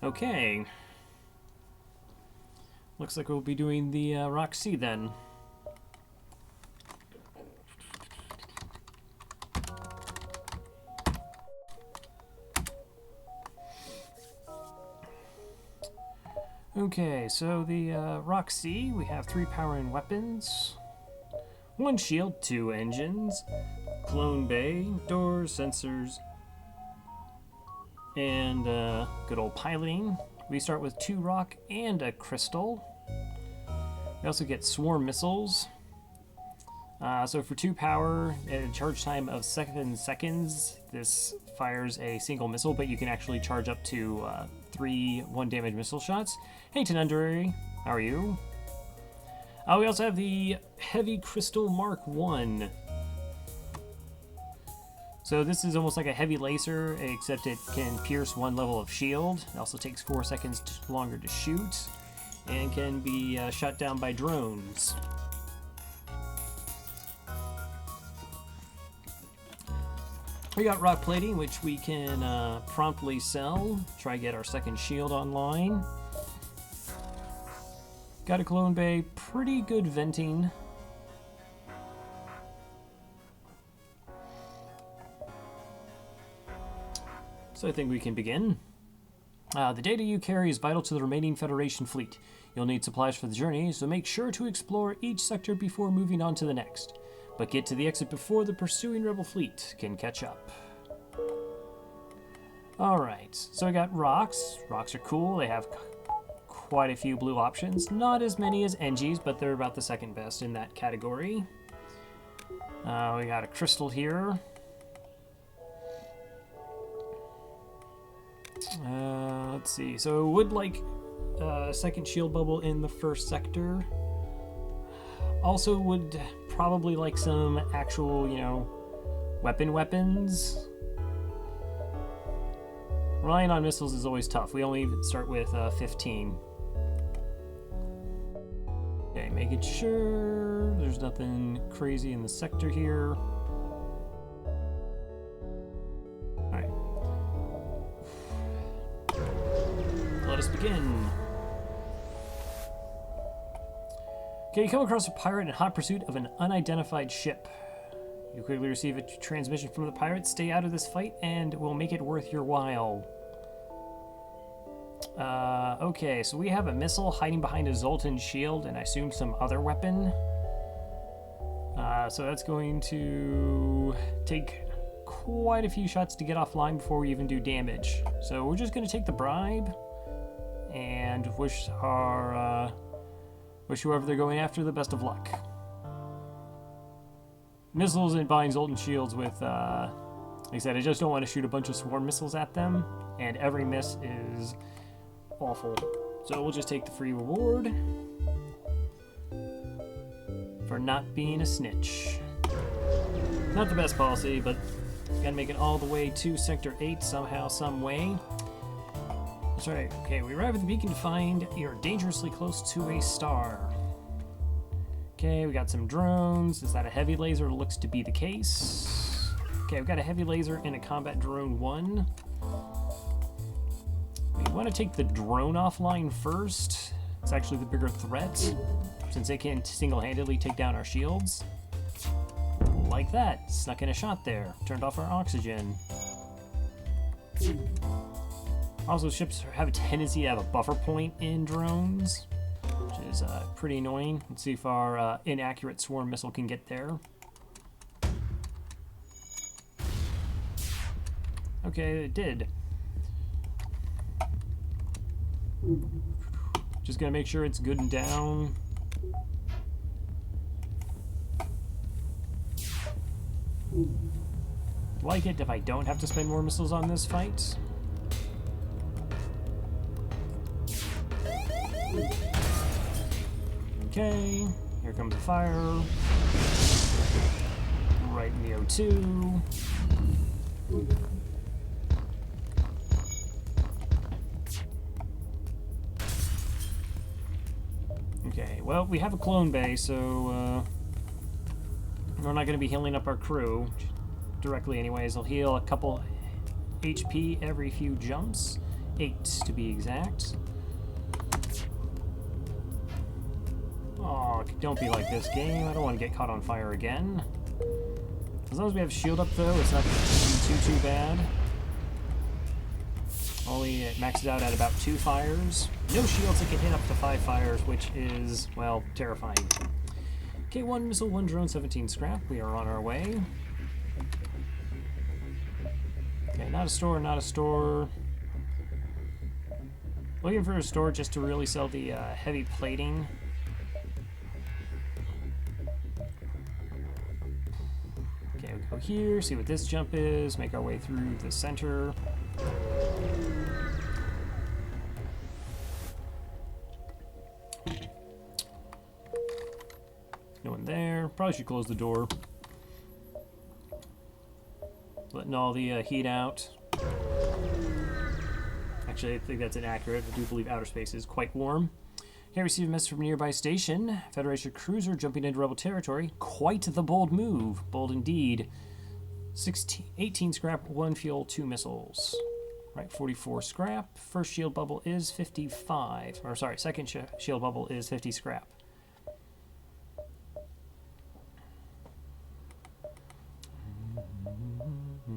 Okay. Looks like we'll be doing the Rock C then. Okay, so the Rock C, we have 3 power and weapons, 1 shield, 2 engines, clone bay, doors, sensors, and good old piloting. We start with 2 rock and a crystal. We also get swarm missiles. So for 2 power and a charge time of 7 seconds, this fires a single missile, but you can actually charge up to 3 1-damage missile shots. Hey Tenundry, how are you? We also have the Heavy Crystal Mark 1. So this is almost like a heavy laser, except it can pierce 1 level of shield. It also takes 4 seconds longer to shoot, and can be shot down by drones. We got rock plating, which we can promptly sell. Try to get our second shield online. Got a clone bay, pretty good venting. So I think we can begin. The data you carry is vital to the remaining Federation fleet. You'll need supplies for the journey, so make sure to explore each sector before moving on to the next. But get to the exit before the pursuing rebel fleet can catch up. Alright, so I got rocks. Rocks are cool. They have quite a few blue options. Not as many as NGs, but they're about the second best in that category. We got a crystal here. Let's see. So would like a second shield bubble in the first sector. Also would probably like some actual, weapons. Relying on missiles is always tough. We only start with 15. Okay, making sure there's nothing crazy in the sector here. Alright. Let us begin. Okay, you come across a pirate in hot pursuit of an unidentified ship. You quickly receive a transmission from the pirate. Stay out of this fight and we'll make it worth your while. Okay, so we have a missile hiding behind a Zoltan shield and I assume some other weapon. So that's going to take quite a few shots to get offline before we even do damage. So we're just going to take the bribe and wish whoever they're going after the best of luck. Missiles and buying Zoltan shields with, like I said, I just don't want to shoot a bunch of swarm missiles at them, and every miss is awful. So we'll just take the free reward for not being a snitch. Not the best policy, but gotta make it all the way to Sector 8 somehow, some way. That's right. Okay, we arrive at the beacon to find you're dangerously close to a star. Okay, we got some drones. Is that a heavy laser? Looks to be the case. Okay, we got a heavy laser and a combat drone 1. We want to take the drone offline first. It's actually the bigger threat, since they can single-handedly take down our shields. Like that. Snuck in a shot there. Turned off our oxygen. Also, ships have a tendency to have a buffer point in drones, which is pretty annoying. Let's see if our inaccurate swarm missile can get there. Okay, it did. Just gonna make sure it's good and down. Like it if I don't have to spend more missiles on this fight. Okay, here comes the fire. Right in the O2. Okay, well, we have a clone bay, so we're not going to be healing up our crew directly anyways. They'll heal a couple HP every few jumps, 8 to be exact. Oh, don't be like this game. I don't want to get caught on fire again. As long as we have shield up though, it's not going to be too bad. Only it maxes out at about 2 fires. No shields that can hit up to 5 fires, which is, well, terrifying. Okay, 1 missile, 1 drone, 17 scrap. We are on our way. Okay, not a store, not a store. Looking for a store just to really sell the heavy plating. Okay, we go here, see what this jump is, make our way through the center. No one there. Probably should close the door. Letting all the heat out. Actually, I think that's inaccurate. I do believe outer space is quite warm. Okay, receive a message from a nearby station. Federation cruiser jumping into rebel territory. Quite the bold move. Bold indeed. 18 scrap, 1 fuel, 2 missiles. Right, 44 scrap. First shield bubble is 55. Or sorry, second shield bubble is 50 scrap.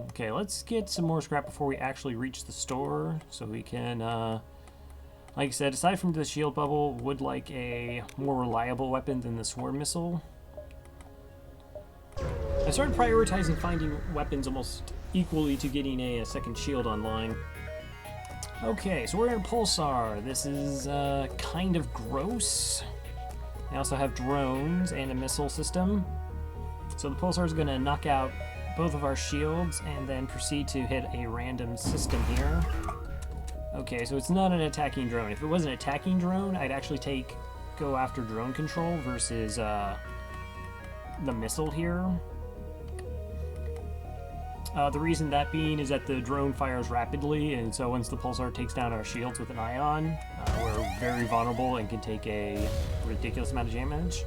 Okay, let's get some more scrap before we actually reach the store, so we can, like I said, aside from the shield bubble, would like a more reliable weapon than the swarm missile. I started prioritizing finding weapons almost equally to getting a second shield online. Okay, so we're in a pulsar. This is kind of gross. I also have drones and a missile system. So the pulsar is going to knock out both of our shields and then proceed to hit a random system here. Okay, so it's not an attacking drone. If it was an attacking drone, I'd actually go after drone control versus the missile here. The reason that being is that the drone fires rapidly, and so once the pulsar takes down our shields with an ion, we're very vulnerable and can take a ridiculous amount of damage.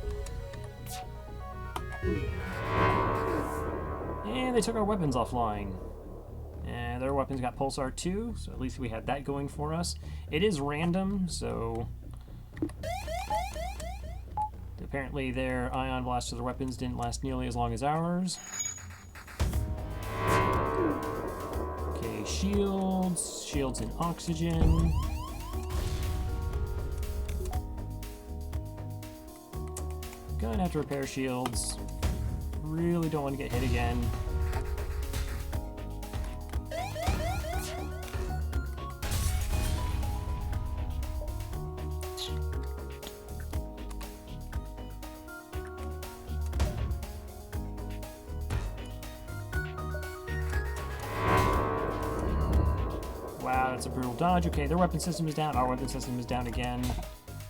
And they took our weapons offline. And their weapons got pulsar too, so at least we had that going for us. It is random, so apparently their ion blast to their weapons didn't last nearly as long as ours. Okay, shields and oxygen. Gonna have to repair shields. Really don't want to get hit again. Wow, that's a brutal dodge. Okay, their weapon system is down. Our weapon system is down again.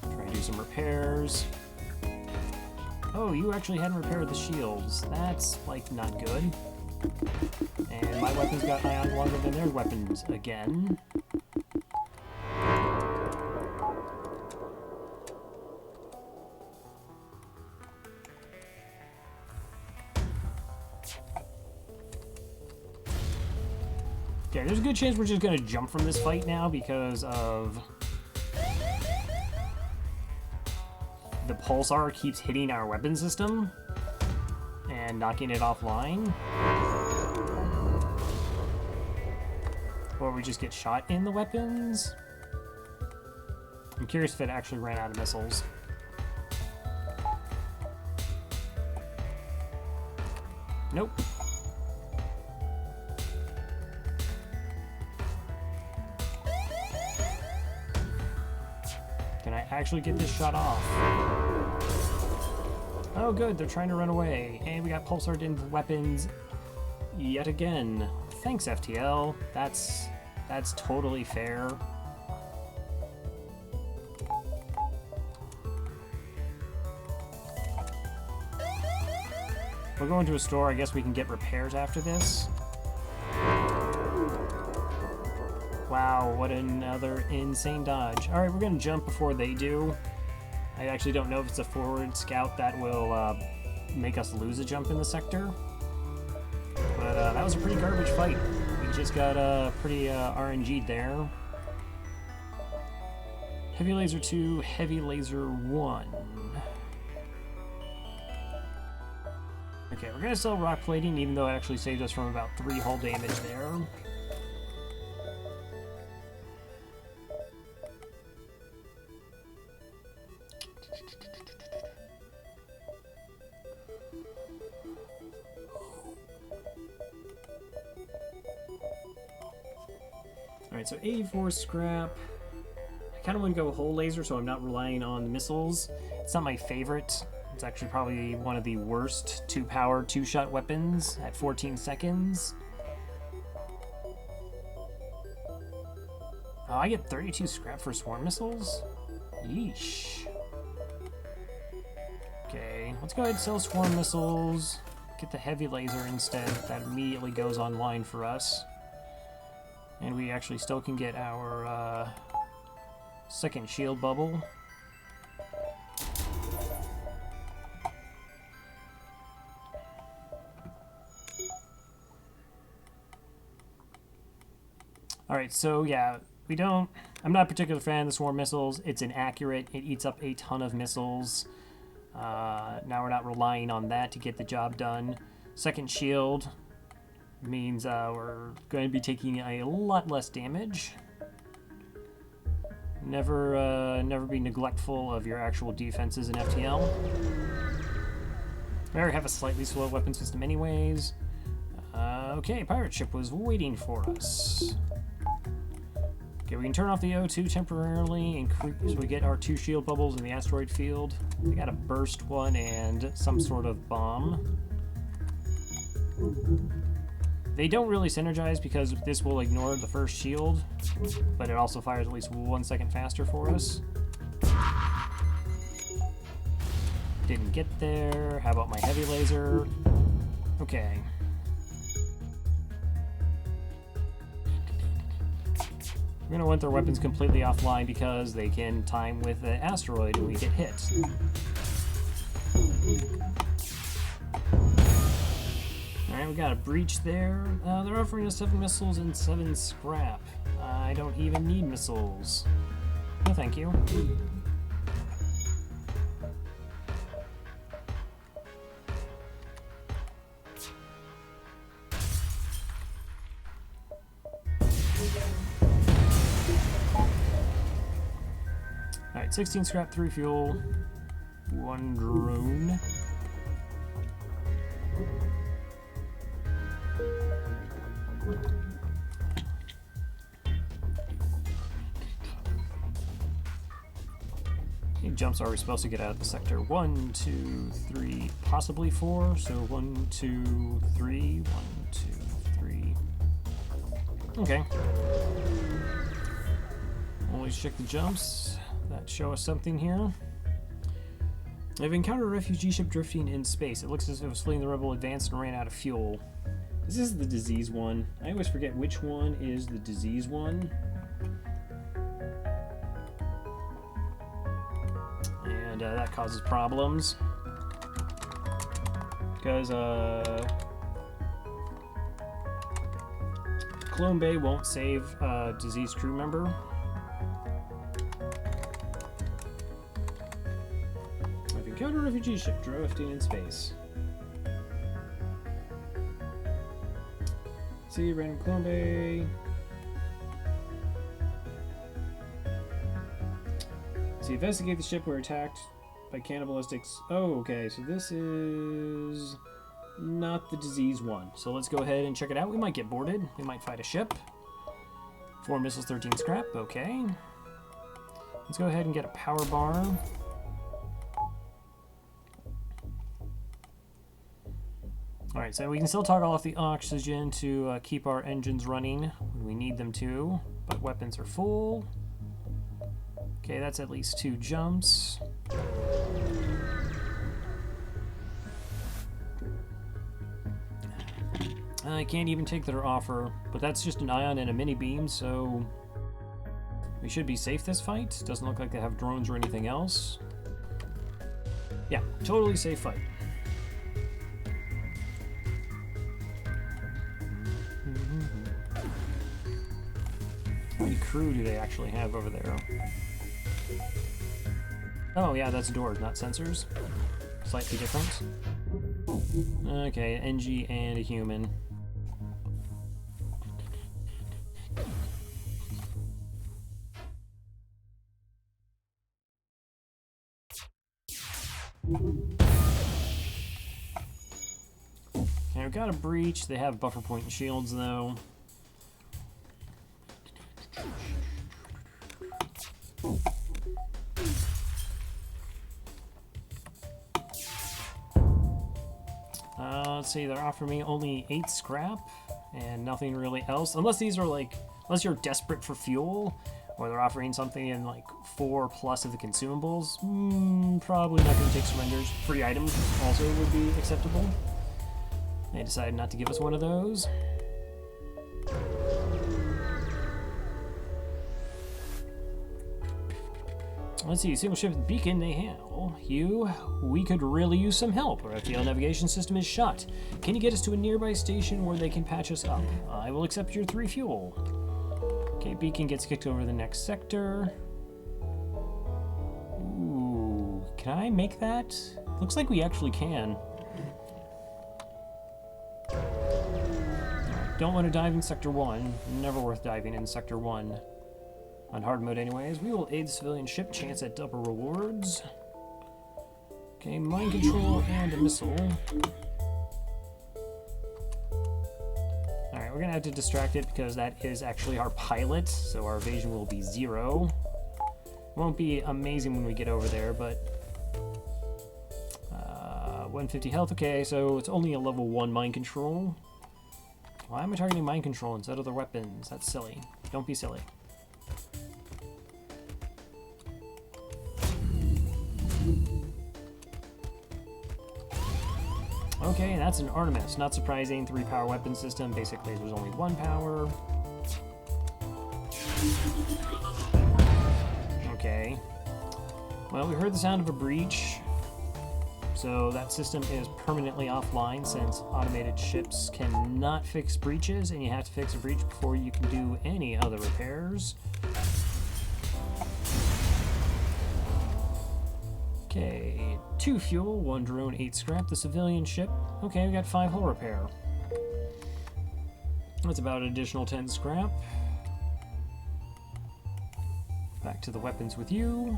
Try to do some repairs. Oh, you actually hadn't repaired the shields. That's, like, not good. And my weapons got ion longer than their weapons again. Okay, there's a good chance we're just gonna jump from this fight now because of the pulsar keeps hitting our weapon system and knocking it offline. Or we just get shot in the weapons. I'm curious if it actually ran out of missiles. Nope. Can I actually get this shot off? Oh good, they're trying to run away. And we got pulsared into weapons yet again. Thanks, FTL. That's totally fair. We'll go into a store. I guess we can get repairs after this. Wow, what another insane dodge. Alright, we're going to jump before they do. I actually don't know if it's a forward scout that will make us lose a jump in the sector. But that was a pretty garbage fight. We just got pretty RNG'd there. Heavy laser 2, heavy laser 1. Okay, we're gonna sell rock plating, even though it actually saved us from about 3 hull damage there. Alright, so 84 scrap. I kind of want to go hull laser, so I'm not relying on the missiles. It's not my favorite. It's actually probably one of the worst 2-power, 2-shot weapons at 14 seconds. Oh, I get 32 scrap for swarm missiles? Yeesh. Okay, let's go ahead and sell swarm missiles. Get the heavy laser instead. That immediately goes online for us. And we actually still can get our second shield bubble. Alright, so yeah, I'm not a particular fan of the swarm missiles. It's inaccurate. It eats up a ton of missiles. Now we're not relying on that to get the job done. Second shield means we're going to be taking a lot less damage. Never be neglectful of your actual defenses in FTL. We already have a slightly slow weapon system anyways. Okay, pirate ship was waiting for us. Okay, we can turn off the O2 temporarily so we get our 2 shield bubbles in the asteroid field. We got a burst one and some sort of bomb. They don't really synergize because this will ignore the first shield, but it also fires at least 1 second faster for us. Didn't get there. How about my heavy laser? Okay. We're gonna want their weapons completely offline because they can time with the asteroid and we get hit. Alright, we got a breach there. They're offering us 7 missiles and 7 scrap. I don't even need missiles. No, thank you. Alright, 16 scrap, 3 fuel, 1 drone. How many jumps are we supposed to get out of the sector? 1, 2, 3, possibly 4. So 1, 2, 3, 1, 2, 3. Okay. Always check the jumps. That show us something here. I've encountered a refugee ship drifting in space. It looks as if it was fleeing the rebel advance and ran out of fuel. This is the disease one. I always forget which one is the disease one. And that causes problems. Because Clone Bay won't save a diseased crew member. I've encountered a refugee ship drifting in space. See, random Clone Bay. See, investigate the ship. We're attacked by cannibalistics. Oh, okay, so this is not the disease one. So let's go ahead and check it out. We might get boarded. We might fight a ship. 4 missiles, 13 scrap. Okay. Let's go ahead and get a power bar. Alright, so we can still toggle off the oxygen to keep our engines running when we need them to, but weapons are full. Okay, that's at least 2 jumps. I can't even take their offer, but that's just an ion and a mini beam, so we should be safe this fight. Doesn't look like they have drones or anything else. Yeah, totally safe fight. How many crew do they actually have over there? Oh yeah, that's doors, not sensors. Slightly different. Okay, NG and a human. Okay, we've got a breach. They have buffer point and shields though. Let's see, they're offering me only 8 scrap and nothing really else. Unless these are like, unless you're desperate for fuel, or they're offering something in like 4+ of the consumables, probably not going to take surrenders. Free items also would be acceptable. They decided not to give us one of those. Let's see, single ship beacon they hail. You, we could really use some help. Our FTL navigation system is shut. Can you get us to a nearby station where they can patch us up? I will accept your 3 fuel. Okay, beacon gets kicked over the next sector. Ooh, can I make that? Looks like we actually can. Don't want to dive in Sector 1. Never worth diving in Sector 1. On hard mode anyways. We will aid the civilian ship. Chance at double rewards. Okay, mind control and a missile. Alright, we're going to have to distract it because that is actually our pilot. So our evasion will be 0. Won't be amazing when we get over there, but... 150 health. Okay, so it's only a level 1 mind control. Why am I targeting mind control instead of the weapons? That's silly. Don't be silly. Okay, that's an Artemis. Not surprising. 3 power weapon system. Basically, there's only 1 power. Okay. Well, we heard the sound of a breach. So that system is permanently offline since automated ships cannot fix breaches, and you have to fix a breach before you can do any other repairs. Okay, 2 fuel, 1 drone, 8 scrap. The civilian ship. Okay, we got 5 hull repair. That's about an additional 10 scrap. Back to the weapons with you.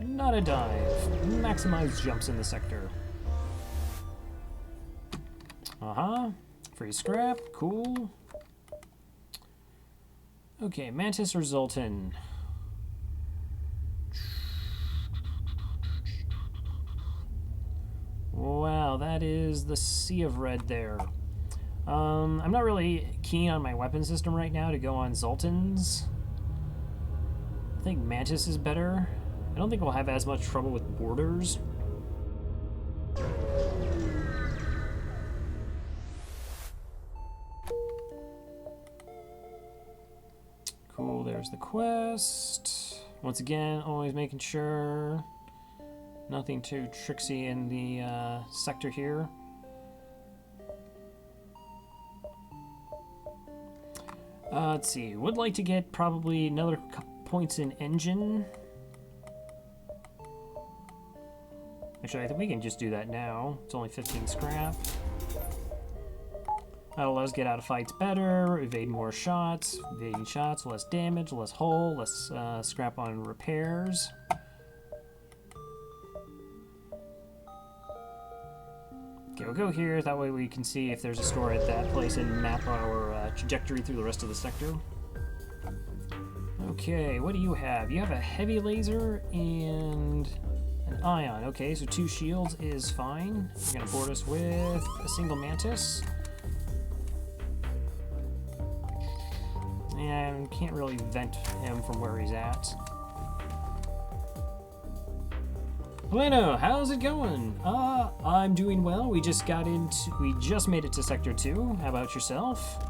Not a dive. Maximize jumps in the sector. Free scrap. Cool. Okay, Mantis or Zoltan? Wow, that is the sea of red there. I'm not really keen on my weapon system right now to go on Zoltans. I think Mantis is better. I don't think we'll have as much trouble with borders. Cool, there's the quest. Once again, always making sure nothing too tricksy in the sector here. Let's see, would like to get probably another couple points in engine. Actually, I think we can just do that now. It's only 15 scrap. That'll let us get out of fights better, evade more shots, evading shots, less damage, less hull, less scrap on repairs. Okay, we'll go here, that way we can see if there's a store at that place and map our trajectory through the rest of the sector. Okay, what do you have? You have a heavy laser and an ion. Okay, so 2 shields is fine. You're gonna board us with a single Mantis. And can't really vent him from where he's at. Leno, how's it going? I'm doing well. We just made it to Sector 2. How about yourself?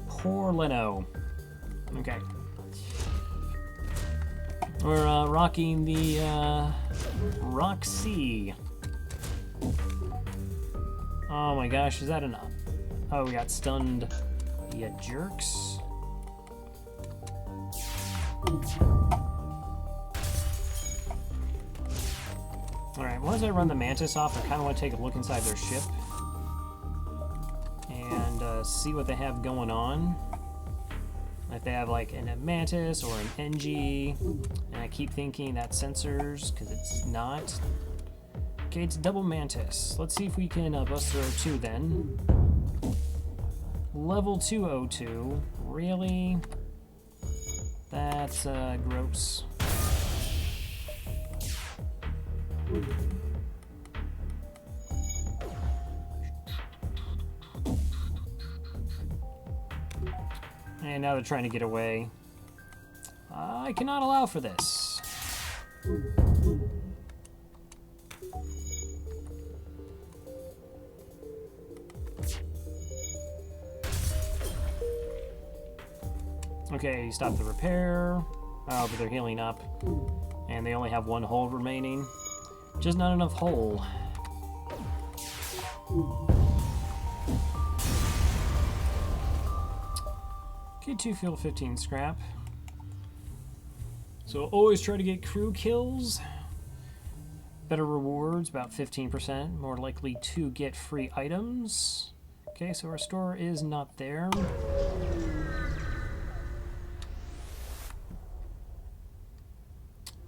Poor Leno. Okay. We're rocking the Roxy. Oh my gosh, is that an... Oh, we got stunned. You jerks. Alright, once I run the Mantis off, I kind of want to take a look inside their ship and see what they have going on. If they have like a Mantis or an NG, and I keep thinking that's sensors, because it's not. Okay, it's double Mantis. Let's see if we can bust through 2 then. Level 202. Really? That's gross. And now they're trying to get away. I cannot allow for this. Okay, stop the repair. Oh, but they're healing up. And they only have 1 hull remaining. Just not enough hull. Okay, 2 fuel, 15 scrap. So always try to get crew kills. Better rewards, about 15%. More likely to get free items. Okay, so our store is not there.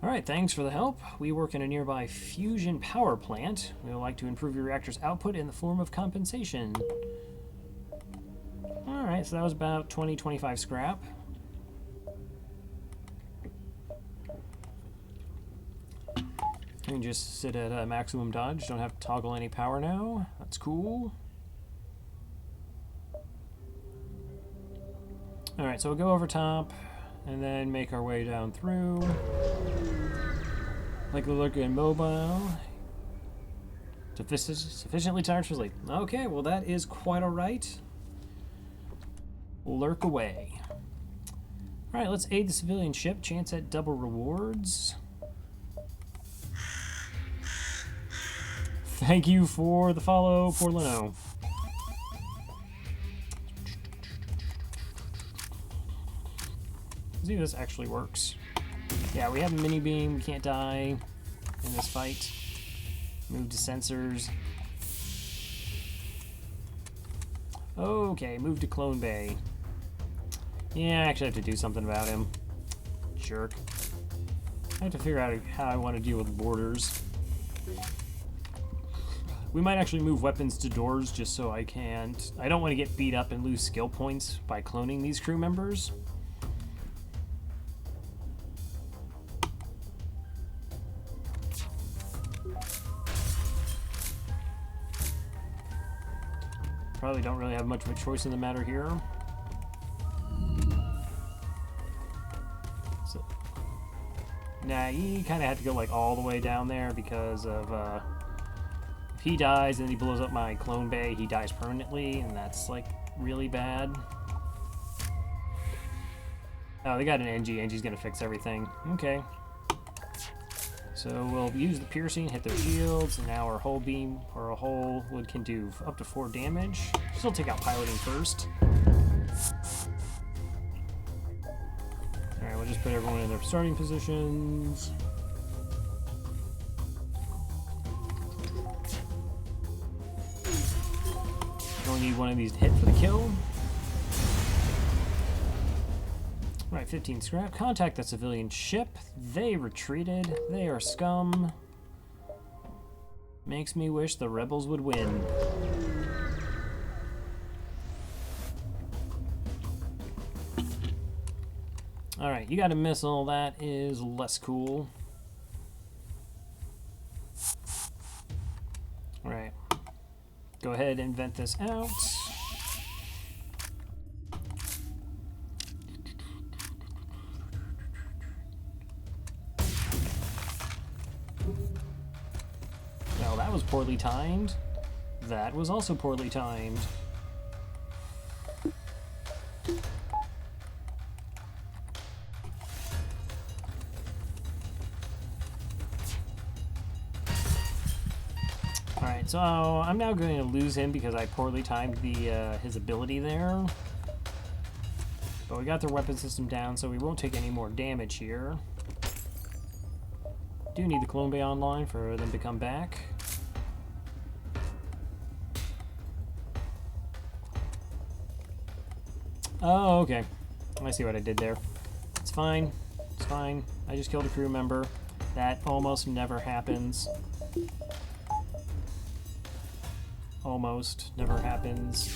Alright, thanks for the help. We work in a nearby fusion power plant. We would like to improve your reactor's output in the form of compensation. Alright, so that was about 20-25 scrap. You can just sit at maximum dodge, don't have to toggle any power now. That's cool. Alright, so we'll go over top and then make our way down through. Like a look in mobile. Sufficiently tired for sleep. Okay, well that is quite alright. Lurk away. Alright, let's aid the civilian ship. Chance at double rewards. Thank you for the follow, Porlino. Let's see if this actually works. Yeah, we have a mini beam. We can't die in this fight. Move to sensors. Okay, move to Clone Bay. Yeah, I actually have to do something about him. Jerk. I have to figure out how I want to deal with borders. We might actually move weapons to doors just so I can't. I don't want to get beat up and lose skill points by cloning these crew members. Probably don't really have much of a choice in the matter here. So, nah, you kind of have to go like all the way down there because of if he dies and he blows up my clone bay, he dies permanently, and that's like really bad. Oh, they got an NG. NG's gonna fix everything. Okay. So we'll use the piercing, hit their shields, and now our hull beam, or a hull wood, can do up to 4 damage. Still take out piloting first. Alright, we'll just put everyone in their starting positions. Only need one of these to hit for the kill. Right, 15 scrap. Contact the civilian ship. They retreated. They are scum. Makes me wish the rebels would win. Alright, you got a missile. That is less cool. Alright. Go ahead and vent this out. Well, that was poorly timed. That was also poorly timed. Alright, so I'm now going to lose him because I poorly timed the his ability there. But we got their weapon system down, so we won't take any more damage here. Do need the clone bay online for them to come back. Oh, okay. I see what I did there. It's fine. It's fine. I just killed a crew member. That almost never happens. Almost never happens.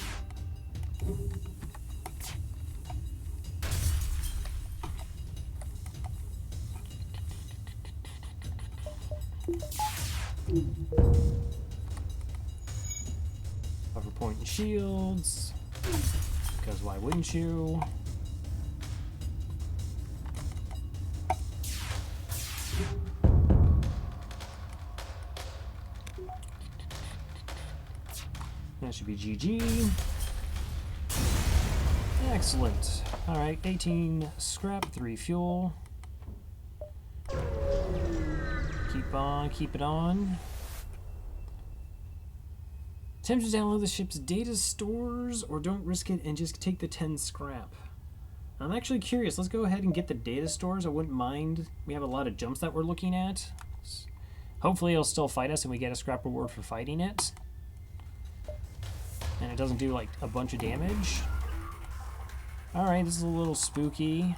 Buffer point and shields. Because why wouldn't you? That should be GG. Excellent. Alright, 18 scrap, 3 fuel. Keep it on. Attempt to download the ship's data stores, or don't risk it and just take the 10 scrap. I'm actually curious. Let's go ahead and get the data stores. I wouldn't mind. We have a lot of jumps that we're looking at. Hopefully it'll still fight us and we get a scrap reward for fighting it. And it doesn't do like a bunch of damage. Alright, this is a little spooky.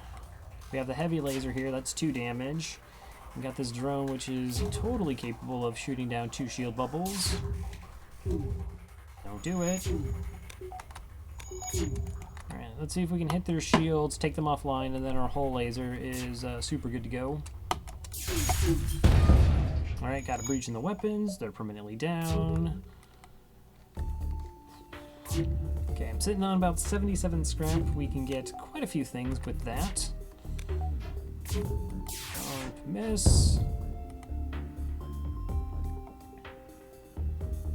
We have the heavy laser here, that's 2 damage. We got this drone which is totally capable of shooting down 2 shield bubbles. Don't do it. Alright, let's see if we can hit their shields, take them offline, and then our hull laser is super good to go. Alright, got a breach in the weapons. They're permanently down. Okay, I'm sitting on about 77 scrap. We can get quite a few things with that. Don't miss.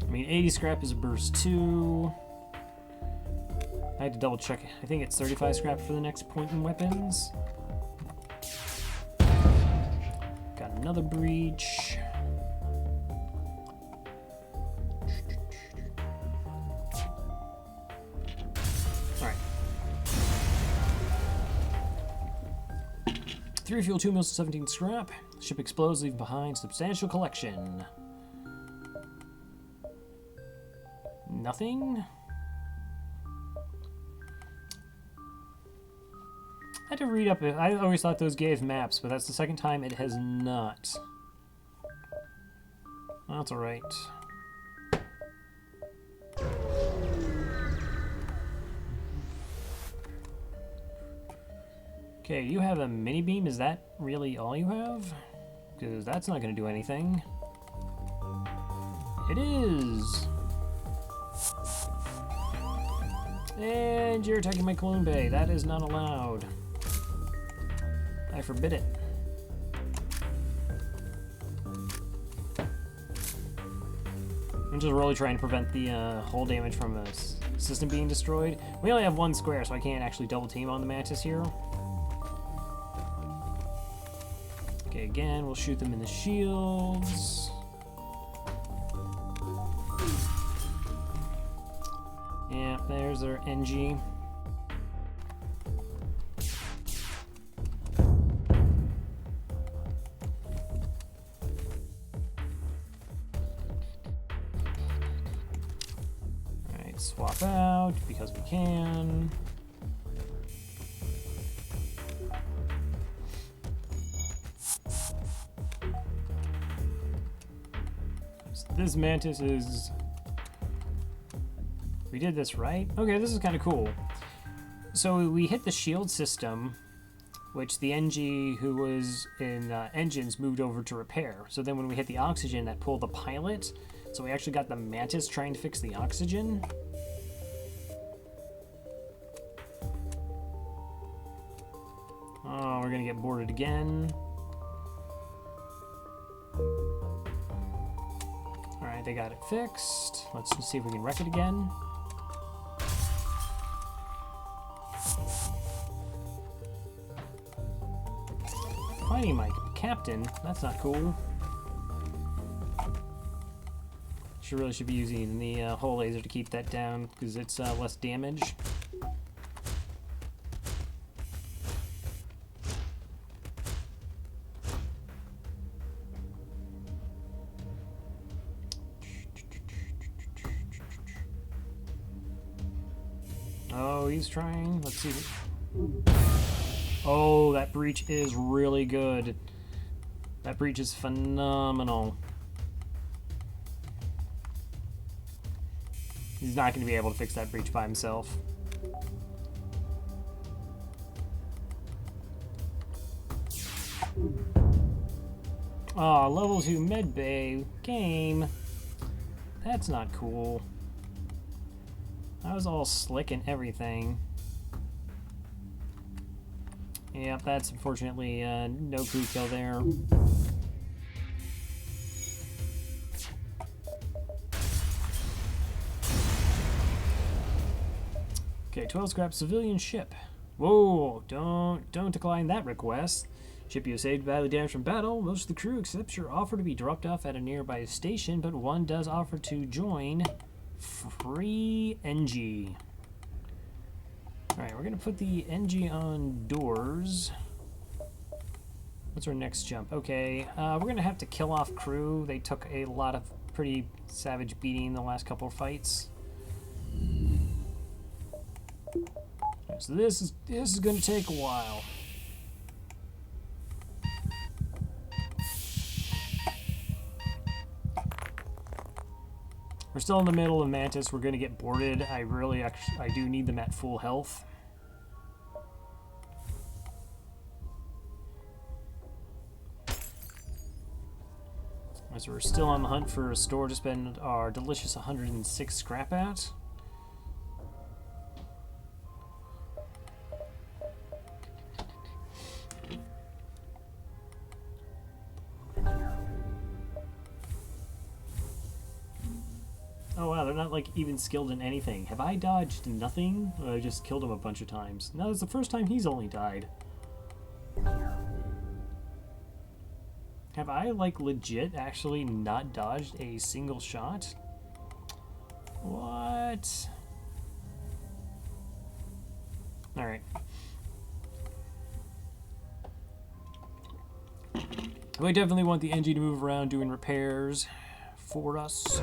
I mean, 80 scrap is a burst 2. I had to double check. I think it's 35 scrap for the next point in weapons. Got another breach. Alright. 3 fuel, 2 mils, 17 scrap. Ship explodes, leave behind substantial collection. Nothing? I had to read up it. I always thought those gave maps, but that's the second time it has not. That's alright. Okay, you have a mini beam. Is that really all you have? Because that's not going to do anything. It is! And you're attacking my clone bay. That is not allowed. I forbid it. I'm just really trying to prevent the hull damage from a system being destroyed. We only have 1 square, so I can't actually double team on the Mantis here. Okay, again, we'll shoot them in the shields. Yeah, there's their NG. Alright, swap out because we can. This Mantis is... We did this right? Okay, this is kind of cool. So we hit the shield system, which the NG who was in engines moved over to repair. So then when we hit the oxygen, that pulled the pilot. So we actually got the Mantis trying to fix the oxygen. Oh, we're gonna get boarded again. Alright, they got it fixed. Let's see if we can wreck it again. Fighting my captain? That's not cool. Should be using the hull laser to keep that down because it's less damage. he's trying. Let's see. Oh, that breach is really good. That breach is phenomenal. He's not going to be able to fix that breach by himself. Aw, level 2 medbay game. That's not cool. That was all slick and everything. Yep, that's unfortunately no crew kill there. Okay, 12 scrap civilian ship. Whoa, don't decline that request. Ship you saved badly damaged from battle. Most of the crew accepts your offer to be dropped off at a nearby station, but one does offer to join. Free NG. Alright, we're gonna put the NG on doors. What's our next jump? Okay, we're gonna have to kill off crew. They took a lot of pretty savage beating the last couple of fights. So this is gonna take a while. We're still in the middle of Mantis. We're going to get boarded. I do need them at full health. As we're still on the hunt for a store to spend our delicious 106 scrap at. Oh wow, they're not like even skilled in anything. Have I dodged nothing? I just killed him a bunch of times. No, it's the first time he's only died. Have I like legit actually not dodged a single shot? What? Alright. We definitely want the NG to move around doing repairs for us.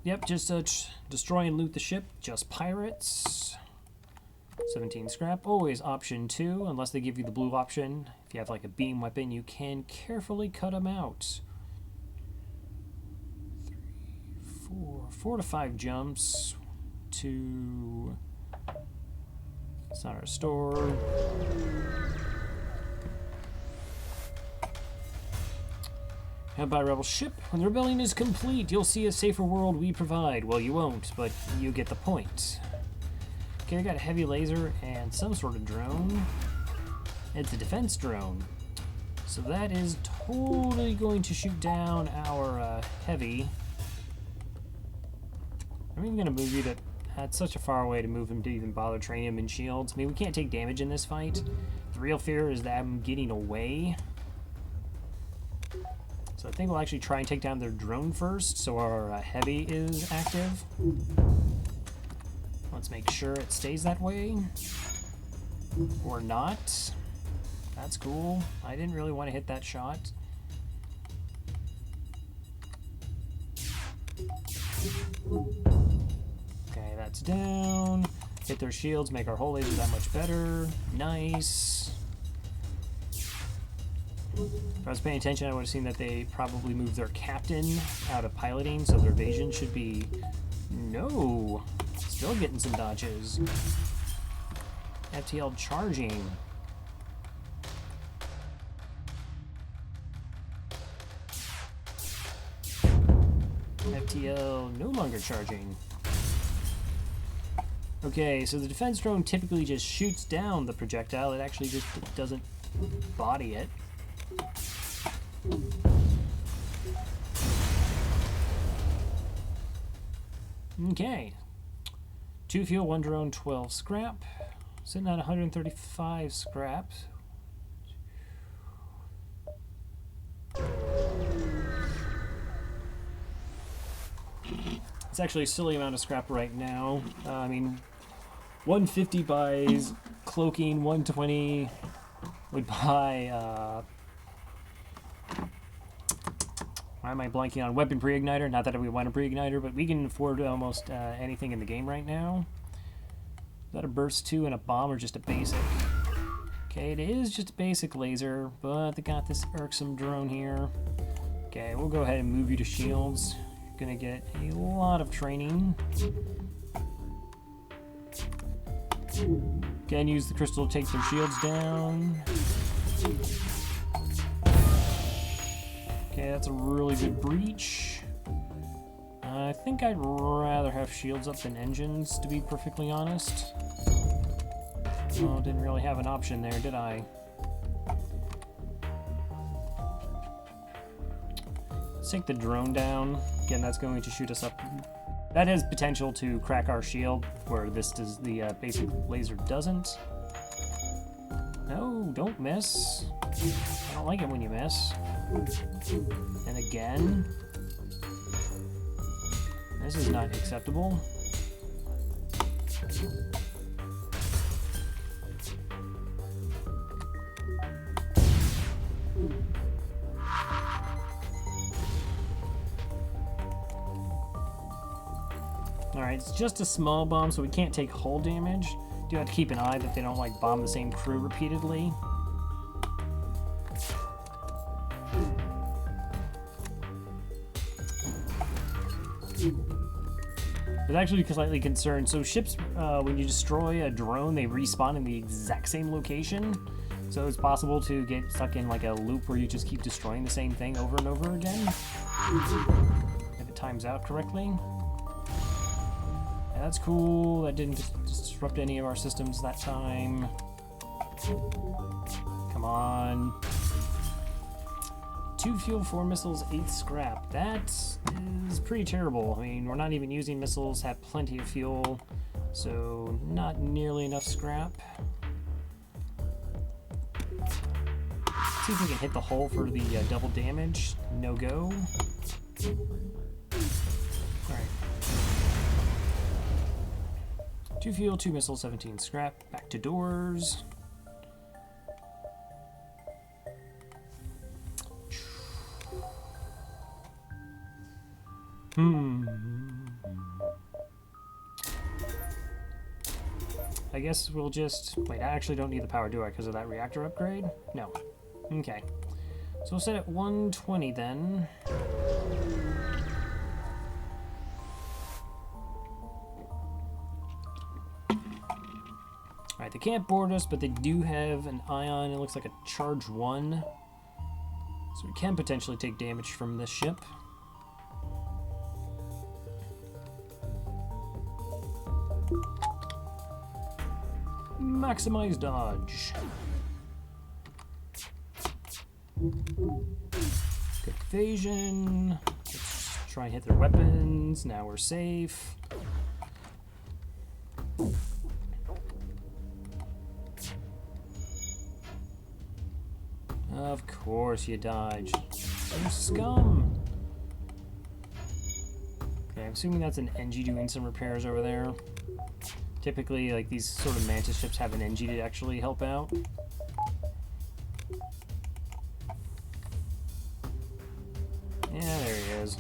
Yep, just destroy and loot the ship. Just pirates. 17 scrap. Always option 2, unless they give you the blue option. If you have like a beam weapon, you can carefully cut them out. 4 to 5 jumps. 2. It's not our store. Head by rebel ship. When the rebellion is complete, you'll see a safer world we provide. Well, you won't, but you get the point. Okay, I got a heavy laser and some sort of drone. It's a defense drone. So that is totally going to shoot down our heavy. I'm even going to move you that. That's such a far away to move him to even bother training him in shields. I mean, we can't take damage in this fight. The real fear is that I'm getting away. So I think we'll actually try and take down their drone first, so our heavy is active. Let's make sure it stays that way. Or not. That's cool. I didn't really want to hit that shot. Okay, that's down. Hit their shields, make our whole laser that much better. Nice. If I was paying attention, I would have seen that they probably moved their captain out of piloting, so their evasion should be... No! Still getting some dodges. FTL charging. FTL no longer charging. Okay, so the defense drone typically just shoots down the projectile. It actually just doesn't body it. Okay. 2 fuel, 1 drone, 12 scrap. Sitting at 135 scrap. It's actually a silly amount of scrap right now. I mean, 150 buys cloaking, 120 would buy Why am I blanking on weapon pre-igniter? Not that we want a pre-igniter, but we can afford almost anything in the game right now. Is that a burst 2 and a bomb or just a basic? Okay, it is just a basic laser, but they got this irksome drone here. Okay, we'll go ahead and move you to shields. You're gonna get a lot of training. Again, use the crystal to take their shields down. Okay, that's a really good breach. I think I'd rather have shields up than engines, to be perfectly honest. Oh, didn't really have an option there, did I? Let's take the drone down. Again, that's going to shoot us up. That has potential to crack our shield, where this does the basic laser doesn't. No, don't miss. I don't like it when you miss. And again. This is not acceptable. Alright, it's just a small bomb, so we can't take hull damage. Do have to keep an eye that they don't like bomb the same crew repeatedly. I was actually slightly concerned. So ships, when you destroy a drone, they respawn in the exact same location. So it's possible to get stuck in like a loop where you just keep destroying the same thing over and over again. If it times out correctly. Yeah, that's cool. That didn't disrupt any of our systems that time. Come on. 2 fuel, 4 missiles, 8 scrap. That is pretty terrible. I mean, we're not even using missiles, have plenty of fuel, so not nearly enough scrap. See if we can hit the hull for the double damage. No go. Alright. 2 fuel, 2 missiles, 17 scrap. Back to doors. I guess we'll just... Wait, I actually don't need the power, do I? Because of that reactor upgrade? No. Okay. So we'll set it 120 then. Alright, they can't board us, but they do have an ion. It looks like a charge 1. So we can potentially take damage from this ship. Maximize dodge. Good evasion. Let's try and hit their weapons. Now we're safe. Of course you dodged. You scum. Okay, I'm assuming that's an NG doing some repairs over there. Typically, like, these sort of Mantis ships have an NG to actually help out. Yeah, there he is.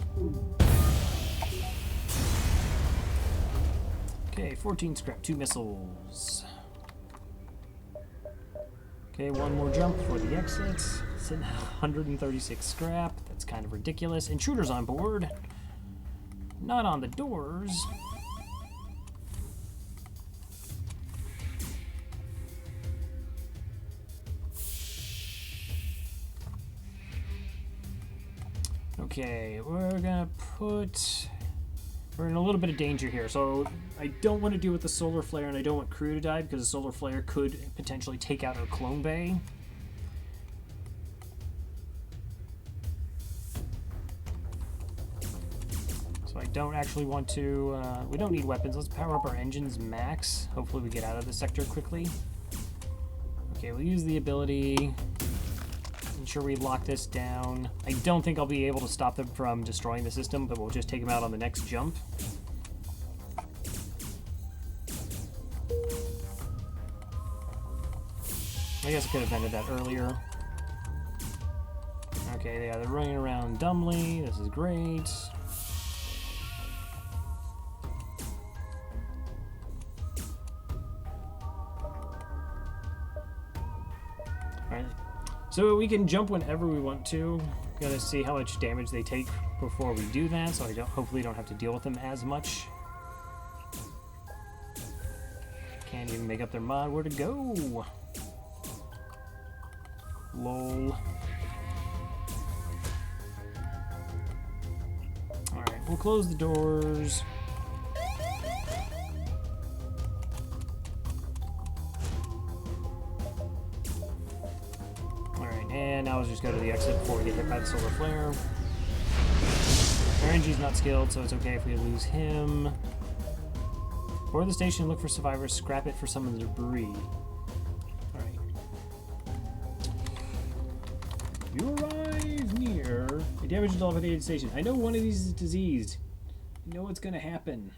Okay, 14 scrap, 2 missiles. Okay, one more jump for the exits. It's in 136 scrap. That's kind of ridiculous. Intruders on board. Not on the doors. Okay, we're in a little bit of danger here. So I don't want to deal with the solar flare, and I don't want crew to die because the solar flare could potentially take out our clone bay. So I don't actually want to, we don't need weapons. Let's power up our engines max. Hopefully we get out of the sector quickly. Okay, we'll use the ability. Ensure we lock this down. I don't think I'll be able to stop them from destroying the system, but we'll just take them out on the next jump. I guess I could have ended that earlier. Okay, Okay, yeah, they're running around dumbly. This is great. Alright. So we can jump whenever we want to. Gonna see how much damage they take before we do that, so I hopefully don't have to deal with them as much. Can't even make up their mind where to go. Lol. Alright, we'll close the doors. Alright, and now let's just go to the exit before we get hit by the solar flare. RNG's not skilled, so it's okay if we lose him. Board the station, look for survivors, scrap it for some of the debris. Alright. You arrive near a damaged elevated station. I know one of these is diseased. I know what's gonna happen.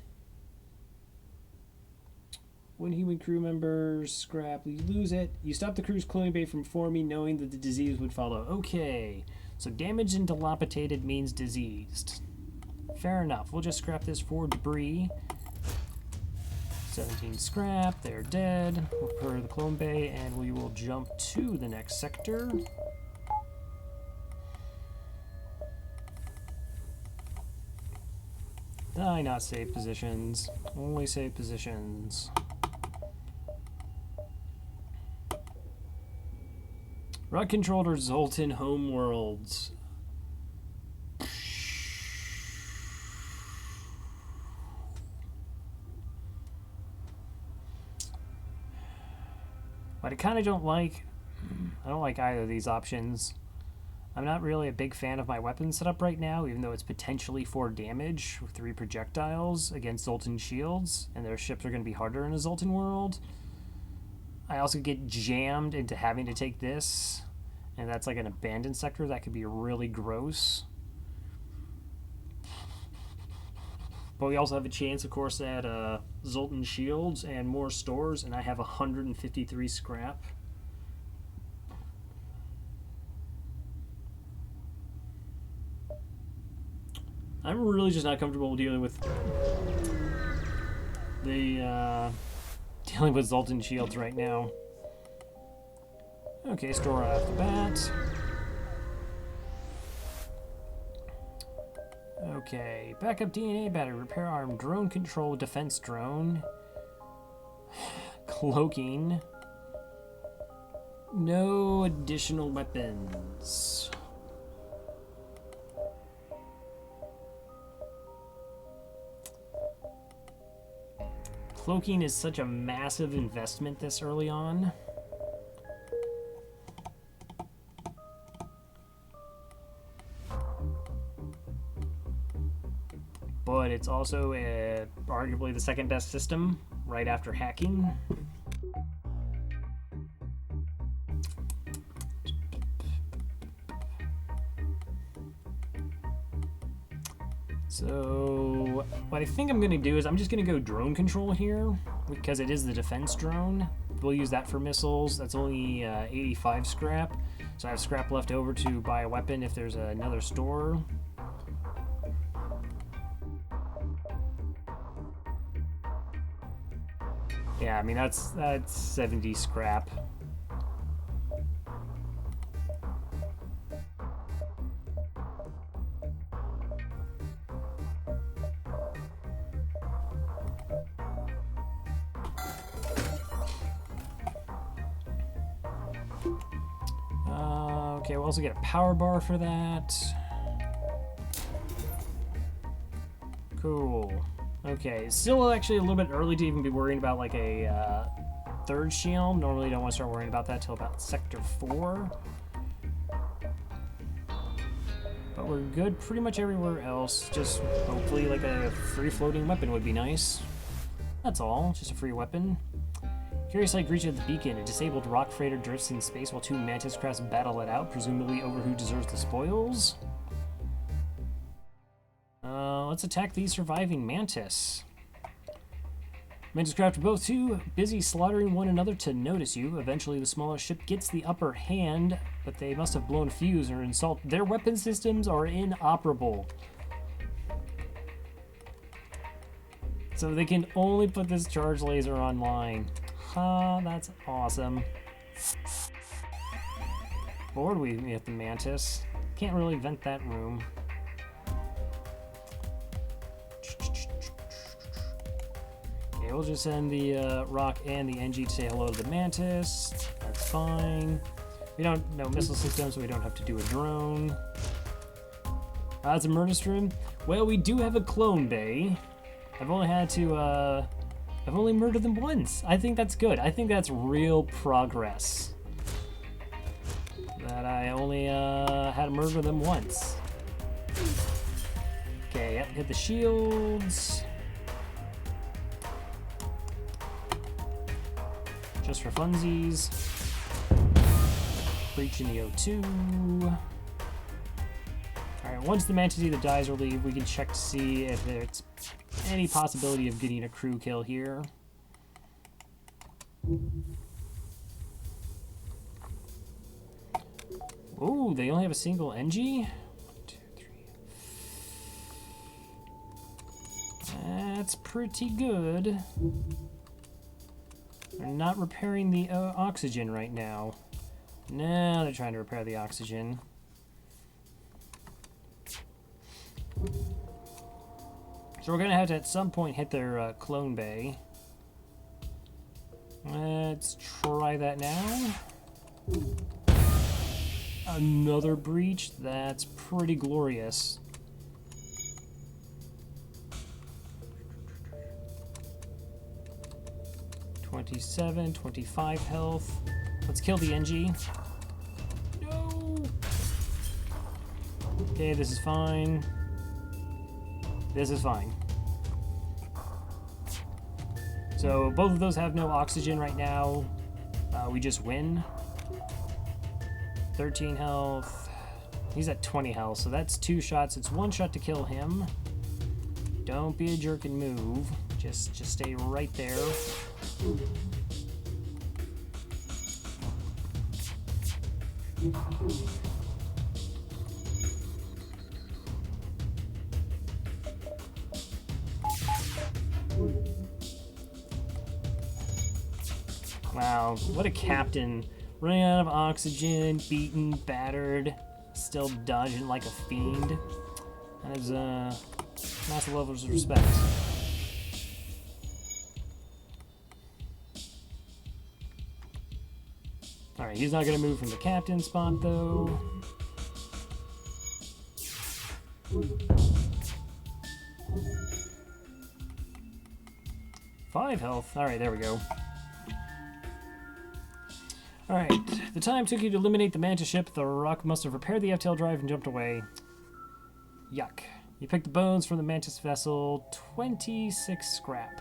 One human crew member, scrap, you lose it. You stop the crew's cloning bay from forming knowing that the disease would follow. Okay, so damaged and dilapidated means diseased. Fair enough, we'll just scrap this for debris. 17 scrap, they're dead. We'll prepare the clone bay and we will jump to the next sector. Did I not save positions? Only save positions. Rod controller Zoltan homeworlds. What I kind of don't like, I don't like either of these options. I'm not really a big fan of my weapon setup right now, even though it's potentially 4 damage with 3 projectiles against Zoltan shields, and their ships are going to be harder in a Zoltan world. I also get jammed into having to take this, and that's like an abandoned sector. That could be really gross. But we also have a chance, of course, at Zoltan shields and more stores, and I have 153 scrap. I'm really just not comfortable dealing with the dealing with Zoltan shields right now. Okay, store right off the bat. Okay, backup DNA battery, repair arm, drone control, defense drone, cloaking, no additional weapons. Cloaking is such a massive investment this early on. But it's also arguably the second best system right after hacking. So what I think I'm going to do is I'm just going to go drone control here because it is the defense drone. We'll use that for missiles. That's only 85 scrap. So I have scrap left over to buy a weapon if there's another store. Yeah, I mean, that's 70 scrap. Okay, we'll also get a power bar for that. Cool. Okay, it's still actually a little bit early to even be worrying about like a third shield. Normally you don't want to start worrying about that till about Sector 4. But we're good pretty much everywhere else. Just hopefully like a free floating weapon would be nice. That's all, just a free weapon. Curious sight reaches the beacon. A disabled rock freighter drifts in space while 2 mantis crafts battle it out, presumably over who deserves the spoils. Let's attack the surviving mantis. Mantis craft are both too busy slaughtering one another to notice you. Eventually, the smaller ship gets the upper hand, but they must have blown a fuse or installed. Their weapon systems are inoperable. So they can only put this charge laser online. Huh, that's awesome. Or do we have the Mantis? Can't really vent that room. Okay, we'll just send the Rock and the NG to say hello to the Mantis. That's fine. We don't know missile systems, so we don't have to do a drone. It's a murder stream. Well, we do have a clone bay. I've only had to, I've only murdered them once. I think that's good. I think that's real progress. That I only had to murder them once. Okay, hit the shields. Just for funsies. Breach in the O2. Alright, once the Mantis either dies or leave, we can check to see if there's any possibility of getting a crew kill here. Oh, they only have a single NG? 1, 2, 3. That's pretty good. They're not repairing the oxygen right now. No, they're trying to repair the oxygen. So we're going to have to at some point hit their clone bay. Let's try that now. Another breach. That's pretty glorious. $27, 25 health. Let's kill the NG. No! Okay, this is fine. This is fine. So both of those have no oxygen right now. We just win. 13 health. He's at 20 health, so that's 2 shots. It's 1 shot to kill him. Don't be a jerk and move. Just stay right there. Wow, what a captain. Running out of oxygen, beaten, battered, still dodging like a fiend. That is massive levels of respect. Alright, he's not going to move from the captain spot, though. Five health. Alright, there we go. Alright, the time took you to eliminate the Mantis ship. The Rock must have repaired the FTL drive and jumped away. Yuck. You picked the bones from the Mantis vessel. 26 scrap.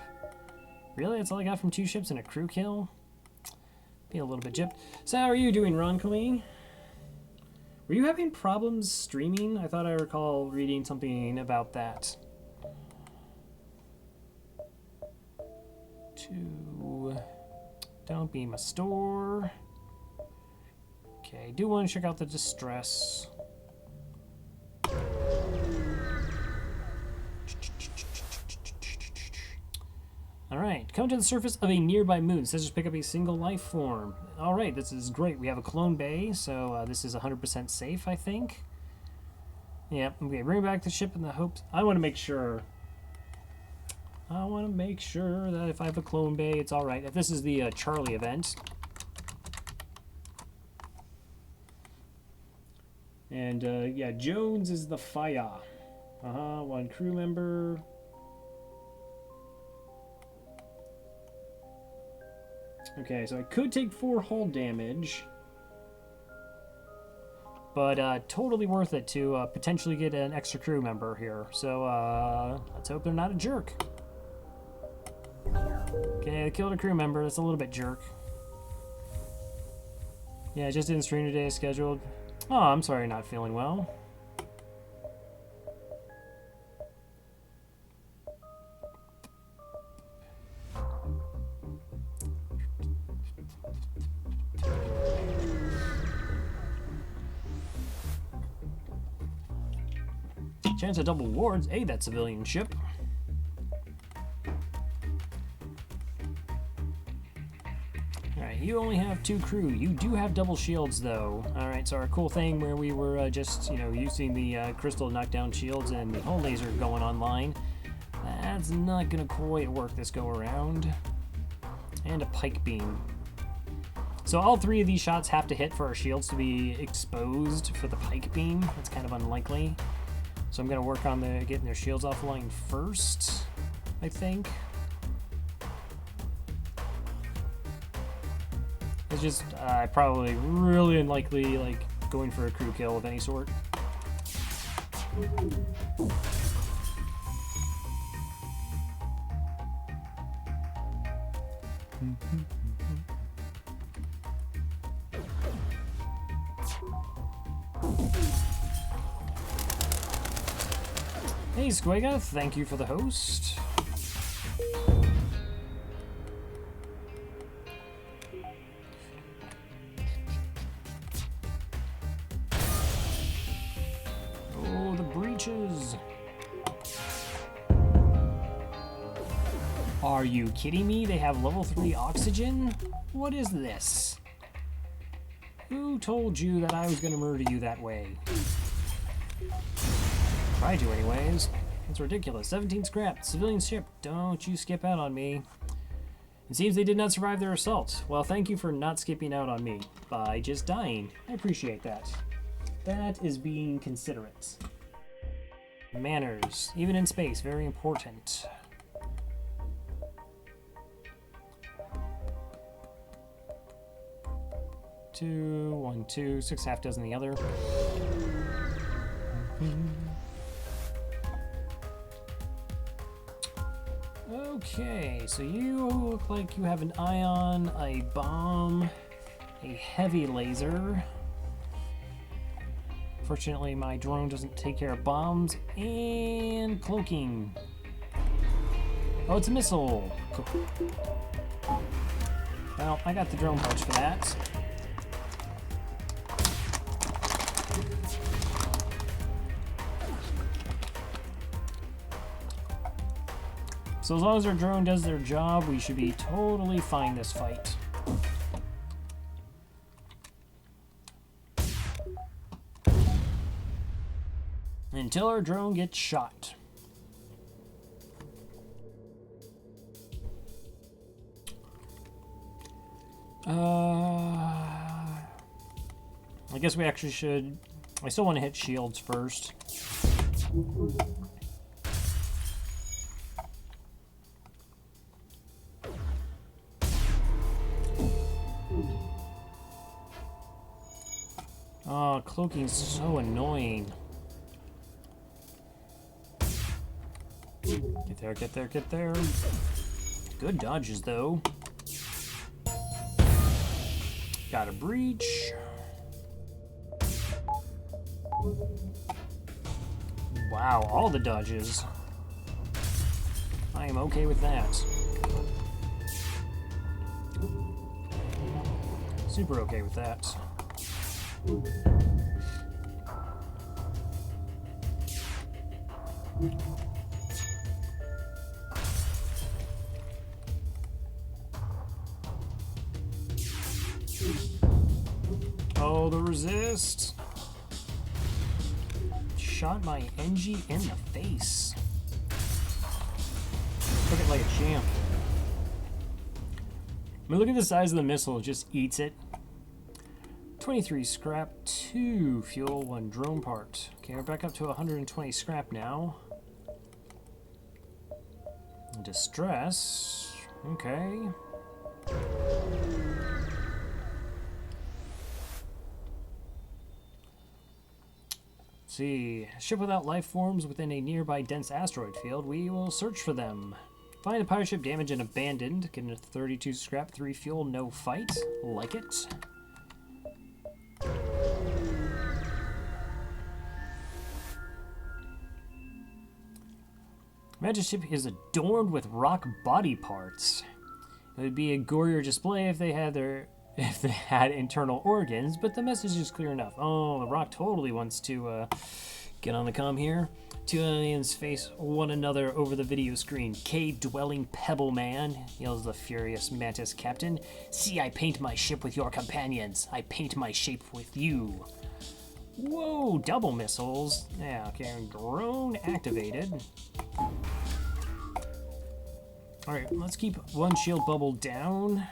Really? That's all I got from 2 ships and a crew kill? Be a little bit gypped. So how are you doing, Roncally? Were you having problems streaming? I thought I recall reading something about that. 2. Don't beam a store. Okay, do want to check out the distress. Alright, come to the surface of a nearby moon. It says just pick up a single life form. Alright, this is great. We have a clone bay, so this is 100% safe, I think. Yeah, okay, bring back the ship in the hopes... I want to make sure that if I have a clone bay, it's alright. If this is the Charlie event. And, yeah, Jones is the fire. 1 crew member. Okay, so I could take 4 hull damage. But, totally worth it to potentially get an extra crew member here. So, let's hope they're not a jerk. Okay, they killed a crew member. That's a little bit jerk. Yeah, I just didn't stream today as scheduled. Oh, I'm sorry, not feeling well. Chance of double wards. Hey, that civilian ship. Alright, you only have 2 crew. You do have double shields, though. Alright, so our cool thing where we were just, you know, using the crystal knockdown shields and the hull laser going online, that's not going to quite work this go-around. And a pike beam. So all 3 of these shots have to hit for our shields to be exposed for the pike beam. That's kind of unlikely. So I'm going to work on getting their shields offline first, I think. It's just probably really unlikely, like, going for a crew kill of any sort. Hey, Squega, thank you for the host. Oh, the breaches. Are you kidding me? They have level 3 oxygen? What is this? Who told you that I was going to murder you that way? Try to anyways. It's ridiculous. 17 scrap. Civilian ship. Don't you skip out on me. It seems they did not survive their assault. Well, thank you for not skipping out on me by just dying. I appreciate that. That is being considerate. Manners. Even in space. Very important. Two, 1, 2, 6 half dozen the other. Okay, so you look like you have an ion, a bomb, a heavy laser. Fortunately, my drone doesn't take care of bombs, and cloaking. Oh, it's a missile. Well, I got the drone parts for that. So as long as our drone does their job, we should be totally fine this fight. Until our drone gets shot. I guess we actually should... I still want to hit shields first. Oh, cloaking's so annoying. Get there, get there, get there. Good dodges, though. Got a breach. Wow, all the dodges. I am okay with that. Super okay with that. Oh, the resist. Shot my NG in the face. Took it like a champ. I mean, look at the size of the missile. It just eats it. 23 scrap, 2 fuel, 1 drone part. Okay, we're back up to 120 scrap now. Distress. Okay. Let's see. Ship without life forms within a nearby dense asteroid field. We will search for them. Find a pirate ship damaged and abandoned. Getting a 32 scrap, 3 fuel, no fight. Like it. Magic ship is adorned with rock body parts. It would be a gorier display if they had internal organs, but the message is clear enough. Oh, the rock totally wants to Get on the comm here. Two aliens face one another over the video screen. Cave-dwelling Pebble Man, yells the furious Mantis captain. See, I paint my ship with your companions. I paint my shape with you. Whoa, double missiles. Yeah, okay, drone activated. Alright, let's keep one shield bubble down.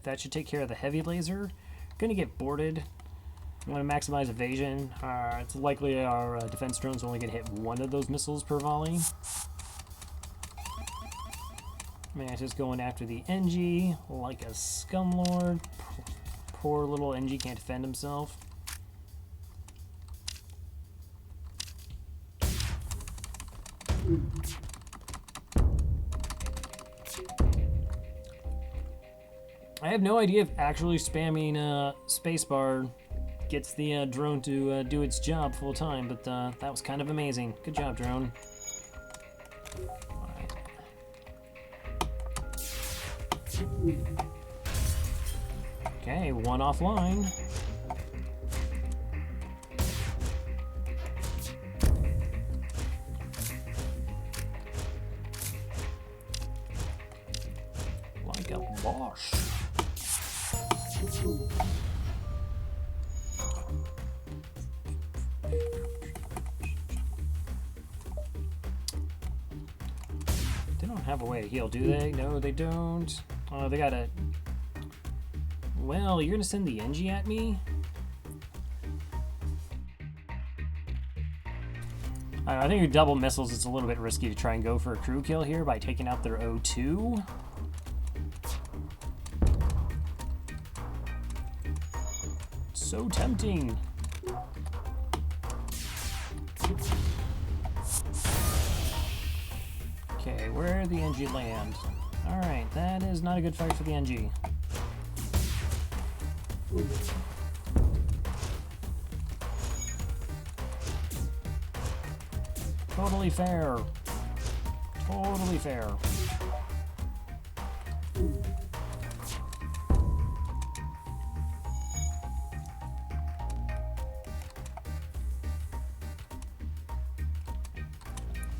That should take care of the heavy laser. Gonna get boarded. I'm going to maximize evasion. It's likely our defense drone's only going to hit one of those missiles per volley. Mantis going after the NG like a scumlord. Poor little NG can't defend himself. I have no idea if actually spamming spacebar gets the drone to do its job full time, but that was kind of amazing. Good job, drone. Alright. Okay, one offline. Like a Bosch. They don't have a way to heal, do they? No, they don't. Oh, they got a... Well, you're gonna send the NG at me? I think with double missiles, it's a little bit risky to try and go for a crew kill here by taking out their O2. So tempting. Okay, where did the NG land? Alright, that is not a good fight for the NG. Totally fair. Totally fair.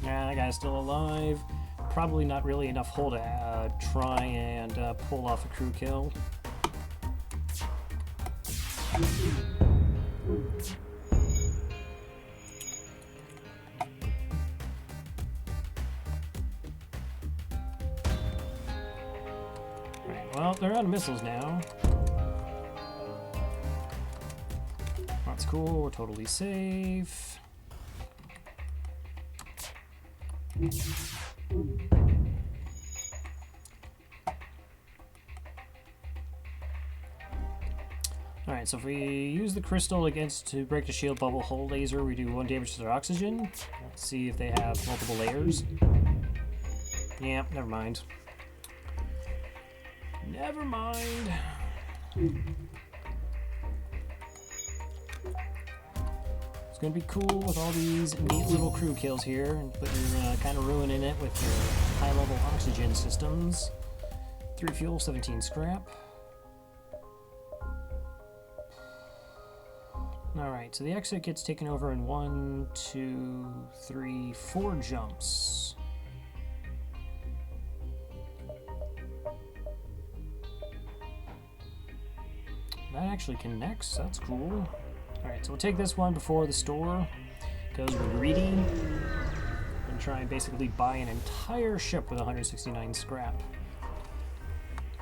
Yeah, that guy's still alive. Probably not really enough hull to try and pull off a crew kill. Right, well, they're out of missiles now. That's cool, we're totally safe. Alright, so if we use the crystal to break the shield bubble hull laser, we do 1 damage to their oxygen. Let's see if they have multiple layers. Yeah, never mind. Never mind. It's gonna be cool with all these neat little crew kills here, but you're kind of ruining it with your high-level oxygen systems. 3 fuel, 17 scrap. Alright, so the exit gets taken over in 1, 2, 3, 4 jumps. That actually connects, that's cool. Alright, so we'll take this one before the store, because we're greedy, and try and basically buy an entire ship with 169 scrap.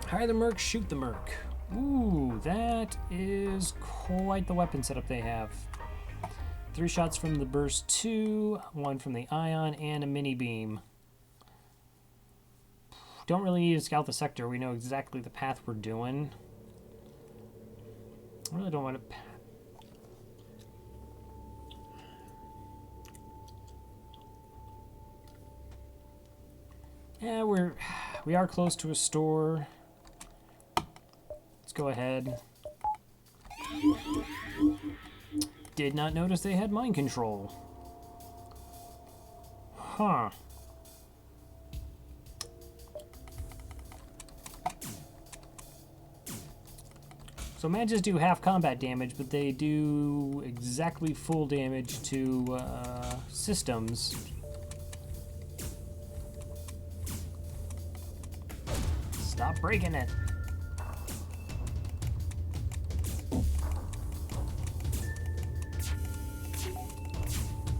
Hire the Merc, shoot the Merc. Ooh, that is quite the weapon setup they have. 3 shots from the Burst 2, 1 from the Ion, and a mini beam. Don't really need to scout the sector, we know exactly the path we're doing. I really don't want to... Yeah, we are close to a store. Let's go ahead. Did not notice they had mind control. Huh. So mages do half combat damage, but they do exactly full damage to systems. Stop breaking it.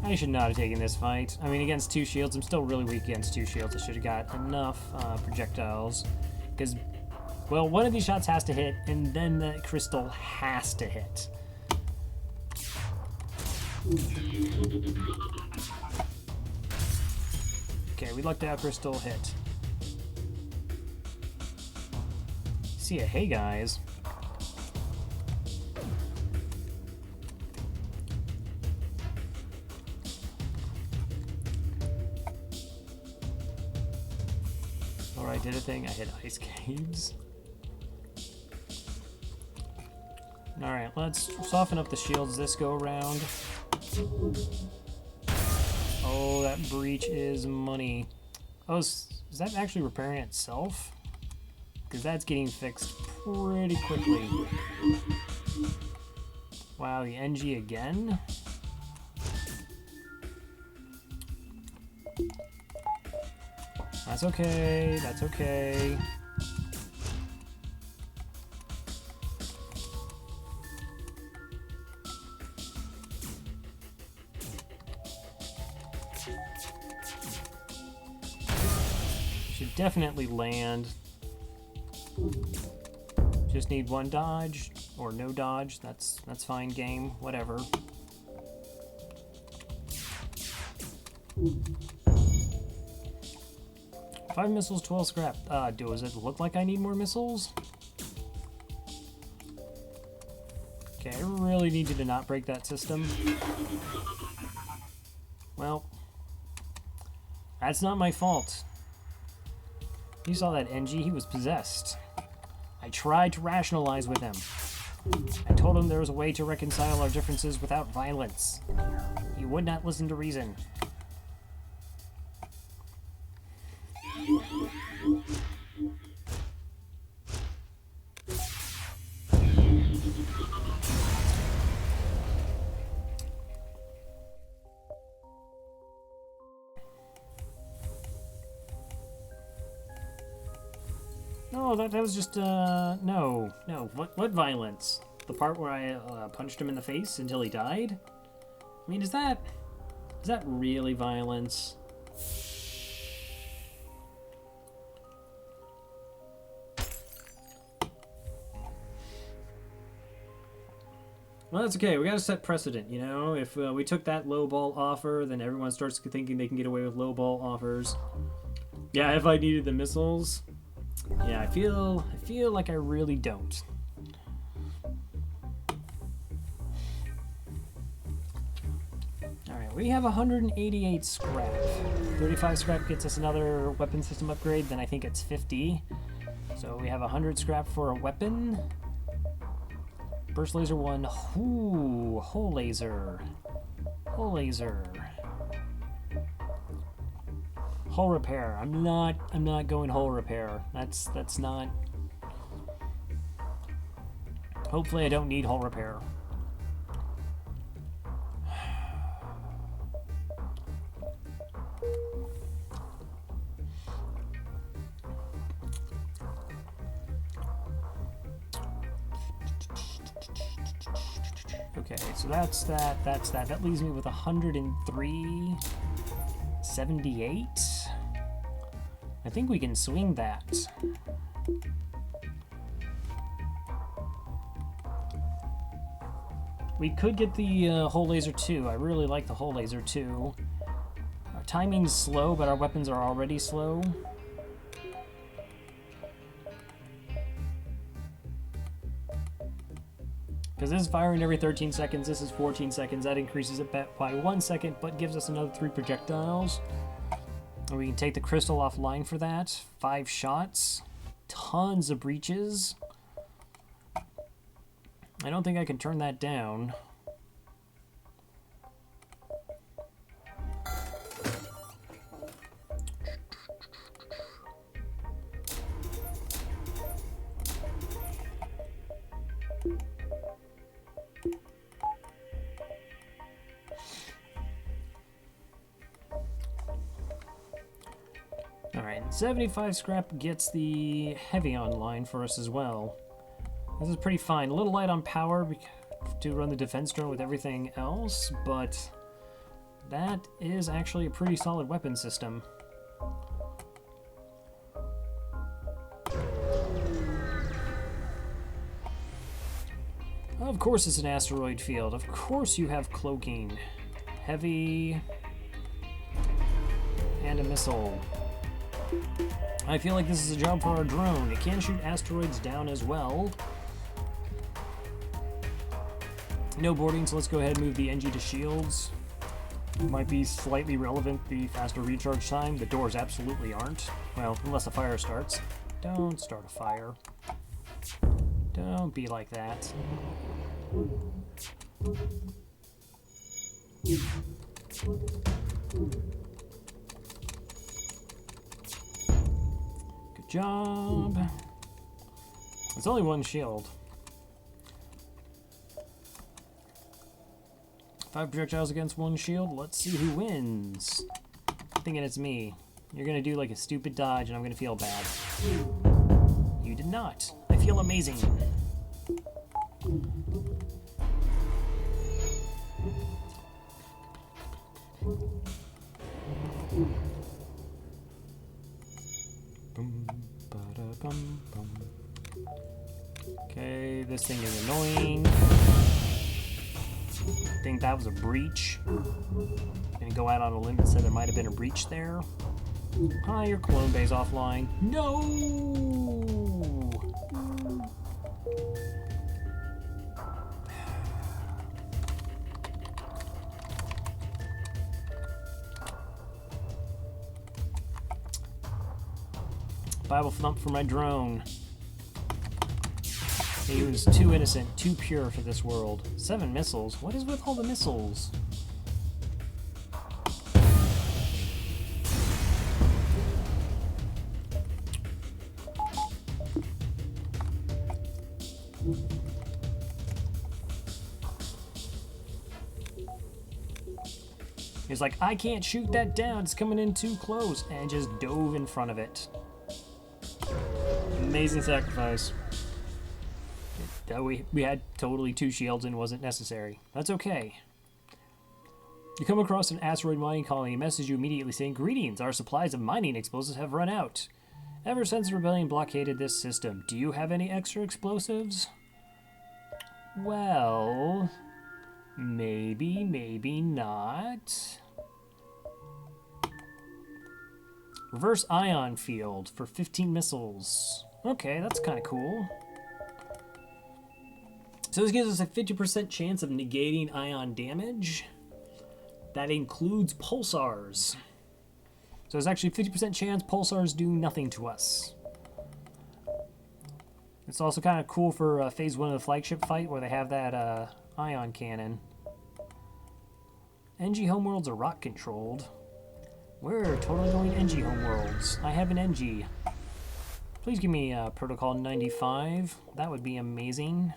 I should not have taken this fight. I mean, against 2 shields, I'm still really weak against 2 shields. I should have got enough projectiles. Because, well, one of these shots has to hit, and then the crystal has to hit. Okay, we lucked out, crystal hit. See ya, hey guys. Alright, did a thing. I hit ice caves. Alright, let's soften up the shields this go around. Oh, that breach is money. Oh, is that actually repairing itself? Because that's getting fixed pretty quickly. Wow, the NG again? That's okay, that's okay. Should definitely land. Just need 1 dodge, or no dodge, that's fine, game, whatever. Five missiles, 12 scrap. Does it look like I need more missiles? Okay, I really need you to not break that system. Well, that's not my fault. You saw that NG, he was possessed. I tried to rationalize with him. I told him there was a way to reconcile our differences without violence. He would not listen to reason. No, that was just, no. What violence? The part where I punched him in the face until he died? I mean, is that really violence? Well, that's okay. We gotta set precedent, you know? If we took that low-ball offer, then everyone starts thinking they can get away with low-ball offers. Yeah, if I needed the missiles... Yeah, I feel like I really don't. Alright, we have 188 scrap. 35 scrap gets us another weapon system upgrade, then I think it's 50. So we have 100 scrap for a weapon. Burst laser 1. Ooh, hole laser. Hole laser. Hull repair. I'm not going hull repair. That's not. Hopefully I don't need hull repair. Okay, so that's that. That leaves me with 103.78. I think we can swing that. We could get the hole laser 2. I really like the hole laser 2. Our timing's slow, but our weapons are already slow. Because this is firing every 13 seconds, this is 14 seconds. That increases it by 1 second, but gives us another 3 projectiles. And we can take the crystal offline for that. 5 shots. Tons of breaches. I don't think I can turn that down. Alright, 75 scrap gets the heavy online for us as well. This is pretty fine. A little light on power to run the defense drone with everything else, but that is actually a pretty solid weapon system. Of course it's an asteroid field. Of course you have cloaking. Heavy. And a missile. I feel like this is a job for our drone. It can shoot asteroids down as well. No boarding, so let's go ahead and move the NG to shields. Might be slightly relevant, the faster recharge time. The doors absolutely aren't. Well, unless a fire starts. Don't start a fire. Don't be like that. Good job. It's only one shield. 5 projectiles against 1 shield. Let's see who wins. I'm thinking it's me. You're gonna do like a stupid dodge and I'm gonna feel bad. You did not. I feel amazing. Okay, this thing is annoying. I think that was a breach. Gonna go out on a limb and say there might have been a breach there. Hi, your clone bay's offline. No! Bible thump for my drone. He was too innocent, too pure for this world. 7 missiles? What is with all the missiles? He's like, I can't shoot that down, it's coming in too close, and just dove in front of it. Amazing sacrifice. We had totally 2 shields and it wasn't necessary. That's okay. You come across an asteroid mining colony and message you immediately saying, greetings, our supplies of mining explosives have run out. Ever since the rebellion blockaded this system, do you have any extra explosives? Well, maybe, maybe not. Reverse ion field for 15 missiles. Okay, that's kind of cool. So this gives us a 50% chance of negating ion damage. That includes pulsars. So it's actually 50% chance pulsars do nothing to us. It's also kind of cool for phase 1 of the flagship fight where they have that ion cannon. NG homeworlds are rock controlled. We're totally going NG homeworlds. I have an NG. Please give me Protocol 95. That would be amazing.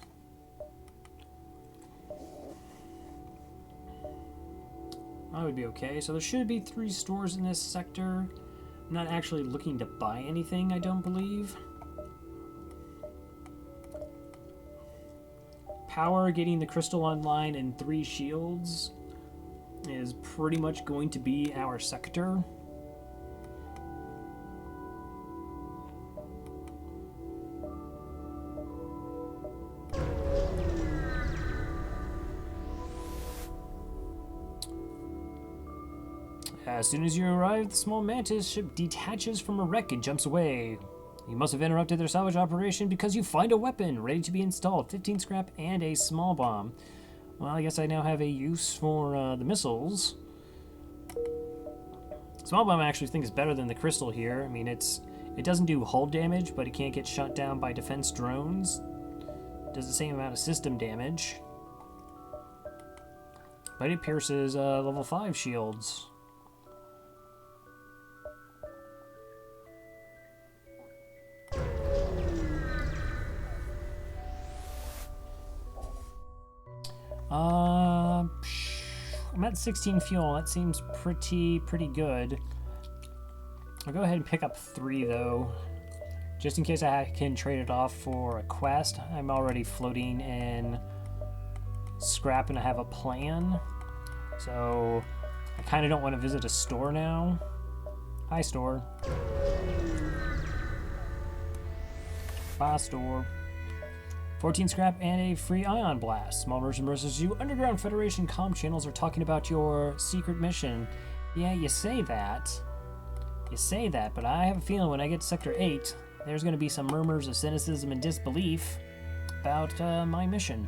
That would be okay. So there should be 3 stores in this sector. I'm not actually looking to buy anything, I don't believe. Power, getting the crystal online, and 3 shields is pretty much going to be our sector. As soon as you arrive, the small mantis ship detaches from a wreck and jumps away. You must have interrupted their salvage operation because you find a weapon ready to be installed, 15 scrap and a small bomb. Well, I guess I now have a use for the missiles. Small bomb I actually think is better than the crystal here. I mean, it doesn't do hull damage, but it can't get shot down by defense drones. It does the same amount of system damage. But it pierces level 5 shields. got 16 fuel. That seems pretty good. I'll go ahead and pick up 3 though, just in case I can trade it off for a quest. I'm already floating in scrap and I have a plan. So I kind of don't want to visit a store now. Hi, store. Bye, store. 14 scrap and a free ion blast. Small merchant versus you. Underground Federation comm channels are talking about your secret mission. Yeah, you say that. You say that, but I have a feeling when I get to Sector 8, there's going to be some murmurs of cynicism and disbelief about my mission.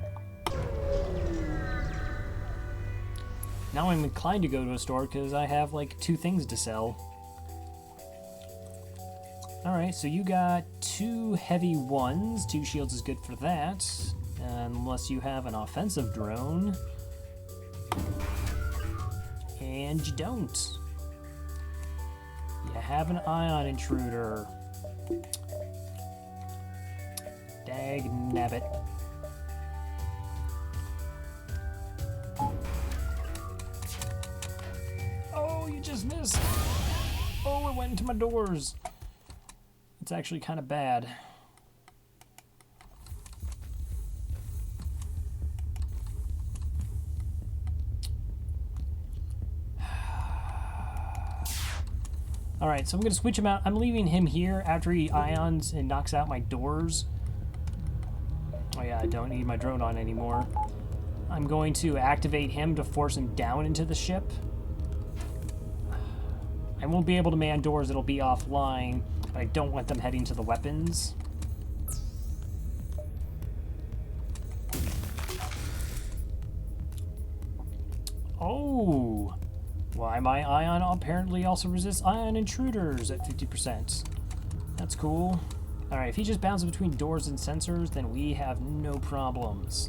Now I'm inclined to go to a store because I have like 2 things to sell. Alright, so you got 2 heavy ones. 2 shields is good for that. Unless you have an offensive drone. And you don't. You have an ion intruder. Dag nabbit. Oh, you just missed. Oh, it went into my doors. It's actually kind of bad. Alright, so I'm going to switch him out. I'm leaving him here after he ions and knocks out my doors. Oh yeah, I don't need my drone on anymore. I'm going to activate him to force him down into the ship. I won't be able to man doors, it'll be offline. I don't want them heading to the weapons. Oh! Why my ion apparently also resists ion intruders at 50%. That's cool. Alright, if he just bounces between doors and sensors, then we have no problems.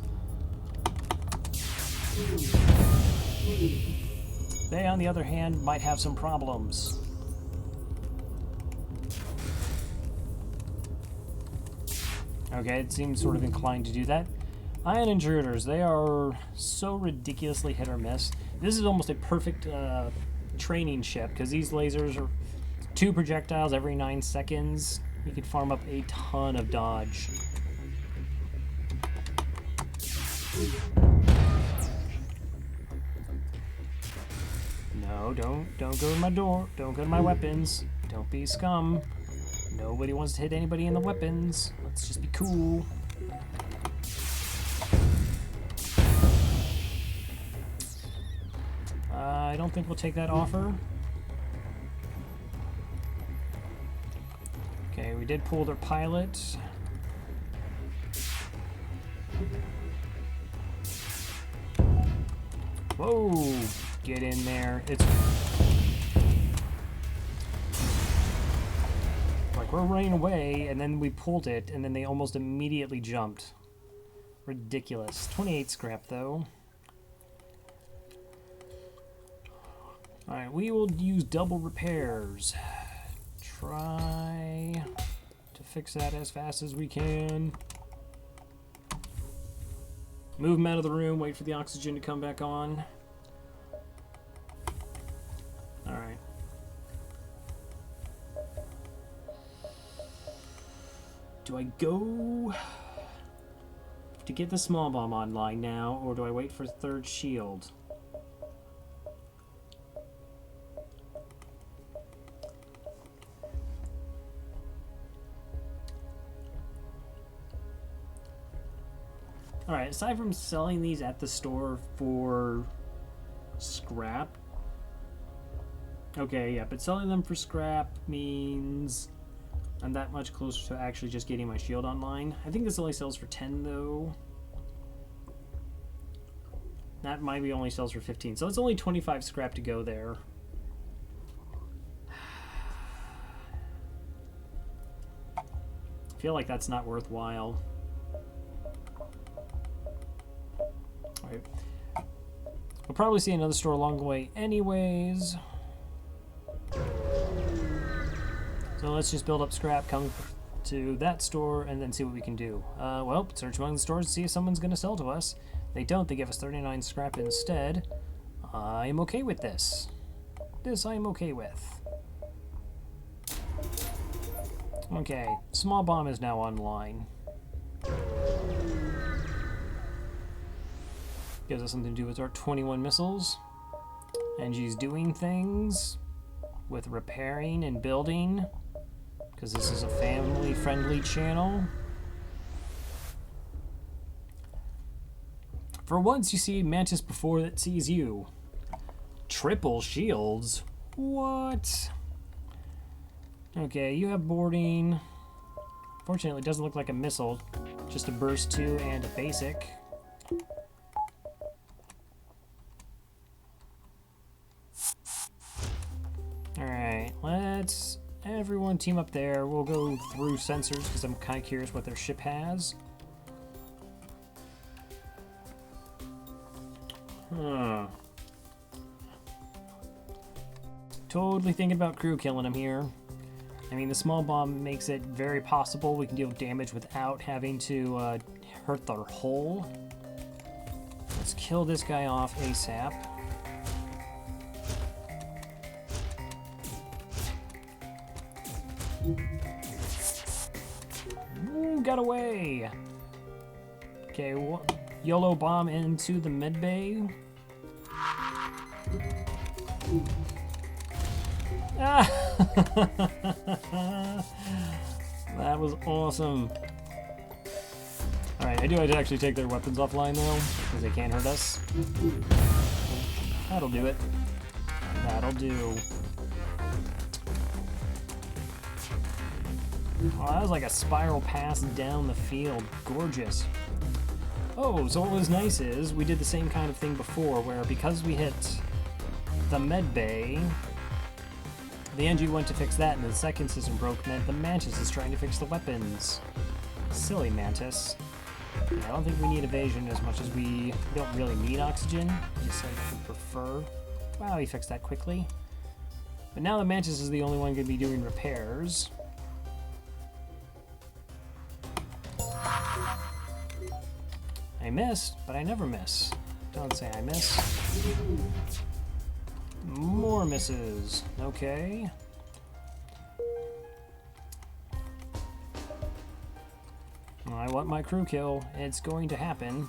They, on the other hand, might have some problems. Okay, it seems sort of inclined to do that. Ion intruders, they are so ridiculously hit or miss. This is almost a perfect training ship, because these lasers are 2 projectiles every 9 seconds. You could farm up a ton of dodge. No, don't go to my door. Don't go to my weapons. Don't be scum. Nobody wants to hit anybody in the weapons. Let's just be cool. I don't think we'll take that offer. Okay, we did pull their pilot. Whoa! Get in there. It's like we're running away, and then we pulled it, and then they almost immediately jumped. Ridiculous. 28 scrap, though. Alright, we will use double repairs. Try to fix that as fast as we can. Move them out of the room, wait for the oxygen to come back on. Alright. Do I go to get the small bomb online now, or do I wait for 3rd shield? Alright, aside from selling these at the store for scrap. Okay, yeah, but selling them for scrap means I'm that much closer to actually just getting my shield online. I think this only sells for 10 though. That might be only sells for 15, so it's only 25 scrap to go there. I feel like that's not worthwhile. Alright. We'll probably see another store along the way anyways. So let's just build up scrap, come to that store, and then see what we can do. Well, search among the stores to see if someone's going to sell to us. They don't, they give us 39 scrap instead. I'm okay with this. This I'm okay with. Okay, small bomb is now online. Gives us something to do with our 21 missiles. And she's doing things with repairing and building, because this is a family-friendly channel. For once, you see Mantis before it sees you. Triple shields? What? Okay, you have boarding. Fortunately, it doesn't look like a missile. Just a burst 2 and a basic. Alright, let's everyone team up there. We'll go through sensors because I'm kind of curious what their ship has. Totally thinking about crew killing them here. I mean, the small bomb makes it very possible we can deal damage without having to hurt their hull. Let's kill this guy off ASAP. Ooh, got away! Okay, YOLO bomb into the med bay. Ah! That was awesome. Alright, I do have to actually take their weapons offline though, because they can't hurt us. That'll do it. That'll do. Oh, that was like a spiral pass down the field. Gorgeous. Oh, so what was nice is we did the same kind of thing before, where because we hit the med bay, the NG went to fix that, and the second system broke meant the Mantis is trying to fix the weapons. Silly Mantis. Yeah, I don't think we need evasion as much as we don't really need oxygen. Just like we prefer. Wow, he fixed that quickly. But now the Mantis is the only one going to be doing repairs. I missed, but I never miss. Don't say I miss. More misses. Okay. I want my crew kill. It's going to happen.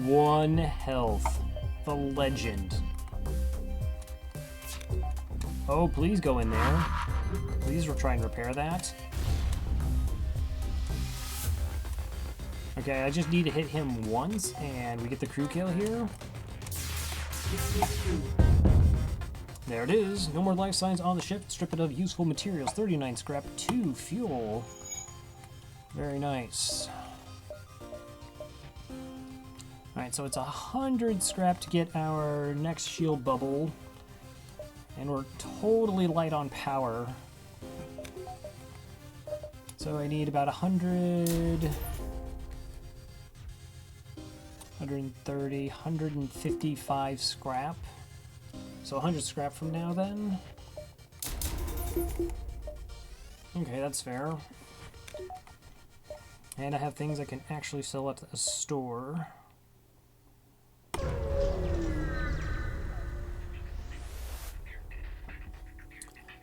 One health. The legend. Oh, please go in there. Please try and repair that. Okay, I just need to hit him once, and we get the crew kill here. There it is. No more life signs on the ship. Strip it of useful materials. 39 scrap, 2 fuel. Very nice. Alright, so it's 100 scrap to get our next shield bubble. And we're totally light on power. So I need about 100... 130, 155 scrap. So 100 scrap from now then. Okay, that's fair. And I have things I can actually sell at a store.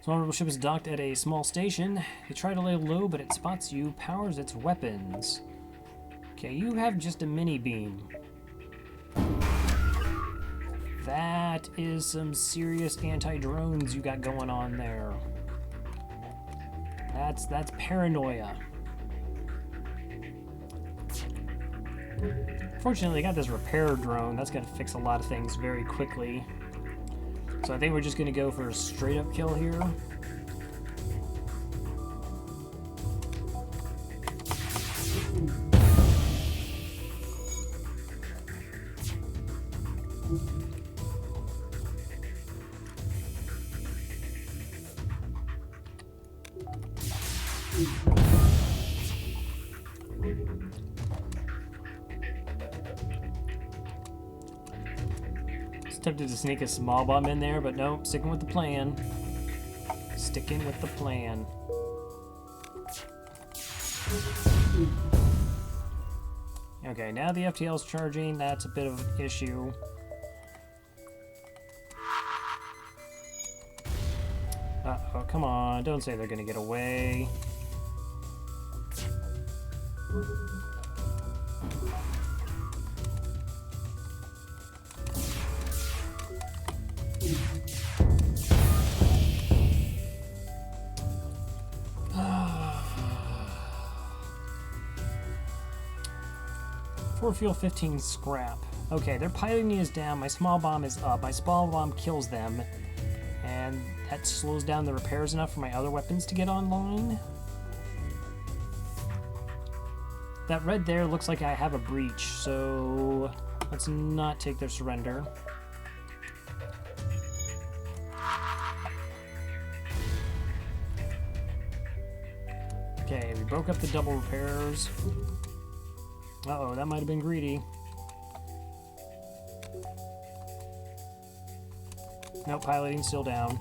Small rebel ship is docked at a small station. You try to lay low, but it spots you, powers its weapons. Okay, you have just a mini beam. That is some serious anti-drones you got going on there. That's paranoia. Fortunately, I got this repair drone. That's gonna fix a lot of things very quickly. So I think we're just gonna go for a straight up kill here. Tempted to sneak a small bomb in there, but nope, sticking with the plan. Sticking with the plan. Okay, now the FTL's charging. That's a bit of an issue. Uh-oh, come on. Don't say they're gonna get away. Fuel 15 scrap. Okay, their piloting is down. My small bomb is up. My small bomb kills them. And that slows down the repairs enough for my other weapons to get online. That red there looks like I have a breach, so let's not take their surrender. Okay, we broke up the double repairs. Uh-oh, that might have been greedy. Nope, piloting still down.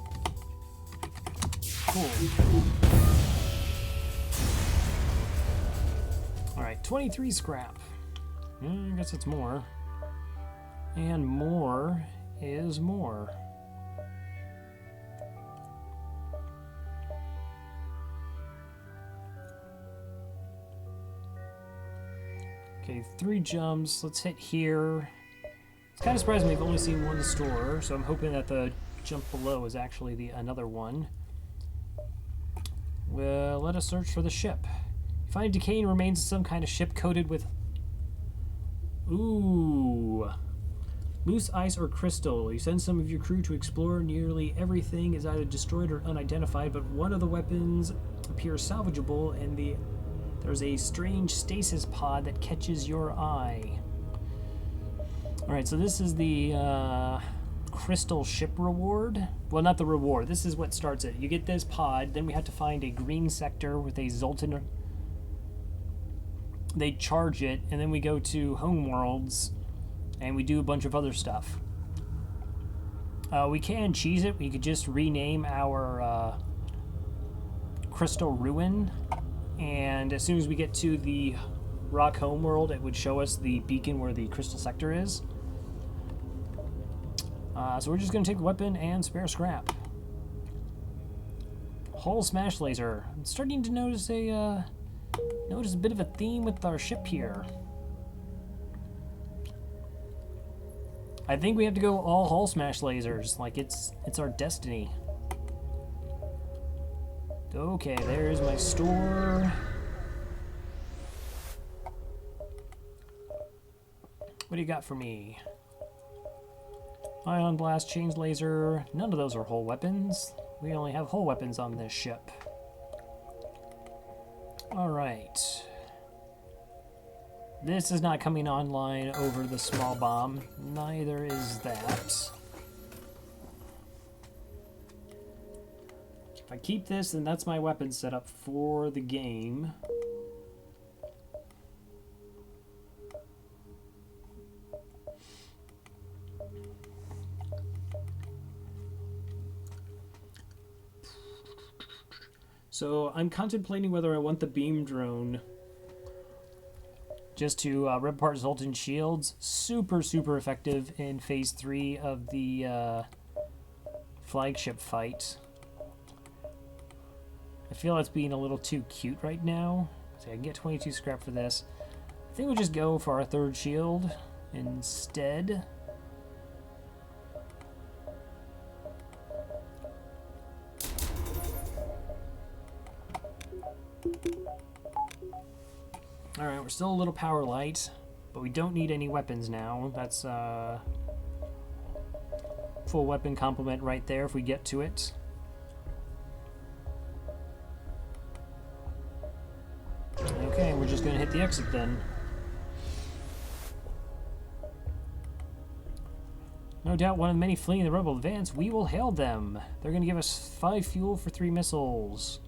Cool. Alright, 23 scrap. I guess it's more. And more is more. Okay, 3 jumps. Let's hit here. It's kind of surprising we've only seen one store, so I'm hoping that the jump below is actually another one. Well, let us search for the ship. You find decaying remains of some kind of ship coated with... Ooh. Loose ice or crystal. You send some of your crew to explore. Nearly everything is either destroyed or unidentified, but one of the weapons appears salvageable, and there's a strange stasis pod that catches your eye. Alright, so this is the crystal ship reward. Well, not the reward. This is what starts it. You get this pod, then we have to find a green sector with a Zoltan. They charge it, and then we go to Homeworlds, and we do a bunch of other stuff. We can cheese it. We could just rename our Crystal Ruin, and as soon as we get to the Rock Homeworld, it would show us the beacon where the crystal sector is. So we're just going to take the weapon and spare scrap. Hull smash laser. I'm starting to notice a bit of a theme with our ship here. I think we have to go all hull smash lasers. Like it's our destiny. Okay, there's my store. What do you got for me? Ion blast, change laser. None of those are hull weapons. We only have hull weapons on this ship. Alright. This is not coming online over the small bomb. Neither is that. If I keep this, then that's my weapon setup for the game. So I'm contemplating whether I want the beam drone just to rip apart Zoltan shields. Super effective in phase 3 of the flagship fight. I feel it's being a little too cute right now. So I can get 22 scrap for this. I think we'll just go for our third shield instead. Alright, we're still a little power light, but we don't need any weapons now. That's full weapon complement right there if we get to it. Okay, we're just gonna hit the exit then. No doubt one of the many fleeing the rebel advance. We will hail them. They're gonna give us 5 fuel for 3 missiles.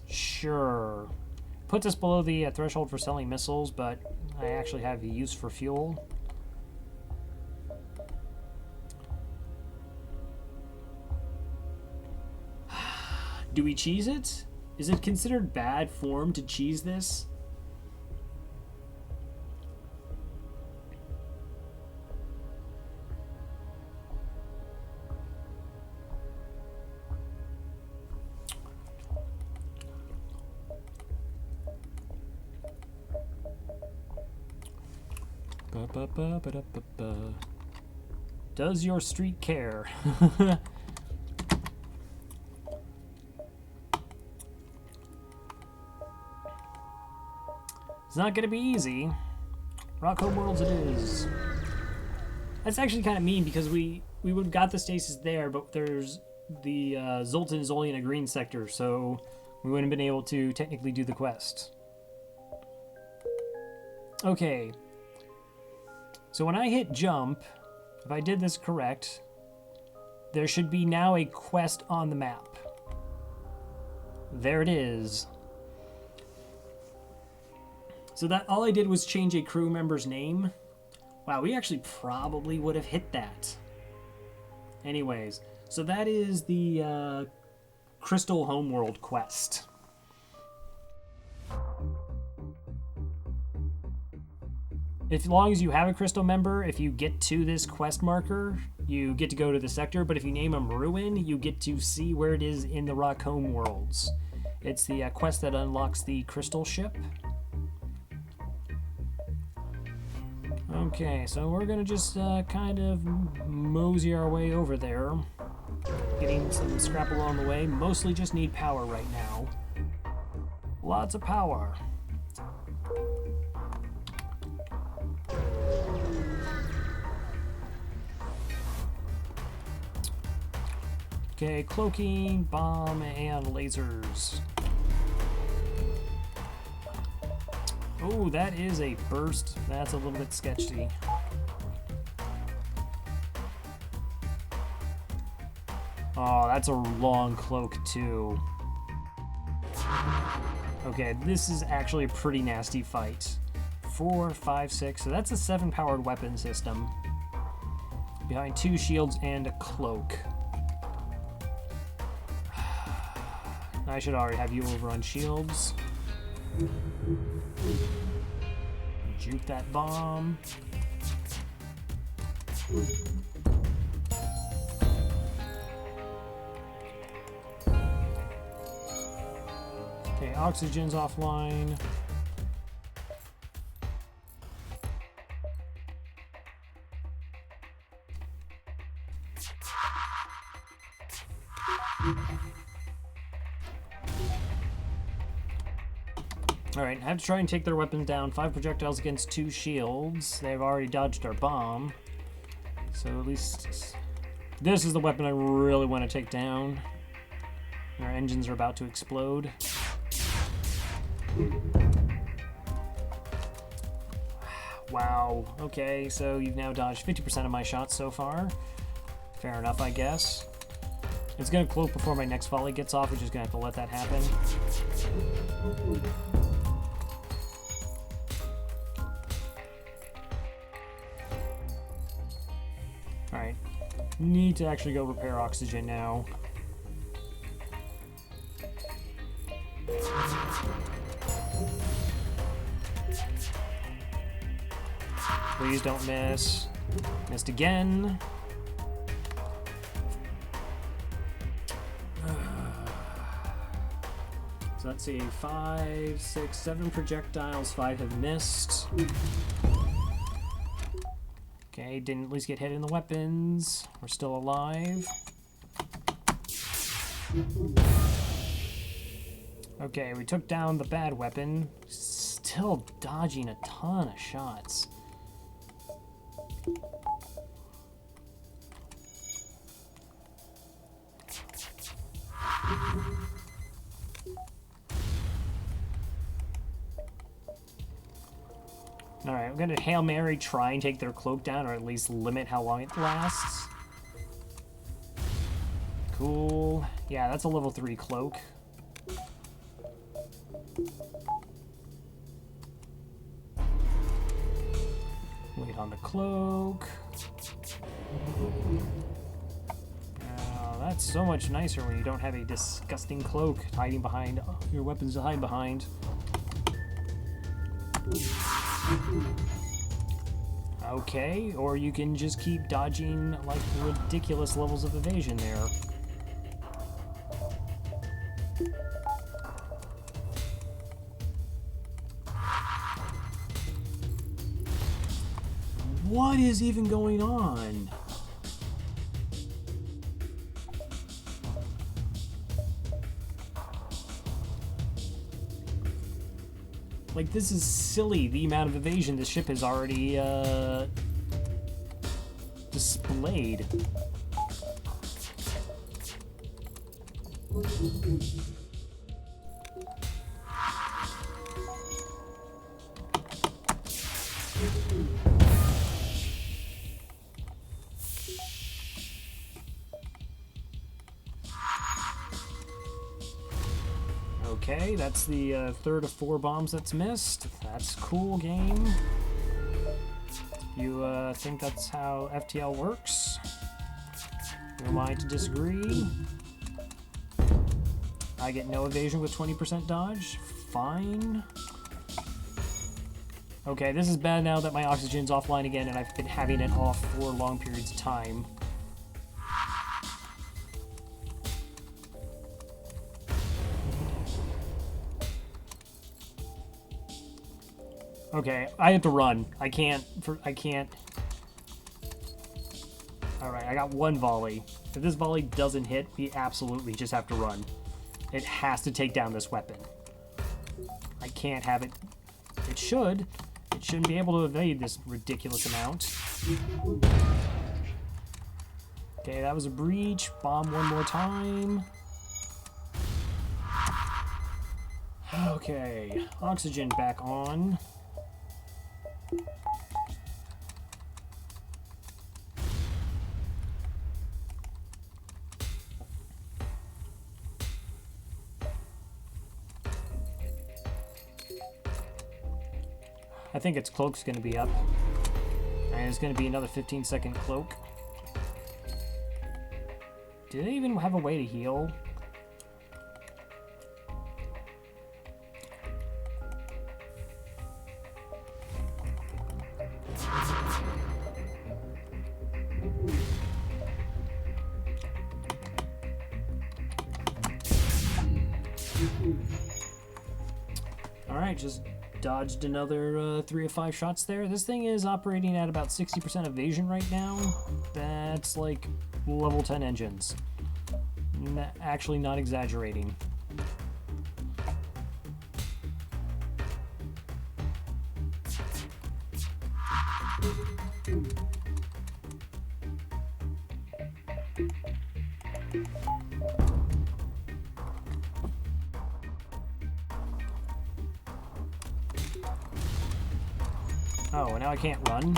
Sure. Puts us below the threshold for selling missiles, but I actually have a use for fuel. Do we cheese it? Is it considered bad form to cheese this? Does your street care? It's not going to be easy. Rock Home Worlds it is. That's actually kind of mean because we would have got the stasis there, but there's the Zoltan is only in a green sector, so we wouldn't have been able to technically do the quest. Okay. So when I hit jump, if I did this correct, there should be now a quest on the map. There it is. So that all I did was change a crew member's name. Wow, we actually probably would have hit that. Anyways, so that is the Crystal Homeworld quest. As long as you have a Crystal member, if you get to this quest marker, you get to go to the sector, but if you name them Ruin, you get to see where it is in the Rock Home Worlds. It's the quest that unlocks the Crystal ship. Okay, so we're gonna just kind of mosey our way over there. Getting some scrap along the way. Mostly just need power right now. Lots of power. Okay, cloaking, bomb, and lasers. Oh, that is a burst. That's a little bit sketchy. Oh, that's a long cloak too. Okay, this is actually a pretty nasty fight. 4, 5, 6. So that's a 7-powered weapon system. Behind 2 shields and a cloak. I should already have you over on shields. Juke that bomb. Okay, oxygen's offline. Alright, I have to try and take their weapons down. 5 projectiles against 2 shields. They've already dodged our bomb. So at least this is the weapon I really want to take down. Our engines are about to explode. Wow. Okay, so you've now dodged 50% of my shots so far. Fair enough, I guess. It's going to cloak before my next volley gets off. We're just going to have to let that happen. Alright. Need to actually go repair oxygen now. Please don't miss. Missed again. So let's see, 5, 6, 7 projectiles, 5 have missed. Okay, didn't at least get hit in the weapons. We're still alive. Okay, we took down the bad weapon. Still dodging a ton of shots. Alright, I'm gonna Hail Mary try and take their cloak down, or at least limit how long it lasts. Cool. Yeah, that's a level 3 cloak. Wait on the cloak. That's so much nicer when you don't have a disgusting cloak hiding behind your weapons to hide behind. Okay, or you can just keep dodging like ridiculous levels of evasion there. What is even going on? Like, this is silly, the amount of evasion this ship has already, displayed. Okay, that's the third of 4 bombs that's missed. That's cool, game. You think that's how FTL works? Who am I to disagree? I get no evasion with 20% dodge. Fine. Okay, this is bad now that my oxygen's offline again and I've been having it off for long periods of time. Okay, I have to run. I can't. Alright, I got 1 volley. If this volley doesn't hit, we absolutely just have to run. It has to take down this weapon. I can't have it. It should. It shouldn't be able to evade this ridiculous amount. Okay, that was a breach. Bomb one more time. Okay, oxygen back on. I think its cloak's going to be up. And it's going to be another 15-second cloak. Do they even have a way to heal? Alright, just dodged another 3 of 5 shots there. This thing is operating at about 60% evasion right now. That's like level 10 engines. Actually not exaggerating. Oh, now I can't run.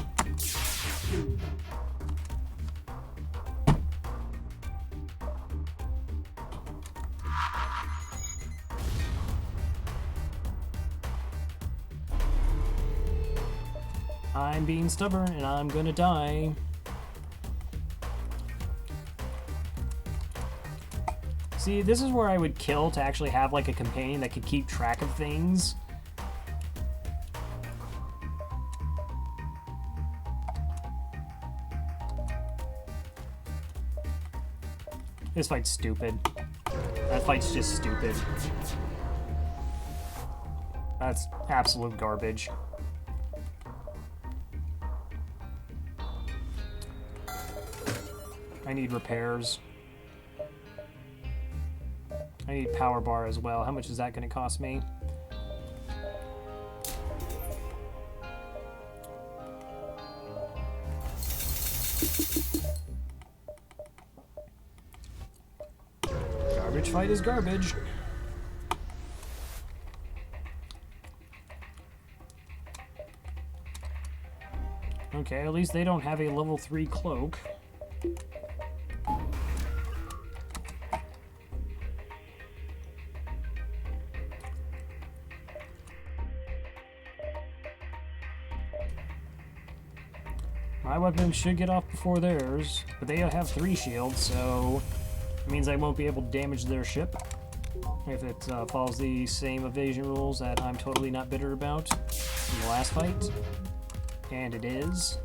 I'm being stubborn and I'm gonna die. See, this is where I would kill to actually have like a companion that could keep track of things. This fight's stupid. That fight's just stupid. That's absolute garbage. I need repairs. I need power bar as well. How much is that going to cost me? Garbage fight is garbage. Okay, at least they don't have a level 3 cloak. My weapons should get off before theirs, but they have 3 shields, so It means I won't be able to damage their ship if it follows the same evasion rules that I'm totally not bitter about in the last fight. And it is.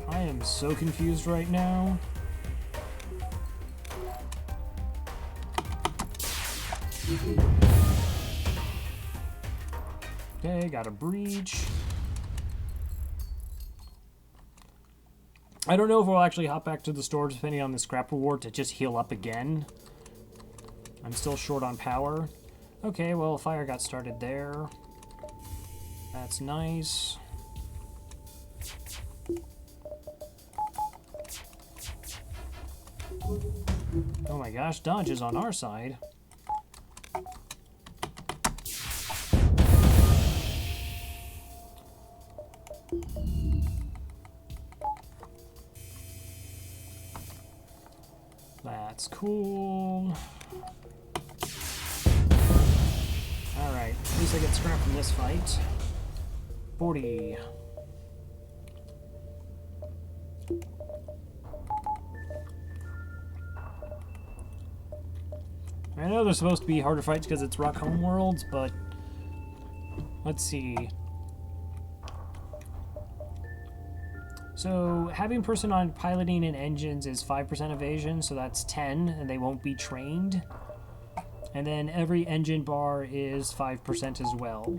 I am so confused right now. Okay, got a breach. I don't know if we'll actually hop back to the store depending on the scrap reward to just heal up again. I'm still short on power. Okay, well, a fire got started there. That's nice. Oh my gosh, dodge is on our side. That's cool. Alright, at least I get scrap from this fight. 40. I know there's supposed to be harder fights because it's Rock Home Worlds, but let's see. So having person on piloting and engines is 5% evasion, so that's 10, and they won't be trained. And then every engine bar is 5% as well.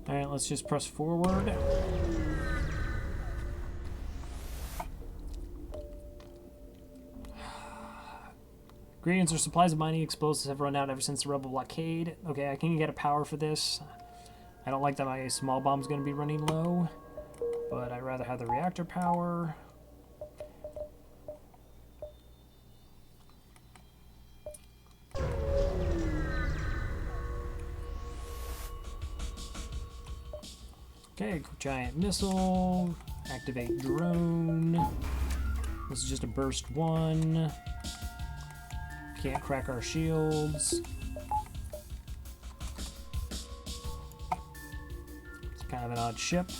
Alright, let's just press forward. Ingredients or supplies of mining explosives have run out ever since the Rebel blockade. Okay, I can get a power for this. I don't like that my small bomb's going to be running low, but I'd rather have the reactor power. Okay, giant missile, activate drone. This is just a burst 1. Can't crack our shields. It's kind of an odd ship.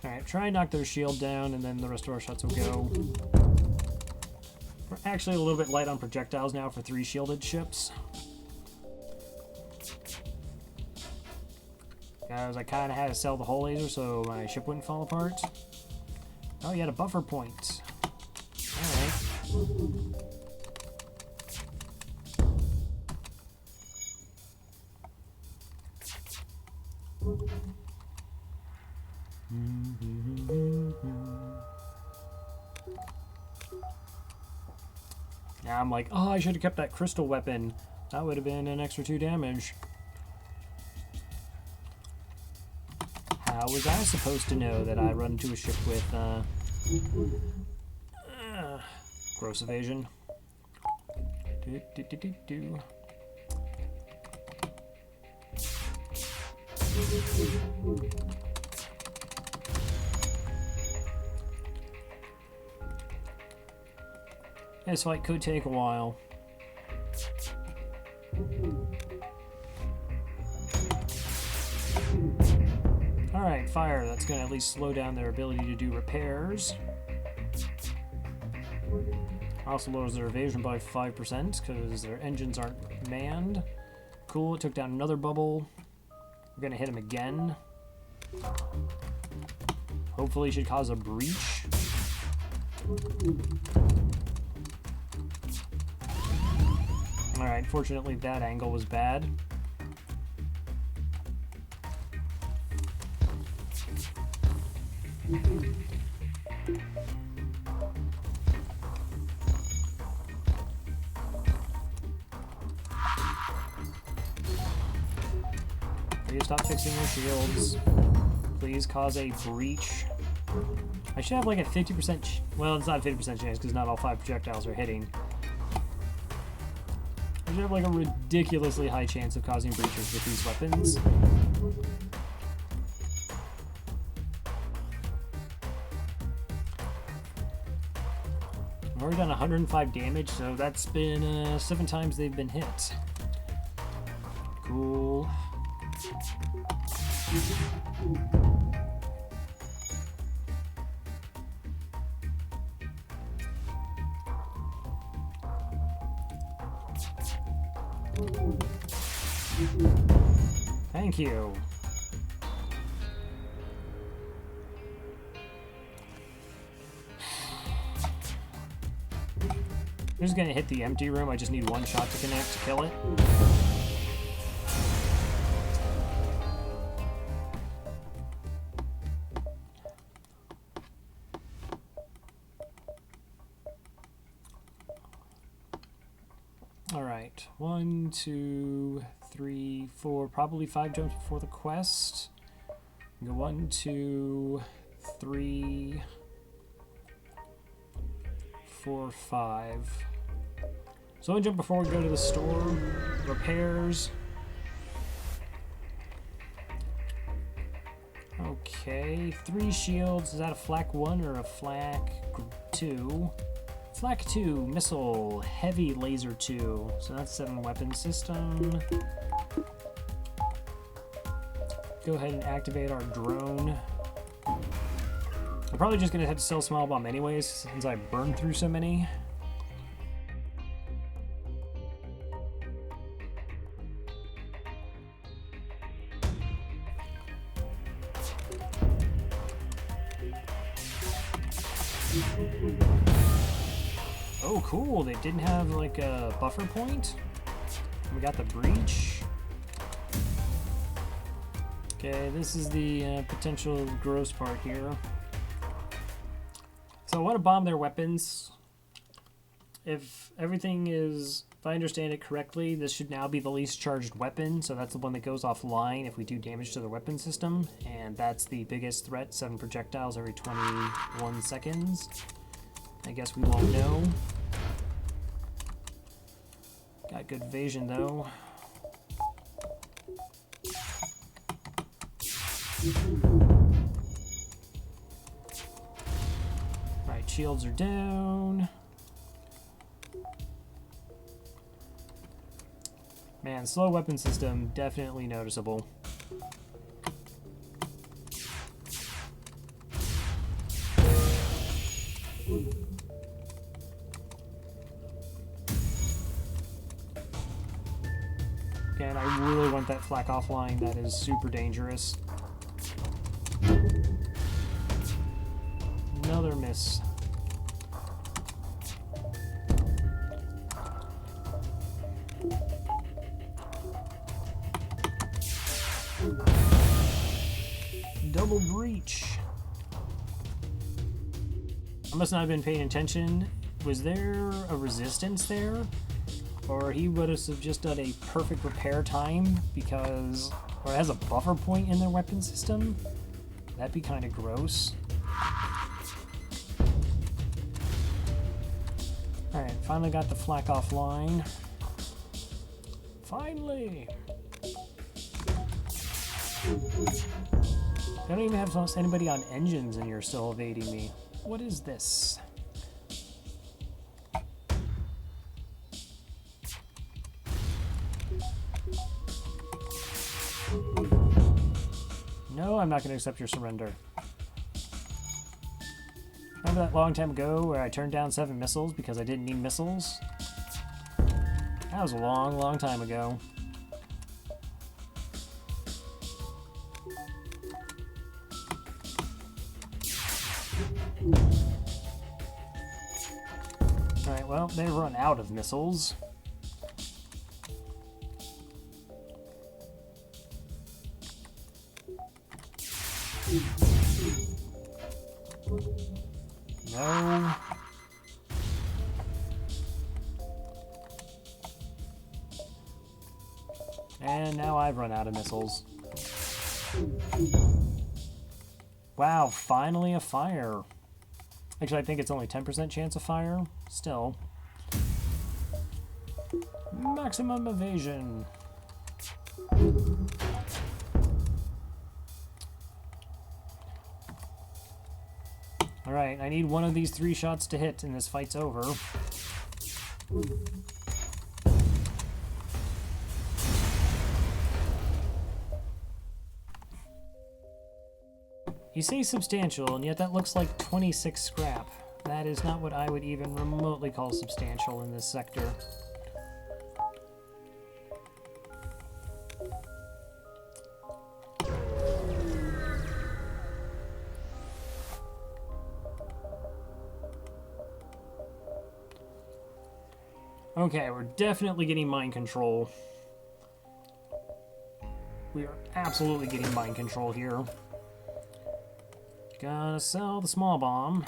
Alright, try and knock their shield down, and then the rest of our shots will go. We're actually a little bit light on projectiles now for 3 shielded ships. Because I kind of had to sell the hull laser so my ship wouldn't fall apart. Oh, you had a buffer point. Alright. Now I'm like, oh, I should have kept that crystal weapon. That would have been an extra 2 damage. How was I supposed to know that I run into a ship with gross evasion? This fight could take a while. Alright, fire. That's going to at least slow down their ability to do repairs. Also lowers their evasion by 5% because their engines aren't manned. Cool, it took down another bubble. We're going to hit him again. Hopefully should cause a breach. Alright, fortunately that angle was bad. Please stop fixing your shields. Please cause a breach. I should have like a 50%, well, it's not a 50% chance because not all 5 projectiles are hitting. I should have like a ridiculously high chance of causing breaches with these weapons. I've already done 105 damage, so that's been 7 times they've been hit. Cool. Thank you. I'm just gonna hit the empty room. I just need one shot to connect to kill it. Alright, 1, 2, 3, 4, probably 5 jumps before the quest. Go 1, 2, 3, 4, 5. So one jump before we go to the store. Repairs. Okay, 3 shields. Is that a flak 1 or a flak 2? Flak 2, missile, heavy laser 2. So that's 7 weapon system. Go ahead and activate our drone. I'm probably just gonna have to sell small bomb anyways, since I burned through so many. Oh, cool. They didn't have like a buffer point. We got the breach. Okay, this is the potential gross part here. So I want to bomb their weapons. If everything is, if I understand it correctly, this should now be the least charged weapon. So that's the one that goes offline if we do damage to the weapon system. And that's the biggest threat, 7 projectiles every 21 seconds. I guess we won't know. Got good evasion though. Right, shields are down. Man, slow weapon system, definitely noticeable. Again, I really want that flak offline. That is super dangerous. Another miss. Double breach. I must not have been paying attention. Was there a resistance there? Or he would have just done a perfect repair time because, or it has a buffer point in their weapon system? That'd be kind of gross. Alright, finally got the flak offline. Finally! I don't even have anybody on engines and you're still evading me. What is this? No, I'm not going to accept your surrender. Remember that long time ago where I turned down 7 missiles because I didn't need missiles? That was a long, long time ago. Alright, well, they run out of missiles. No. And now I've run out of missiles. Wow, finally a fire. Actually, I think it's only 10% chance of fire. Still. Maximum evasion. Alright, I need one of these 3 shots to hit and this fight's over. You say substantial, and yet that looks like 26 scrap. That is not what I would even remotely call substantial in this sector. Okay, we're definitely getting mind control. We are absolutely getting mind control here. Gotta sell the small bomb.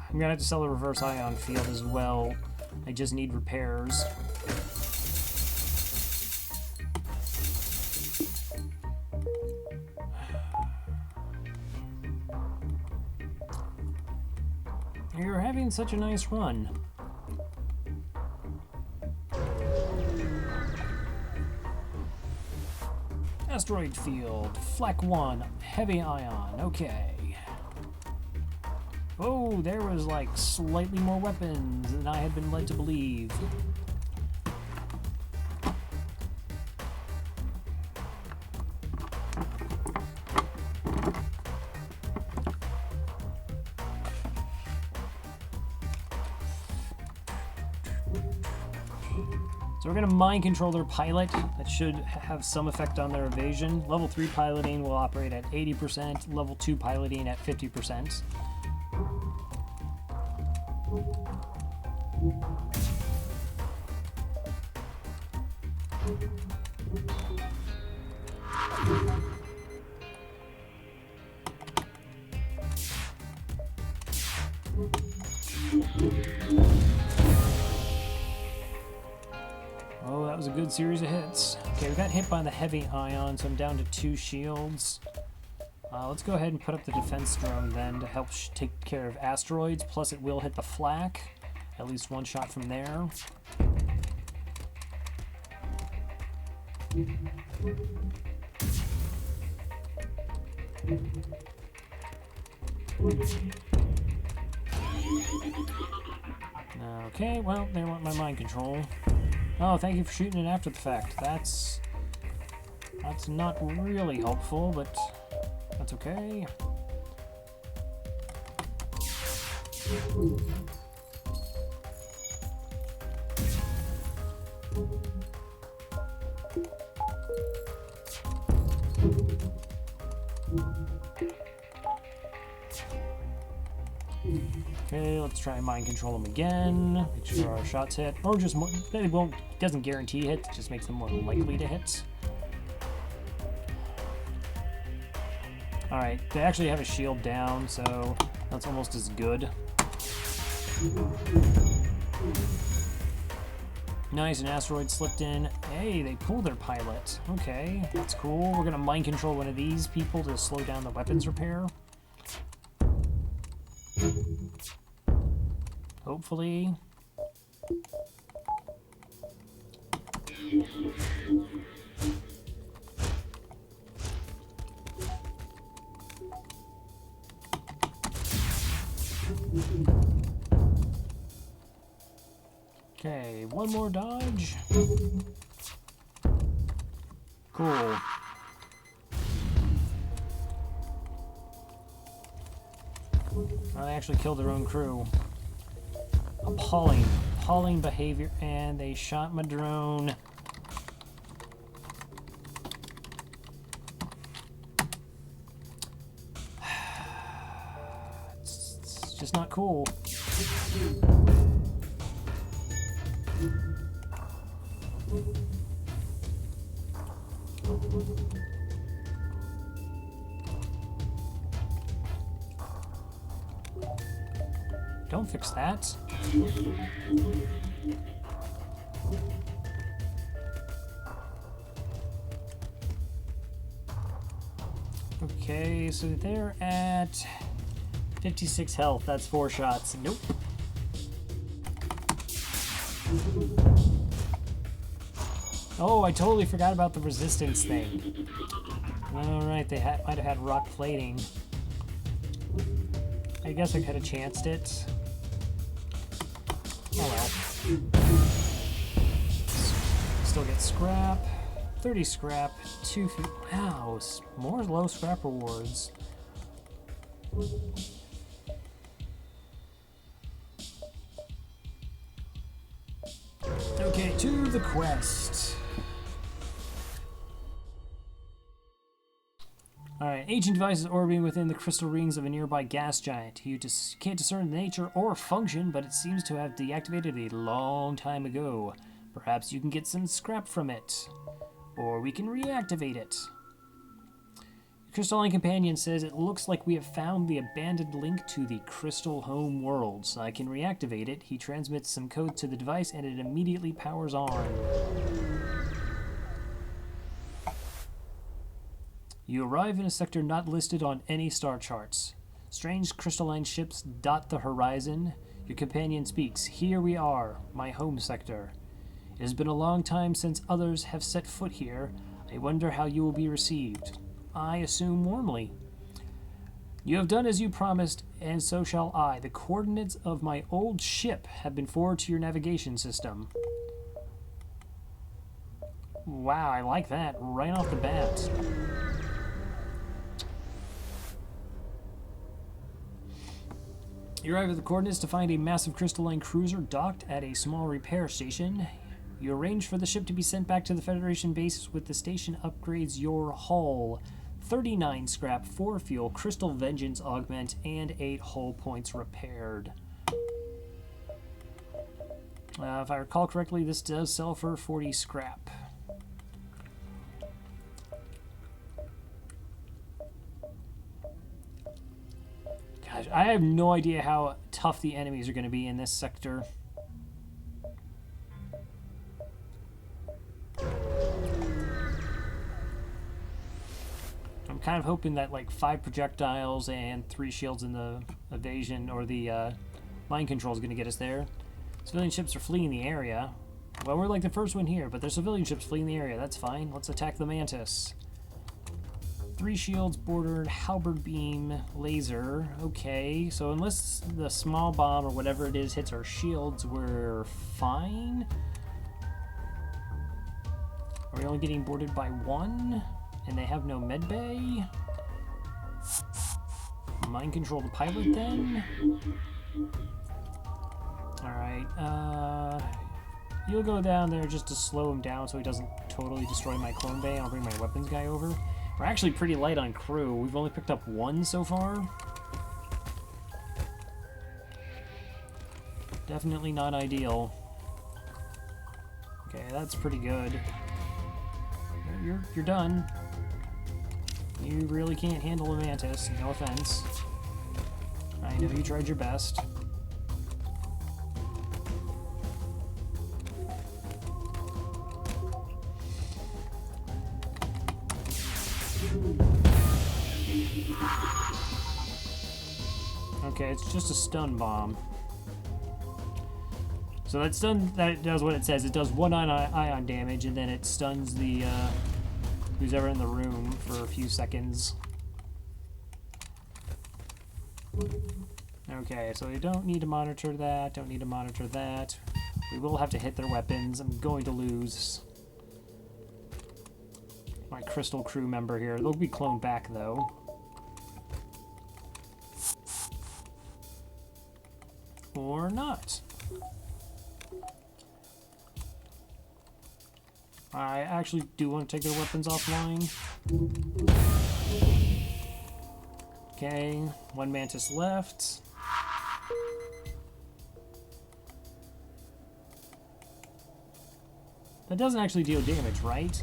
I'm gonna have to sell the reverse ion field as well. I just need repairs. You're having such a nice run. Asteroid field, Flak 1, heavy ion, okay. Oh, there was like slightly more weapons than I had been led to believe. So we're going to mind control their pilot. That should have some effect on their evasion. Level 3 piloting will operate at 80%, level 2 piloting at 50%. Oh, that was a good series of hits. Okay, we got hit by the heavy ion, so I'm down to 2 shields. Let's go ahead and put up the defense drone then to help take care of asteroids, plus it will hit the flak. At least 1 shot from there. Okay, well, they want my mind control. Oh, thank you for shooting it after the fact. That's not really helpful, but that's okay. Okay, let's try and mind control them again. Make sure our shots hit, or just more. It won't. Doesn't guarantee hits. It just makes them more likely to hit. All right, they actually have a shield down, so that's almost as good. Nice, an asteroid slipped in. Hey, they pulled their pilot. Okay, that's cool. We're gonna mind control one of these people to slow down the weapons repair. Hopefully. Okay, 1 more dodge. Cool. Well, they actually killed their own crew. Appalling behavior, and they shot my drone. It's just not cool. don't fix that. Okay, so they're at 56 health. That's 4 shots. Nope. Oh, I totally forgot about the resistance thing. Alright, they might have had rock plating. I guess I could have chanced it. Oh well. Still get scrap. 30 scrap. 2... Wow, more low scrap rewards. Okay, to the quest. Alright, ancient devices orbiting within the crystal rings of a nearby gas giant. You just can't discern the nature or function, but it seems to have deactivated a long time ago. Perhaps you can get some scrap from it. Or we can reactivate it. The crystalline companion says it looks like we have found the abandoned link to the crystal home worlds. I can reactivate it. He transmits some code to the device and it immediately powers on. You arrive in a sector not listed on any star charts. Strange crystalline ships dot the horizon. Your companion speaks. Here we are, my home sector. It has been a long time since others have set foot here. I wonder how you will be received. I assume warmly. You have done as you promised, and so shall I. The coordinates of my old ship have been forwarded to your navigation system. Wow, I like that right off the bat. You arrive at the coordinates to find a massive crystalline cruiser docked at a small repair station. You arrange for the ship to be sent back to the Federation base with the station upgrades your hull. 39 scrap, 4 fuel, crystal vengeance augment, and 8 hull points repaired. If I recall correctly, this does sell for 40 scrap. Gosh, I have no idea how tough the enemies are going to be in this sector. I'm kind of hoping that like 5 projectiles and 3 shields in the evasion or the mind control is going to get us there. Civilian ships are fleeing the area. Well, we're like the first one here, but there's civilian ships fleeing the area. That's fine. Let's attack the Mantis. 3 shields, bordered, halberd beam, laser. Okay, so unless the small bomb or whatever it is hits our shields, we're fine. Are we only getting boarded by 1? And they have no med bay? Mind control the pilot then? Alright, you'll go down there just to slow him down so he doesn't totally destroy my clone bay. I'll bring my weapons guy over. We're actually pretty light on crew. We've only picked up 1 so far. Definitely not ideal. Okay, that's pretty good. You're done. You really can't handle a Mantis, no offense. I know you tried your best. Okay, it's just a stun bomb. So that stun, that does what it says. It does 1 ion damage, and then it stuns the who's ever in the room for a few seconds. Okay, so we don't need to monitor that, don't need to monitor that. We will have to hit their weapons. I'm going to lose my crystal crew member here. They'll be cloned back, though. Or not. I actually do want to take their weapons offline. Okay, 1 Mantis left. That doesn't actually deal damage, right?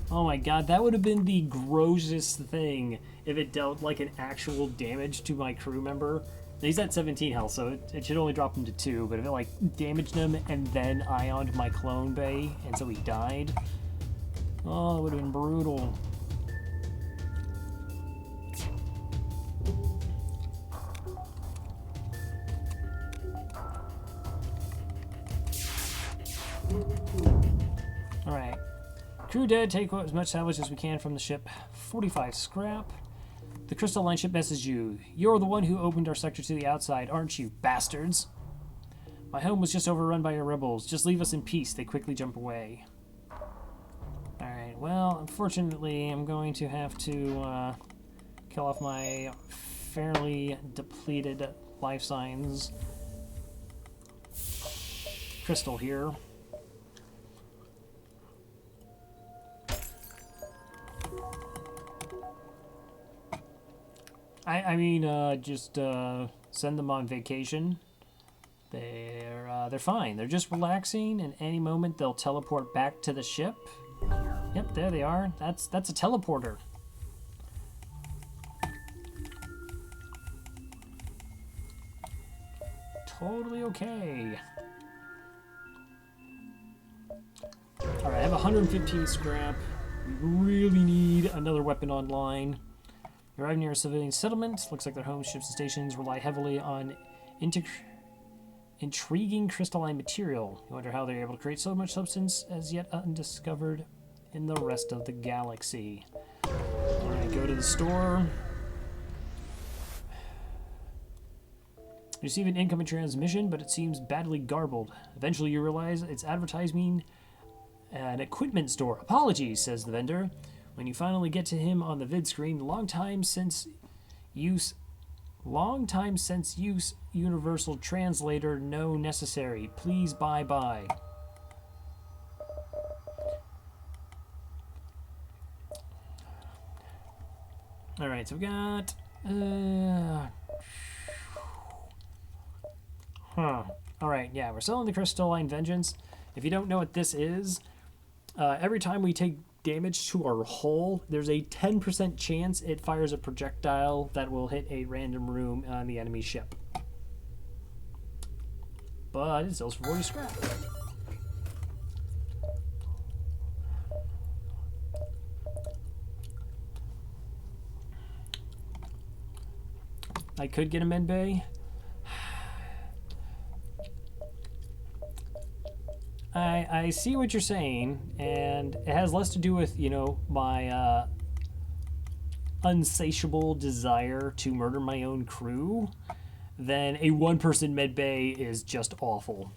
Oh my god, that would have been the grossest thing if it dealt like an actual damage to my crew member. He's at 17 health, so it should only drop him to 2, but if it, like, damaged him and then ioned my clone bay, and so he died, oh, it would have been brutal. Alright. Crew dead, take as much salvage as we can from the ship. 45 scrap. The crystalline ship messages you. You're the one who opened our sector to the outside, aren't you, bastards? My home was just overrun by your rebels. Just leave us in peace. They quickly jump away. Alright, well, unfortunately, I'm going to have to kill off my fairly depleted life signs crystal here. I mean, just send them on vacation. They're fine. They're just relaxing, and any moment they'll teleport back to the ship. Yep, there they are. That's a teleporter. Totally okay. All right, I have 115 scrap. We really need another weapon online. You arrive near a civilian settlement. Looks like their homes, ships, and stations rely heavily on intriguing crystalline material. You wonder how they're able to create so much substance as yet undiscovered in the rest of the galaxy. Alright, go to the store. You receive an incoming transmission, but it seems badly garbled. Eventually you realize it's advertising an equipment store. Apologies, says the vendor. When you finally get to him on the vid screen, long time since use universal translator no necessary. Please bye. Alright, so we got Alright, yeah, we're selling the crystalline vengeance. If you don't know what this is, every time we take damage to our hull, there's a 10% chance it fires a projectile that will hit a random room on the enemy ship. But it sells for 40 scrap. I could get a med bay. I see what you're saying, and it has less to do with, you know, my unsatiable desire to murder my own crew than a one-person med bay is just awful.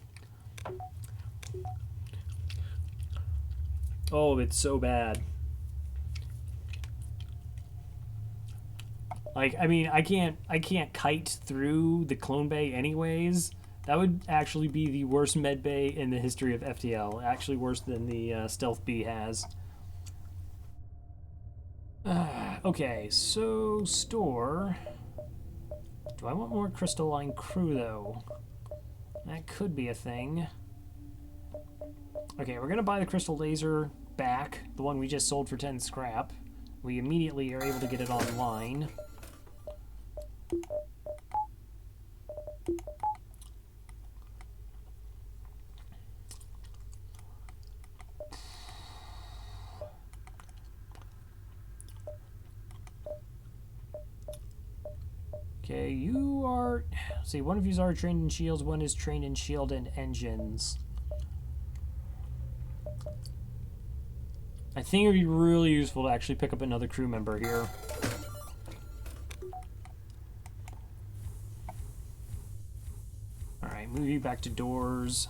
Oh, it's so bad. Like, I mean, I can't kite through the clone bay anyways. That would actually be the worst med bay in the history of FTL. Actually worse than the Stealth B has. Okay, so store. Do I want more crystalline crew, though? That could be a thing. Okay, we're going to buy the crystal laser back, the one we just sold for 10 scrap. We immediately are able to get it online. Okay, you are... Let's see, one of you are trained in shields, one is trained in shield and engines. I think it would be really useful to actually pick up another crew member here. Alright, move you back to doors.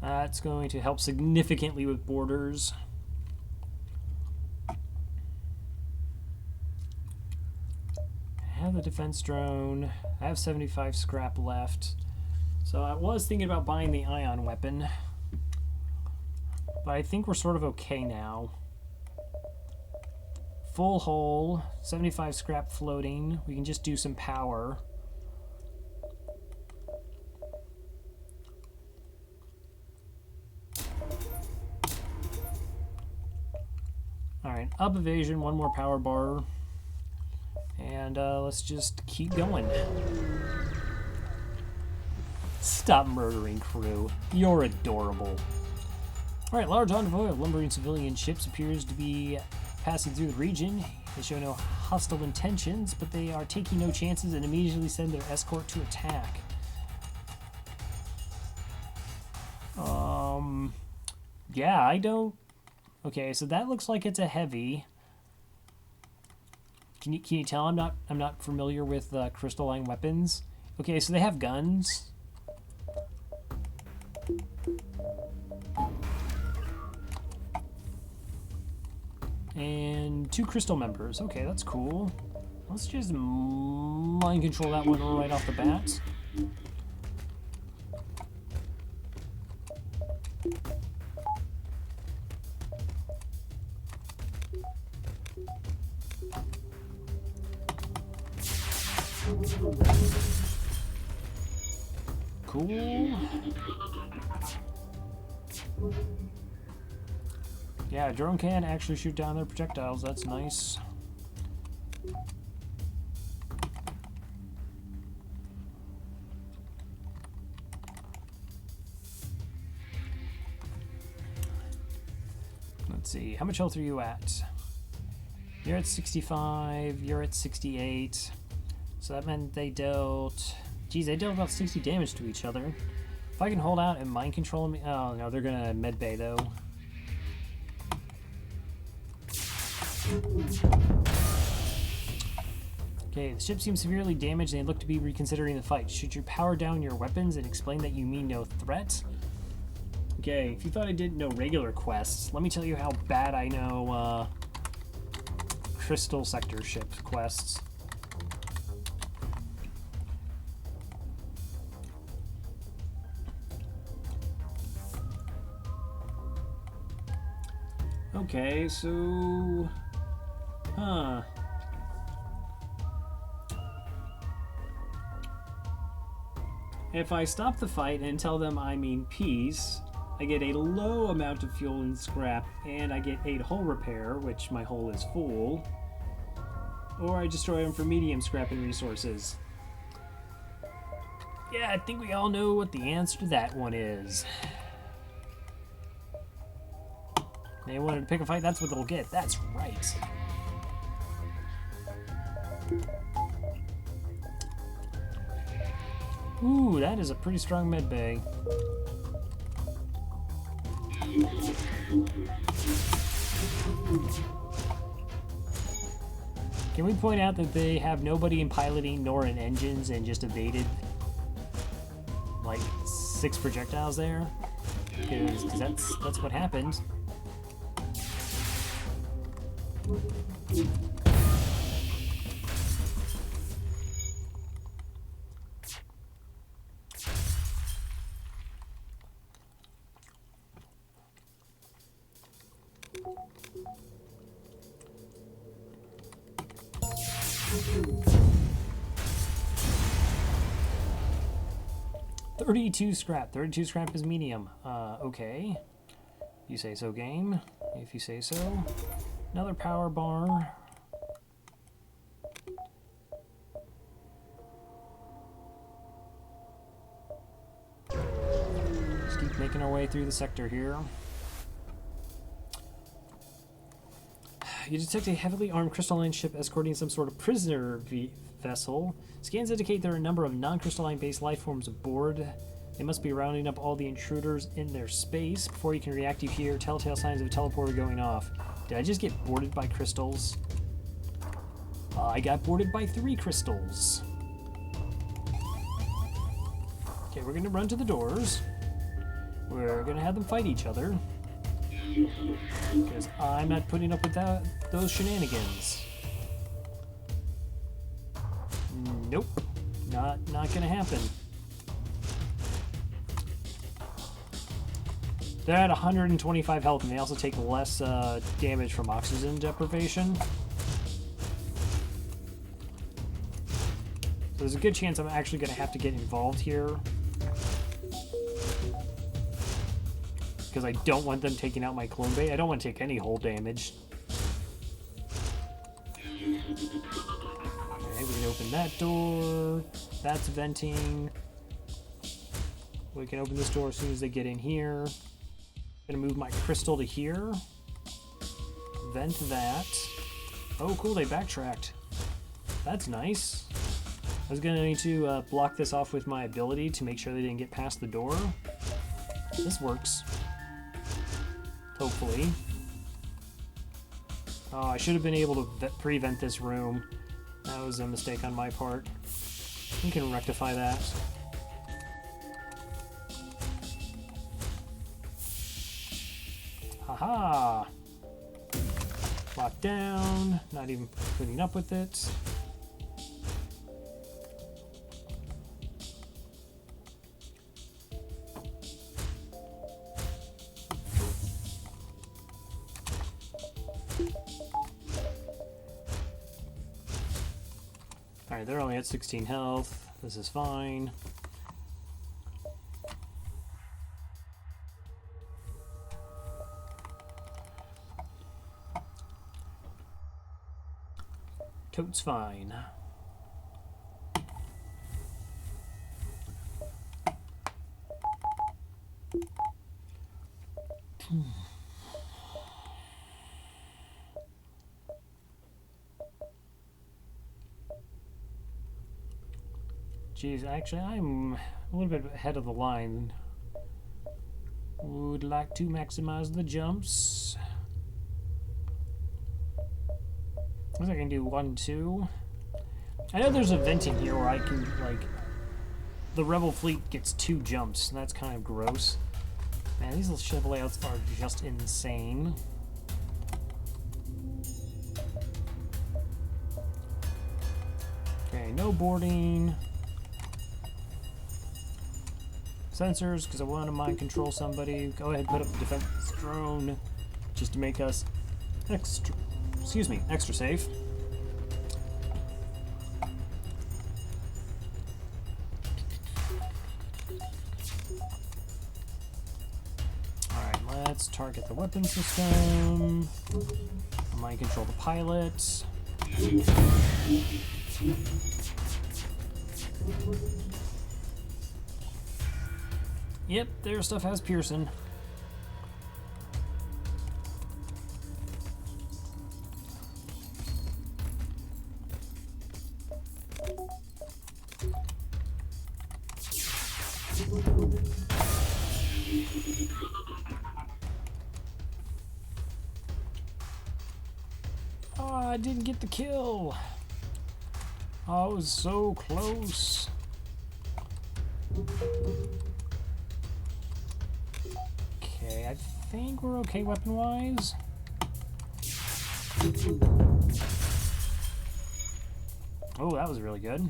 That's going to help significantly with borders. I have the defense drone. I have 75 scrap left. So I was thinking about buying the ion weapon. But I think we're sort of okay now. Full hull, 75 scrap floating. We can just do some power. Alright, up evasion, one more power bar. And let's just keep going. Stop murdering, crew. You're adorable. Alright, large envoy of lumbering civilian ships appears to be passing through the region. They show no hostile intentions, but they are taking no chances and immediately send their escort to attack. Yeah, I don't... Okay, so that looks like it's a heavy. Can you tell I'm not familiar with crystalline weapons? Okay, so they have guns. And 2 crystal members. Okay, that's cool. Let's just mind control that one right off the bat. Cool. Yeah, drone can actually shoot down their projectiles. That's nice. Let's see. How much health are you at? You're at 65. You're at 68. So that meant they dealt... Geez, they dealt about 60 damage to each other. If I can hold out and mind control me... Oh, no, they're gonna medbay, though. Okay, the ship seems severely damaged and they look to be reconsidering the fight. Should you power down your weapons and explain that you mean no threat? Okay, if you thought I didn't know regular quests, let me tell you how bad I know Crystal Sector ship quests. Okay, so... Huh. If I stop the fight and tell them I mean peace, I get a low amount of fuel and scrap, and I get 8 hull repair, which my hull is full. Or I destroy them for medium scrap and resources. Yeah, I think we all know what the answer to that one is. They wanted to pick a fight, that's what they'll get. That's right. Ooh, that is a pretty strong med bay. Can we point out that they have nobody in piloting nor in engines and just evaded like 6 projectiles there? Because that's what happened. $32 scrap. 32 scrap is medium. Okay. You say so, game. If you say so. Another power bar. Just keep making our way through the sector here. You detect a heavily armed crystalline ship escorting some sort of prisoner vessel. Scans indicate there are a number of non-crystalline-based life forms aboard. They must be rounding up all the intruders in their space. Before you can react, you hear telltale signs of a teleporter going off. Did I just get boarded by crystals? I got boarded by 3 crystals. Okay, we're gonna run to the doors. We're gonna have them fight each other. Because I'm not putting up with those shenanigans. Nope. Not gonna happen. They're at 125 health, and they also take less damage from oxygen deprivation. So there's a good chance I'm actually going to have to get involved here. Because I don't want them taking out my clone bay. I don't want to take any hull damage. open that door. That's venting. We can open this door as soon as they get in here. I'm gonna move my crystal to here. Vent that. Oh, cool, they backtracked. That's nice. I was gonna need to block this off with my ability to make sure they didn't get past the door. This works. Hopefully. Oh, I should have been able to prevent this room. That was a mistake on my part. We can rectify that. Haha! Locked down. Not even putting up with it. Alright, they're only at 16 health. This is fine. Toad's fine. Jeez, actually, I'm a little bit ahead of the line. Would like to maximize the jumps. Looks like I can do 1, 2. I know there's a vent in here where I can, like, the Rebel fleet gets 2 jumps, and that's kind of gross. Man, these little ship layouts are just insane. Okay, no boarding. Sensors, because I want to mind control somebody. Go ahead, put up the defense drone, just to make us extra safe. Alright, let's target the weapon system. Mind control the pilot. Yep, their stuff has Pearson. Oh, I didn't get the kill. Oh, I was so close. Okay, I think we're okay weapon-wise. Oh, that was really good.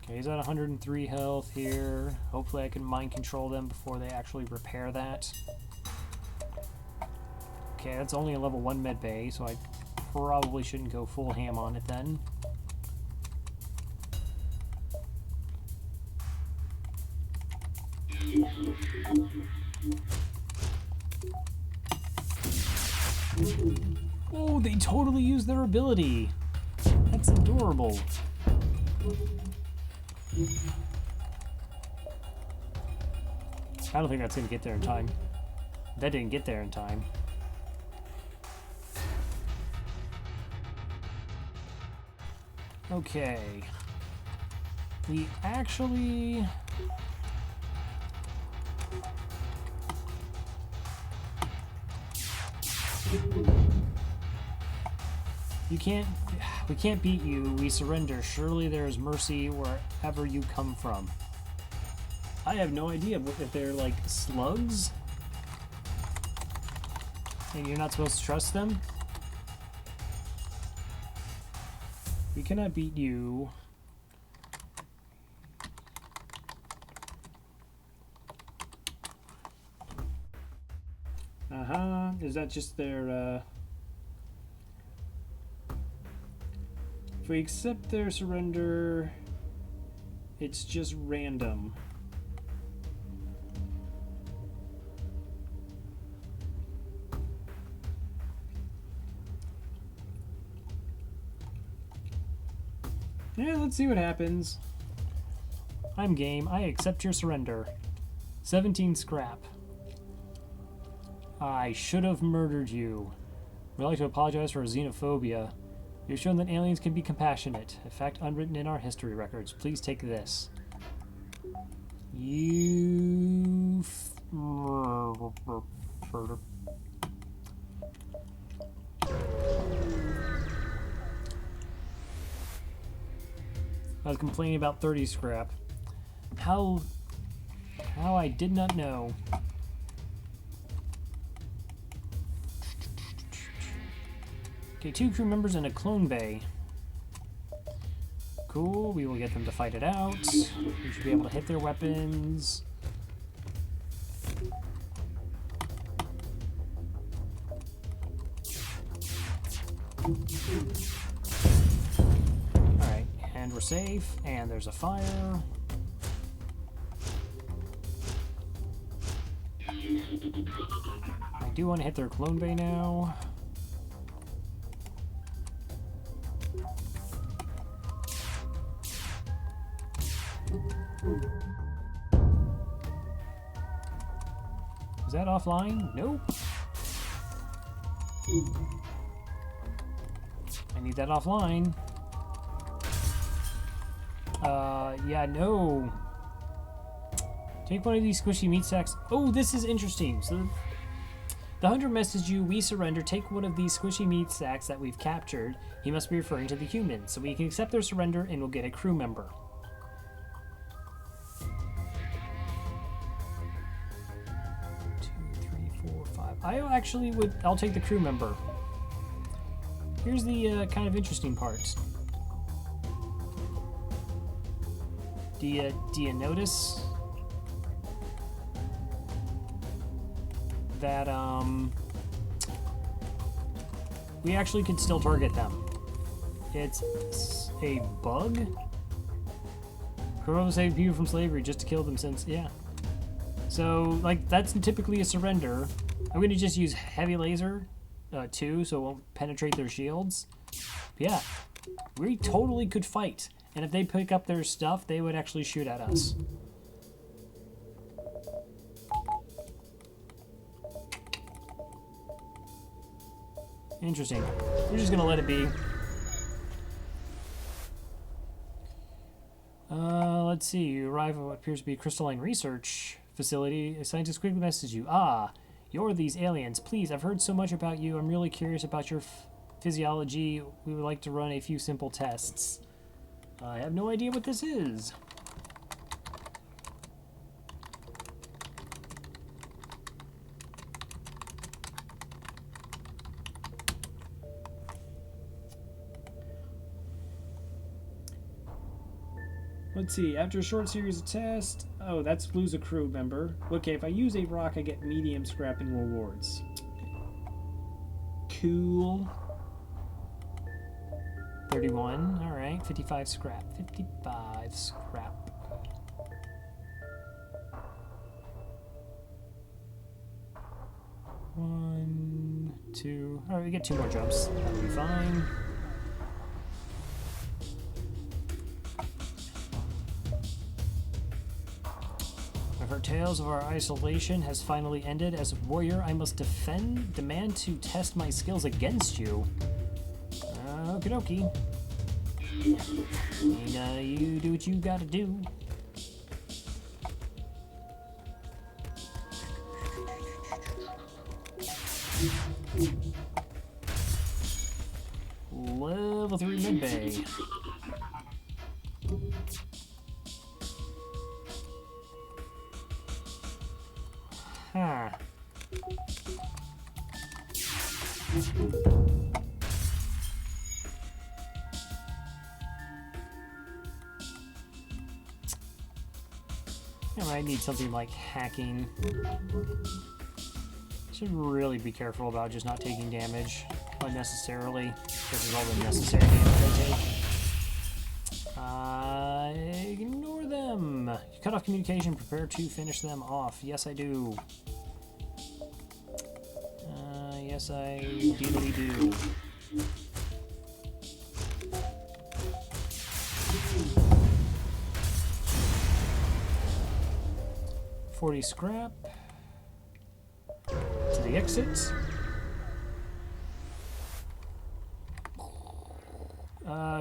Okay, he's at 103 health here. Hopefully I can mind control them before they actually repair that. Okay, that's only a level 1 med bay, so I probably shouldn't go full ham on it then. Oh, they totally used their ability. That's adorable. I don't think that's going to get there in time. That didn't get there in time. Okay. We actually... we can't beat you. We surrender. Surely there is mercy wherever you come from. I have no idea if they're like slugs and you're not supposed to trust them. We cannot beat you. Is that just their, If we accept their surrender, it's just random. Yeah, let's see what happens. I'm game. I accept your surrender. 17 scrap. I should have murdered you. We'd like to apologize for our xenophobia. You've shown that aliens can be compassionate, a fact unwritten in our history records. Please take this. You... I was complaining about 30 scrap. How I did not know. Okay, 2 crew members in a clone bay. Cool, we will get them to fight it out. We should be able to hit their weapons. Alright, and we're safe, and there's a fire. I do want to hit their clone bay now. Is that offline? Nope. I need that offline. Yeah, no. Take one of these squishy meat sacks. Oh, this is interesting. So the hunter messaged you, we surrender. Take one of these squishy meat sacks that we've captured. He must be referring to the humans. So we can accept their surrender and we'll get a crew member. 2, 3, 4, 5. I'll take the crew member. Here's the kind of interesting part. Do you notice that we actually could still target them? It's a bug. Corona saved people from slavery just to kill them since, yeah. So, like, that's typically a surrender. I'm gonna just use heavy laser, too, so it won't penetrate their shields. But yeah, we totally could fight. And if they pick up their stuff, they would actually shoot at us. Interesting. We're just gonna let it be. Let's see. You arrive at what appears to be a crystalline research facility. A scientist quickly messages you. Ah, you're these aliens. Please, I've heard so much about you. I'm really curious about your physiology. We would like to run a few simple tests. I have no idea what this is. Let's see, after a short series of tests... Oh, that's lose a crew member. Okay, if I use a rock, I get medium scrap and rewards. Cool. 31, alright. 55 scrap. 55 scrap. One, two... Alright, we get 2 more jumps. That'll be fine. Our tales of our isolation has finally ended. As a warrior, I must demand to test my skills against you. Okie dokie. And you do what you gotta do. Level 3 mid-bay. Huh. I might need something like hacking. Should really be careful about just not taking damage unnecessarily. This is all the necessary damage I take. Ignore them. You cut off communication. Prepare to finish them off. Yes, I do. Yes, I dearly do. 40 scrap. To the exit.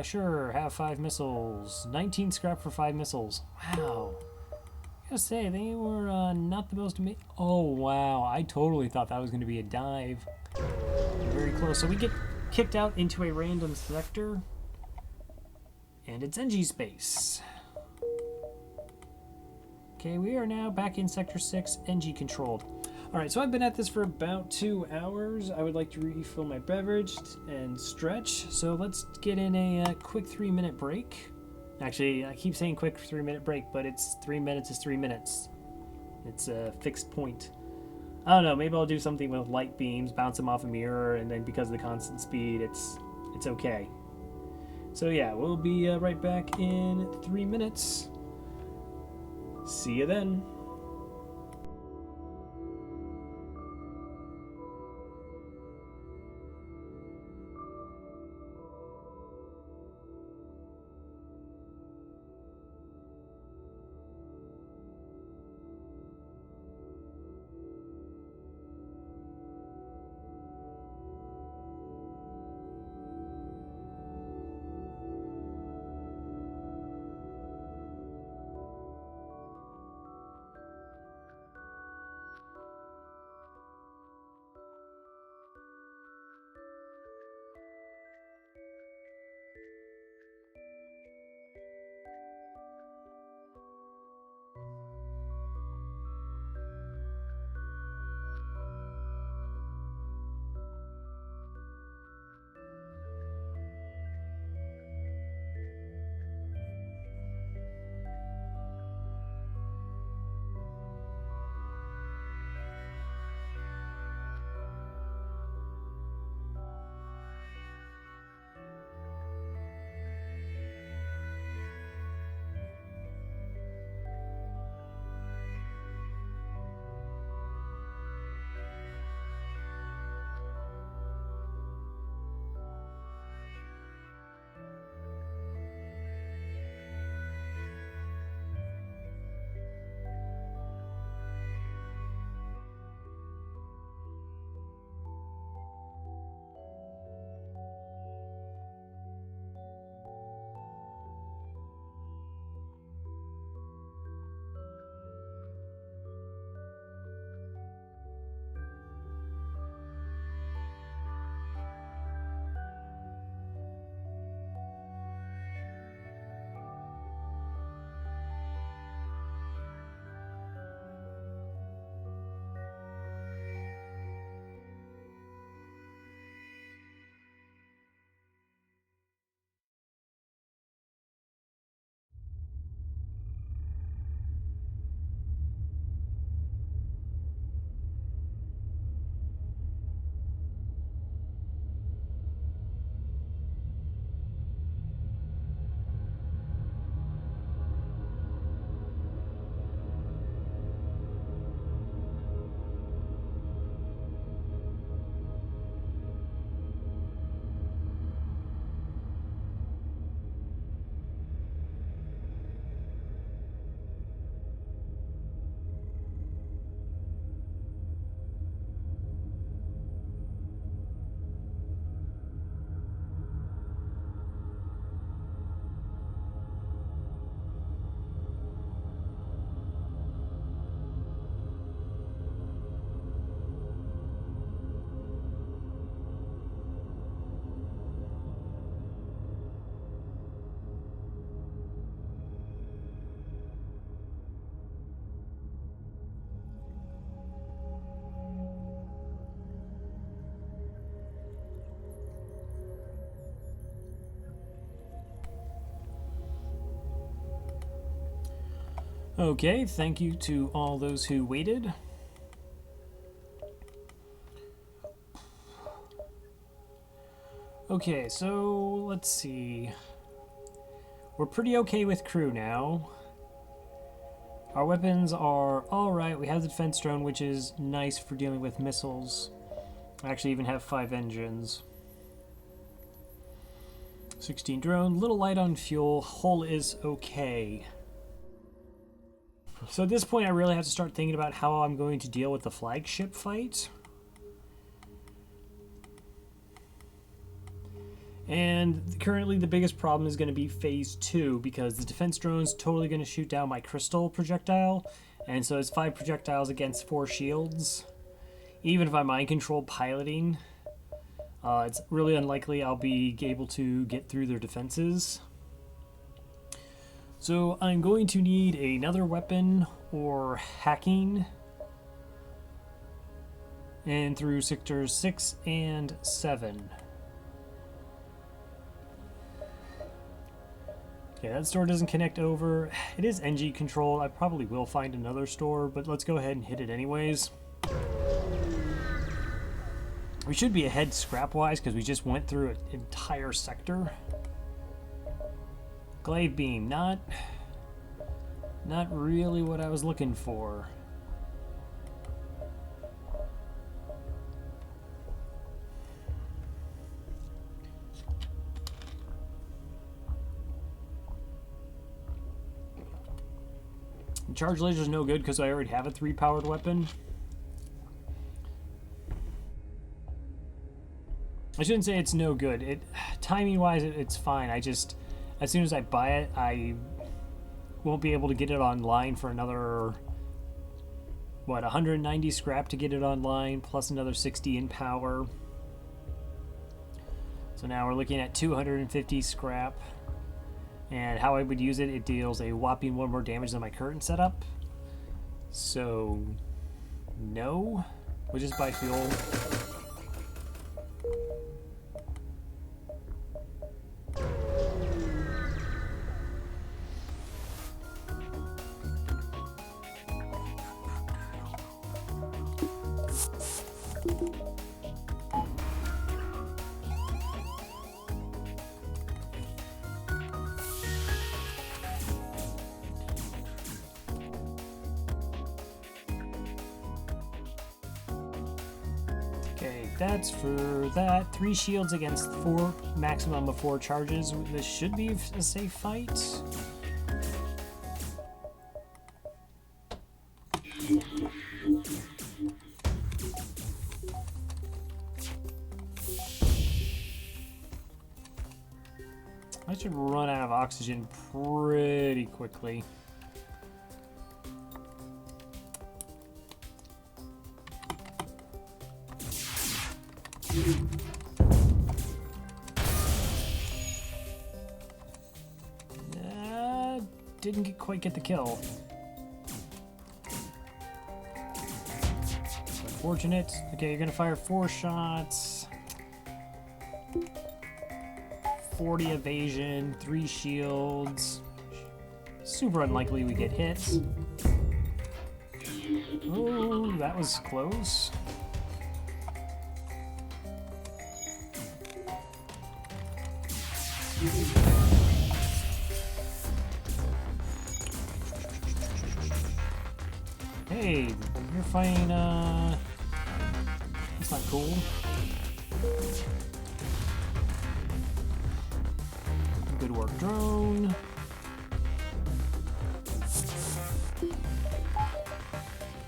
Sure, have 5 missiles. 19 scrap for 5 missiles. Wow. I gotta say, they were not the most amazing. Oh, wow. I totally thought that was going to be a dive. Very close. So we get kicked out into a random sector. And it's NG space. Okay, we are now back in Sector 6, NG controlled. Alright, so I've been at this for about 2 hours. I would like to refill my beverage and stretch. So let's get in a quick 3-minute break. Actually, I keep saying quick 3-minute break, but it's 3 minutes is 3 minutes. It's a fixed point. I don't know, maybe I'll do something with light beams, bounce them off a mirror, and then because of the constant speed, it's okay. So yeah, we'll be right back in 3 minutes. See you then. Okay, thank you to all those who waited. Okay, so let's see. We're pretty okay with crew now. Our weapons are alright. We have the defense drone, which is nice for dealing with missiles. I actually even have 5 engines. 16 drone, little light on fuel. Hull is okay. So at this point, I really have to start thinking about how I'm going to deal with the flagship fight. And currently the biggest problem is going to be phase 2, because the defense drone's totally going to shoot down my crystal projectile, and so it's 5 projectiles against 4 shields. Even if I'm mind control piloting, it's really unlikely I'll be able to get through their defenses. So I'm going to need another weapon or hacking, and through sectors 6 and 7. Okay, that store doesn't connect over. It is NG controlled. I probably will find another store, but let's go ahead and hit it anyways. We should be ahead scrap-wise because we just went through an entire sector. Glaive beam, not really what I was looking for. Charge laser is no good because I already have a 3-powered weapon. I shouldn't say it's no good. Timing wise, it's fine. I just, as soon as I buy it, I won't be able to get it online for another, what, 190 scrap to get it online, plus another 60 in power. So now we're looking at 250 scrap. And how I would use it, it deals a whopping 1 more damage than my current setup. So, no. We'll just buy fuel. Okay, that's for that. 3 shields against 4, maximum of 4 charges. This should be a safe fight. I should run out of oxygen pretty quickly. Didn't quite get the kill. Unfortunate. Okay, you're gonna fire 4 shots. 40 evasion, 3 shields. Super unlikely we get hit. Oh, that was close. Hey, you're fighting, that's not cool. Good work, drone.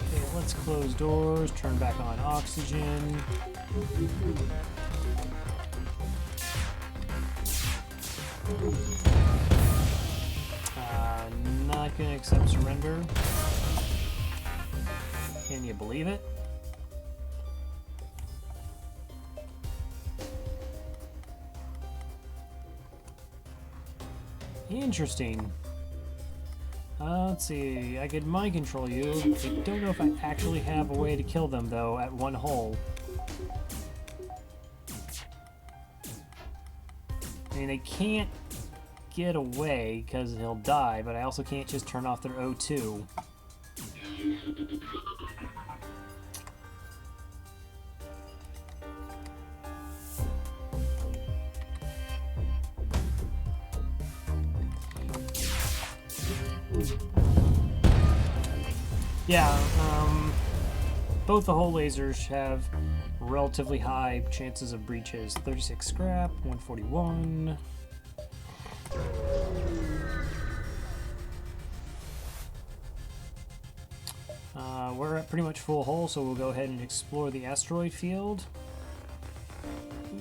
Okay, let's close doors, turn back on oxygen. Not gonna accept surrender. Can you believe it? Interesting. Let's see. I could mind control you. I don't know if I actually have a way to kill them, though, at 1 hole. I mean, they can't get away because he'll die, but I also can't just turn off their O2. Yeah, both the hull lasers have relatively high chances of breaches. 36 scrap, 141. We're at pretty much full hull, so we'll go ahead and explore the asteroid field.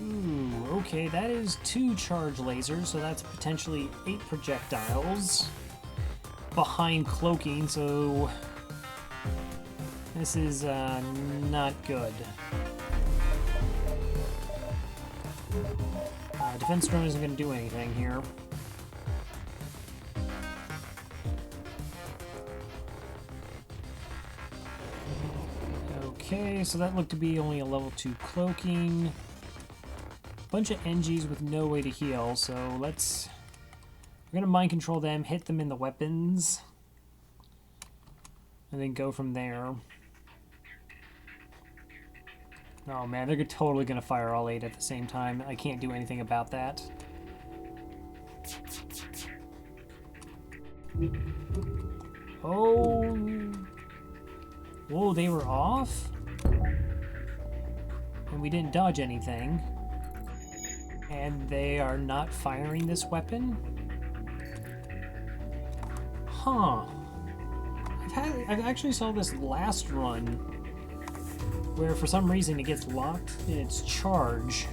Ooh, okay, that is 2 charge lasers, so that's potentially 8 projectiles behind cloaking, so this is not good. Defense drone isn't going to do anything here. Okay, so that looked to be only a level 2 cloaking. Bunch of NGs with no way to heal, so we're gonna mind control them, hit them in the weapons, and then go from there. Oh man, they're totally gonna fire all 8 at the same time. I can't do anything about that. Oh. Whoa, they were off? And we didn't dodge anything. And they are not firing this weapon? Huh. I've actually saw this last run where for some reason it gets locked in its charge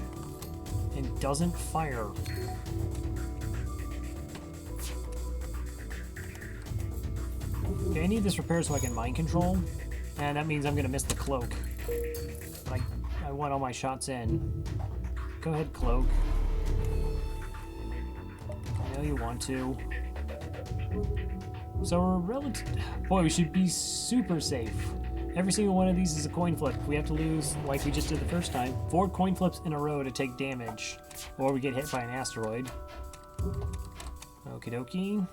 and doesn't fire. Okay, I need this repair so I can mind control, and that means I'm gonna miss the cloak. Like, I want all my shots in. Go ahead, cloak. I know you want to. So we're relative. Boy, we should be super safe. Every single one of these is a coin flip. We have to lose, like we just did the first time, 4 coin flips in a row to take damage, or we get hit by an asteroid. Okie dokie.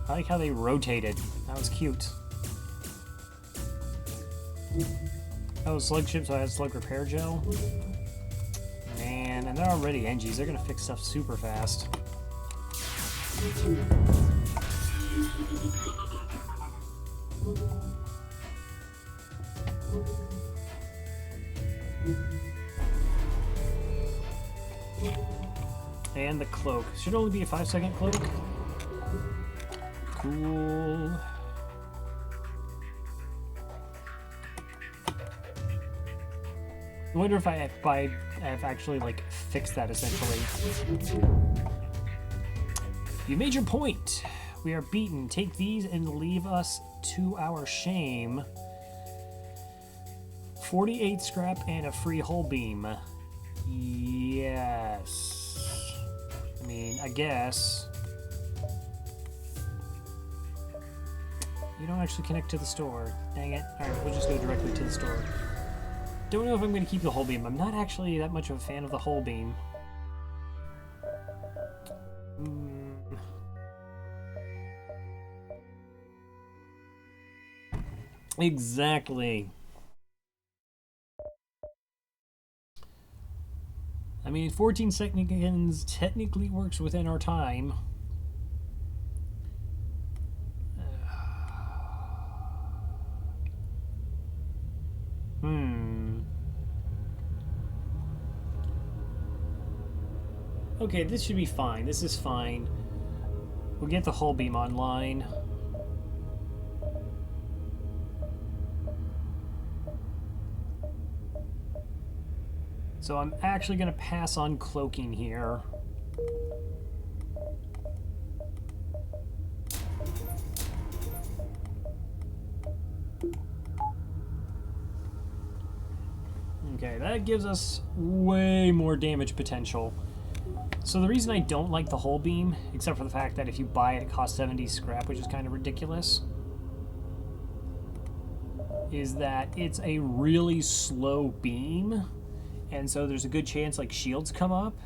I like how they rotated. That was cute. Oh, slug chip, so I had slug repair gel. Man, and they're already NGs. They're gonna fix stuff super fast. And the cloak. Should only be a 5-second cloak. Cool. I wonder if I've actually like fixed that essentially. You made your point. We are beaten. Take these and leave us to our shame. 48 scrap and a free hull beam. Yes. I mean, I guess. You don't actually connect to the store. Dang it. Alright, we'll just go directly to the store. Don't know if I'm going to keep the hull beam. I'm not actually that much of a fan of the hull beam. Exactly. I mean, 14 seconds technically works within our time. Okay, this should be fine. This is fine. We'll get the hull beam online. So I'm actually going to pass on cloaking here. Okay, that gives us way more damage potential. So the reason I don't like the hull beam, except for the fact that if you buy it, it costs 70 scrap, which is kind of ridiculous, is that it's a really slow beam, and so there's a good chance like shields come up,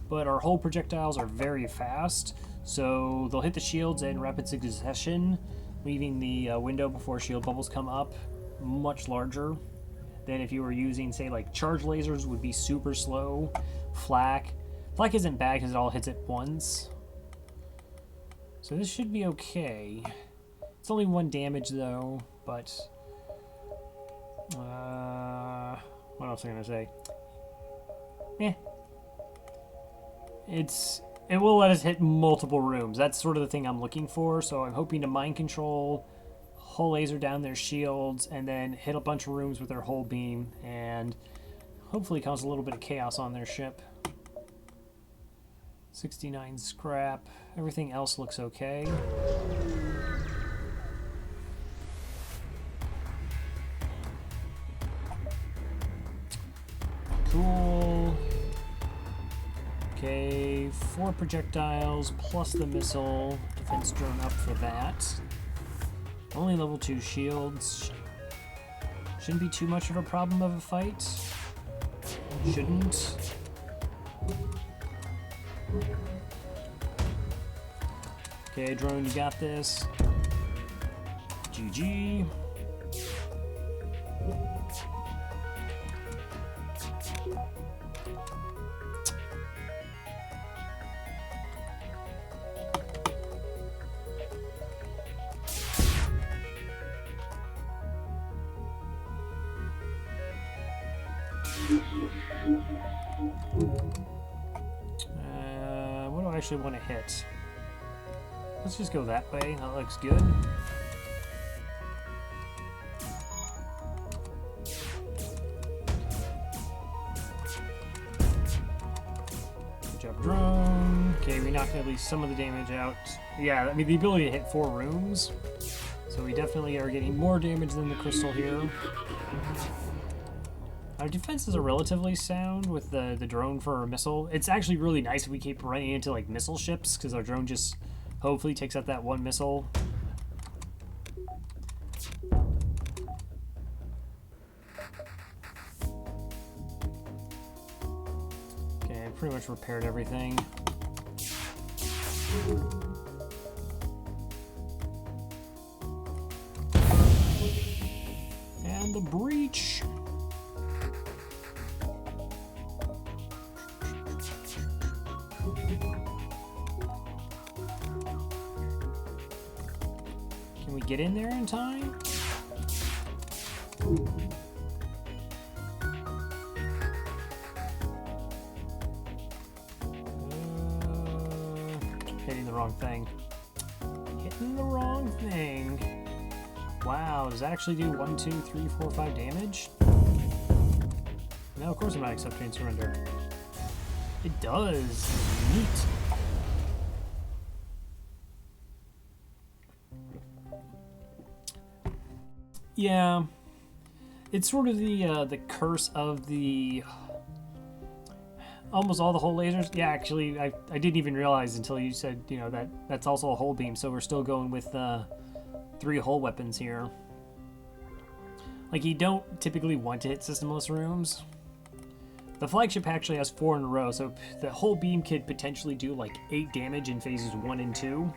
but our hull projectiles are very fast, so they'll hit the shields in rapid succession, leaving the window before shield bubbles come up much larger than if you were using, say, like charge lasers would be super slow. Flak isn't bad because it all hits at once. So this should be okay. It's only 1 damage though, but else am I gonna say? It will let us hit multiple rooms. That's sort of the thing I'm looking for. So I'm hoping to mind control, hull laser down their shields, and then hit a bunch of rooms with their hull beam, and hopefully cause a little bit of chaos on their ship. 69 scrap. Everything else looks okay. Cool. Okay, 4 projectiles plus the missile. Defense drone up for that. Only level 2 shields. Shouldn't be too much of a problem of a fight. Shouldn't. Okay, drone, you got this. GG. What do I actually want to hit? Let's just go that way. That looks good. Good job, drone. Okay, we knocked at least some of the damage out. Yeah, I mean, the ability to hit 4 rooms. So we definitely are getting more damage than the crystal here. Our defenses are relatively sound with the drone for a missile. It's actually really nice if we keep running into like missile ships, because our drone just hopefully takes out that one missile. Okay, I pretty much repaired everything. And the breach. Can we get in there in time? Hitting the wrong thing. Hitting the wrong thing. Wow, does that actually do 1, 2, 3, 4, 5 damage? No, of course I'm not accepting surrender. It does. Neat. Yeah, it's sort of the curse of the almost all the hull lasers. Yeah, actually, I didn't even realize until you said, you know, that's also a hull beam. So we're still going with 3 hull weapons here. Like, you don't typically want to hit systemless rooms. The flagship actually has 4 in a row, so the hull beam could potentially do like 8 damage in phases 1 and 2.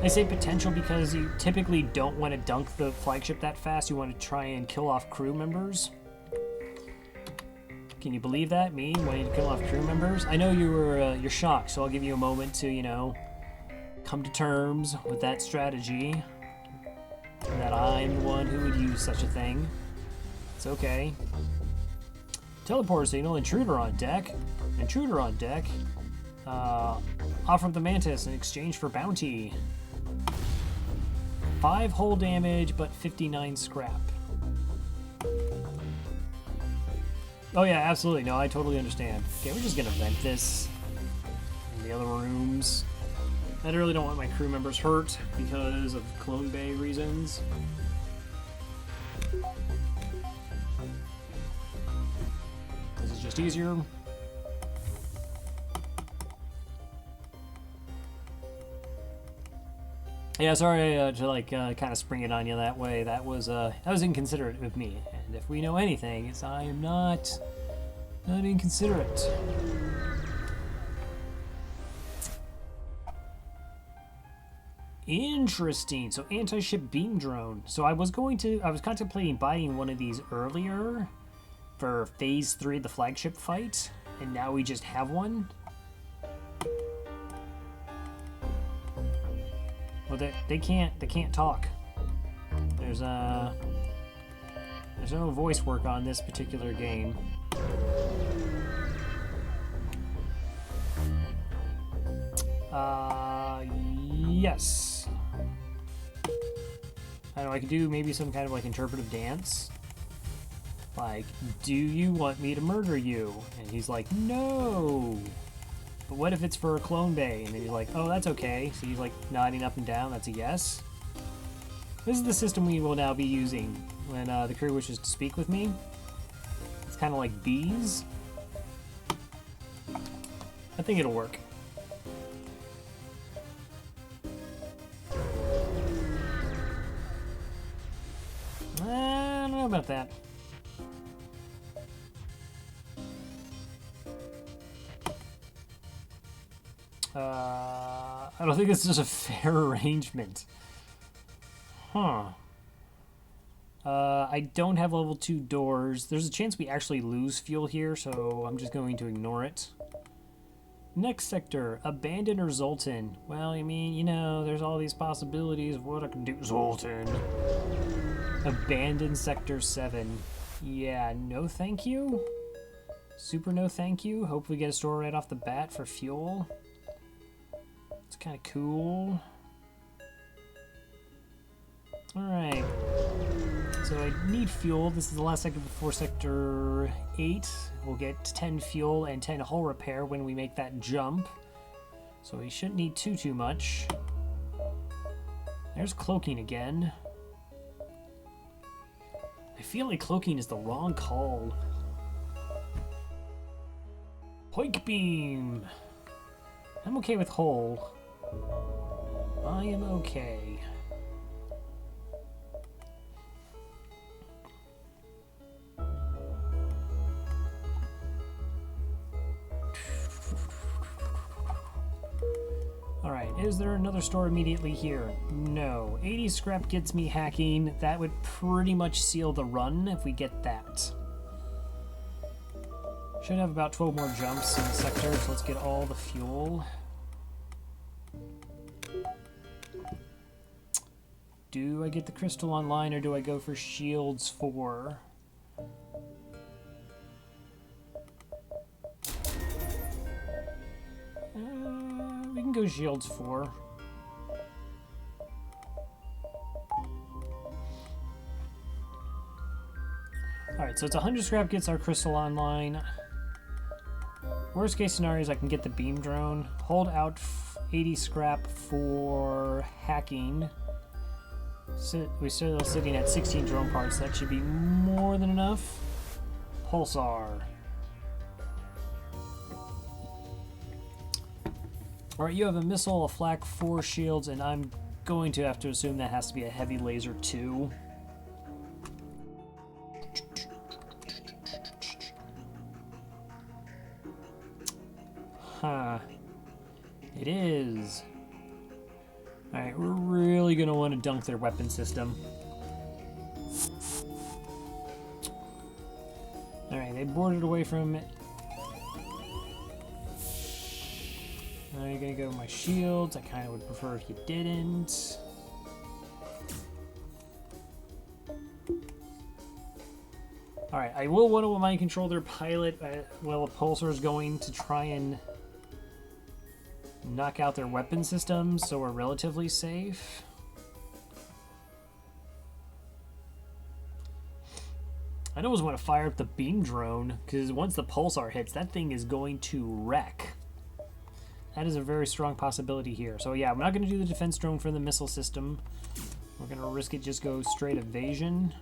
I say potential because you typically don't want to dunk the flagship that fast. You want to try and kill off crew members. Can you believe that? Me wanting to kill off crew members? I know you're shocked, so I'll give you a moment to, you know, come to terms with that strategy. That I'm the one who would use such a thing. It's okay. Teleporter signal, intruder on deck. Intruder on deck. Offer the mantis in exchange for bounty. 5 hull damage, but 59 scrap. Oh yeah, absolutely. No, I totally understand. Okay, we're just gonna vent this in the other rooms. I really don't want my crew members hurt because of clone bay reasons. This is just easier. Yeah, sorry to like kind of spring it on you that way. That was inconsiderate of me. And if we know anything, it's I am not inconsiderate. Interesting. So anti-ship beam drone. So I was contemplating buying one of these earlier for phase 3 of the flagship fight, and now we just have one. Well, they can't talk. There's no voice work on this particular game. Yes. I don't know, I could do maybe some kind of like interpretive dance. Like, do you want me to murder you? And he's like, no. But what if it's for a clone bay? And then he's like, oh, that's okay. So he's like nodding up and down. That's a yes. This is the system we will now be using when the crew wishes to speak with me. It's kind of like bees. I think it'll work. I don't know about that. I don't think this is a fair arrangement. Huh. I don't have level 2 doors. There's a chance we actually lose fuel here, so I'm just going to ignore it. Next sector, Abandon or Zoltan. Well, I mean, you know, there's all these possibilities of what I can do. Zoltan. Abandon Sector 7. Yeah, no thank you. Super no thank you. Hope we get a store right off the bat for fuel. It's kind of cool. Alright. So I need fuel. This is the last sector before Sector 8. We'll get 10 fuel and 10 hull repair when we make that jump. So we shouldn't need too much. There's cloaking again. I feel like cloaking is the wrong call. Hoik beam! I'm okay with hull. I am okay. Alright, is there another store immediately here? No. 80 scrap gets me hacking. That would pretty much seal the run if we get that. Should have about 12 more jumps in the sector, so let's get all the fuel. Do I get the crystal online or do I go for shields 4? We can go shields 4. Alright, so it's 100 scrap gets our crystal online. Worst case scenario is I can get the beam drone. Hold out 80 scrap for hacking. We're still sitting at 16 drone parts. That should be more than enough. Pulsar. Alright, you have a missile, a flak, 4 shields, and I'm going to have to assume that has to be a heavy laser 2. Huh. It is. Alright, we're really going to want to dunk their weapon system. Alright, they boarded away from it. Now you're going to go to my shields. I kind of would prefer if you didn't. Alright, I will want to mind control their pilot while a pulsar is going to try and knock out their weapon systems, so we're relatively safe. I always want to fire up the beam drone, because once the pulsar hits, that thing is going to wreck. That is a very strong possibility here. So yeah, I'm not going to do the defense drone for the missile system. We're going to risk it just go straight evasion.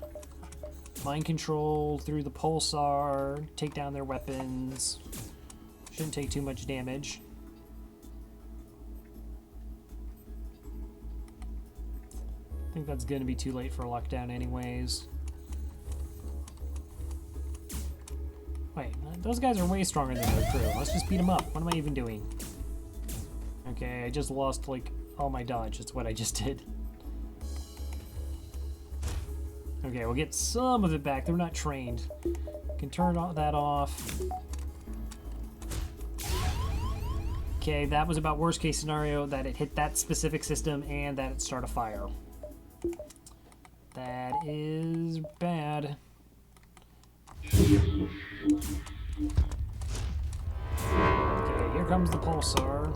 Mind control through the pulsar, take down their weapons. Shouldn't take too much damage. I think that's going to be too late for lockdown anyways. Wait, those guys are way stronger than their crew. Let's just beat them up. What am I even doing? Okay, I just lost, like, all my dodge. That's what I just did. Okay, we'll get some of it back. They're not trained. Can turn that off. Okay, that was about worst case scenario, that it hit that specific system and that it start a fire. That is bad. Okay, here comes the pulsar.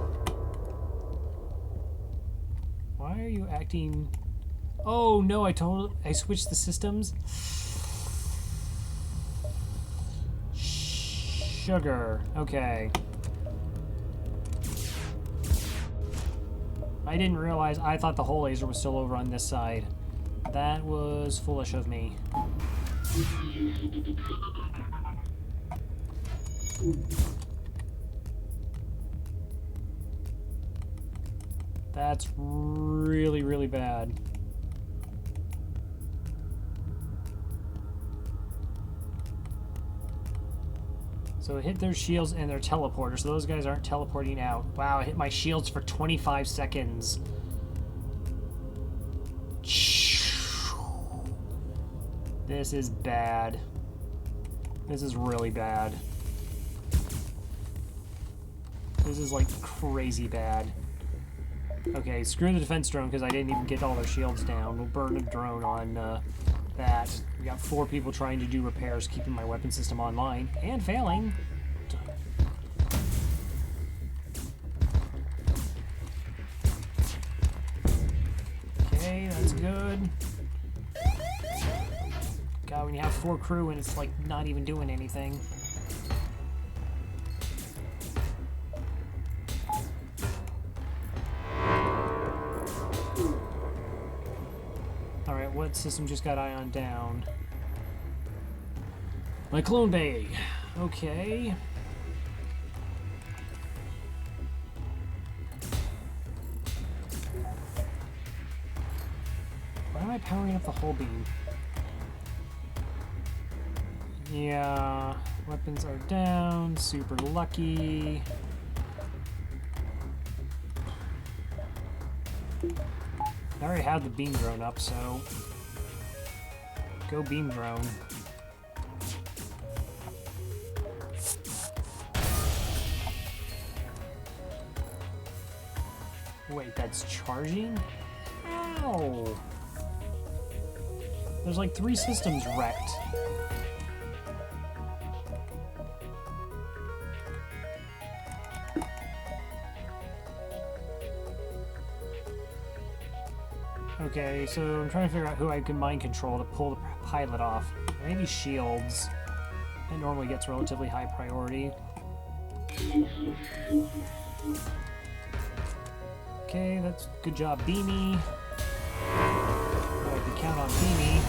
Why are you acting... Oh no, I switched the systems. Sugar. Okay. I didn't realize, I thought the whole laser was still over on this side. That was foolish of me. That's really, really bad. So it hit their shields and their teleporters, so those guys aren't teleporting out. Wow, I hit my shields for 25 seconds. This is bad. This is really bad. This is like crazy bad. Okay, screw the defense drone because I didn't even get all their shields down. We'll burn a drone on that. We got 4 people trying to do repairs, keeping my weapon system online and failing. Okay, that's good. God, when you have 4 crew and it's like not even doing anything. Alright, what system just got ion down? My clone bay. Okay. Why am I powering up the hull beam? Yeah, weapons are down. Super lucky. I already had the beam drone up, so go beam drone. Wait, that's charging? Ow! There's like 3 systems wrecked. Okay, so I'm trying to figure out who I can mind control to pull the pilot off. Maybe shields. It normally gets relatively high priority. Okay, that's good job, Beanie. I can count on Beanie.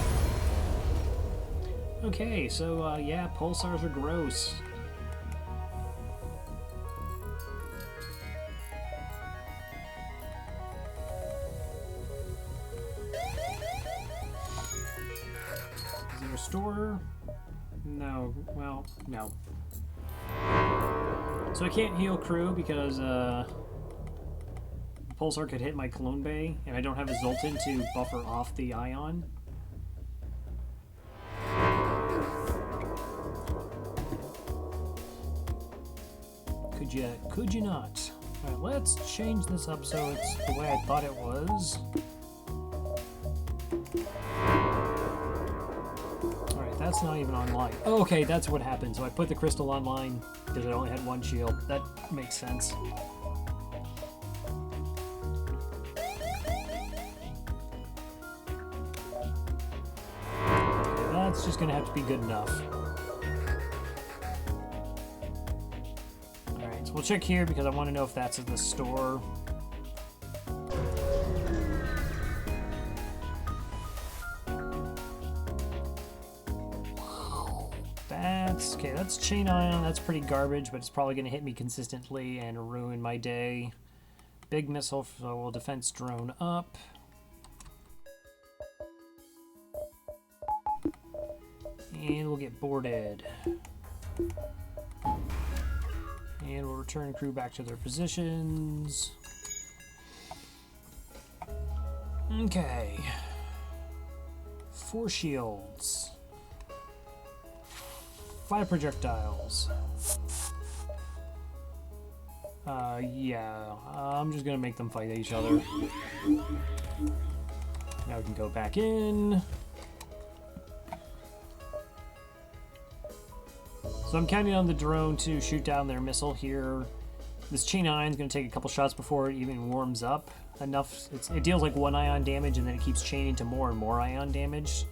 Okay, so yeah, pulsars are gross. Restorer? No. Well, no. So I can't heal crew because Pulsar could hit my clone bay, and I don't have a Zoltan to buffer off the ion. Could you not? Alright, let's change this up so it's the way I thought it was. That's not even online. Oh, okay, that's what happened. So I put the crystal online because I only had 1 shield. That makes sense. Okay, that's just going to have to be good enough. Alright, so we'll check here because I want to know if that's at the store. Okay, that's chain ion. That's pretty garbage, but it's probably going to hit me consistently and ruin my day. Big missile, so we'll defense drone up. And we'll get boarded. And we'll return crew back to their positions. Okay. 4 shields. 5 projectiles. Yeah, I'm just gonna make them fight each other. Now we can go back in. So I'm counting on the drone to shoot down their missile here. This chain ion is going to take a couple shots before it even warms up enough. It deals like 1 ion damage, and then it keeps chaining to more and more ion damage.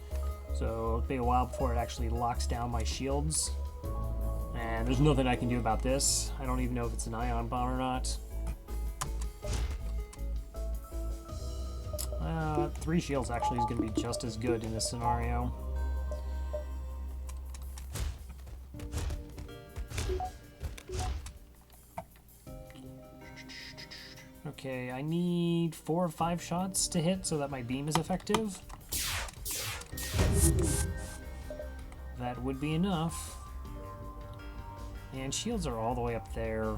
So it'll be a while before it actually locks down my shields. And there's nothing I can do about this. I don't even know if it's an ion bomb or not. 3 shields actually is going to be just as good in this scenario. Okay, I need 4 or 5 shots to hit so that my beam is effective. That would be enough. And shields are all the way up there.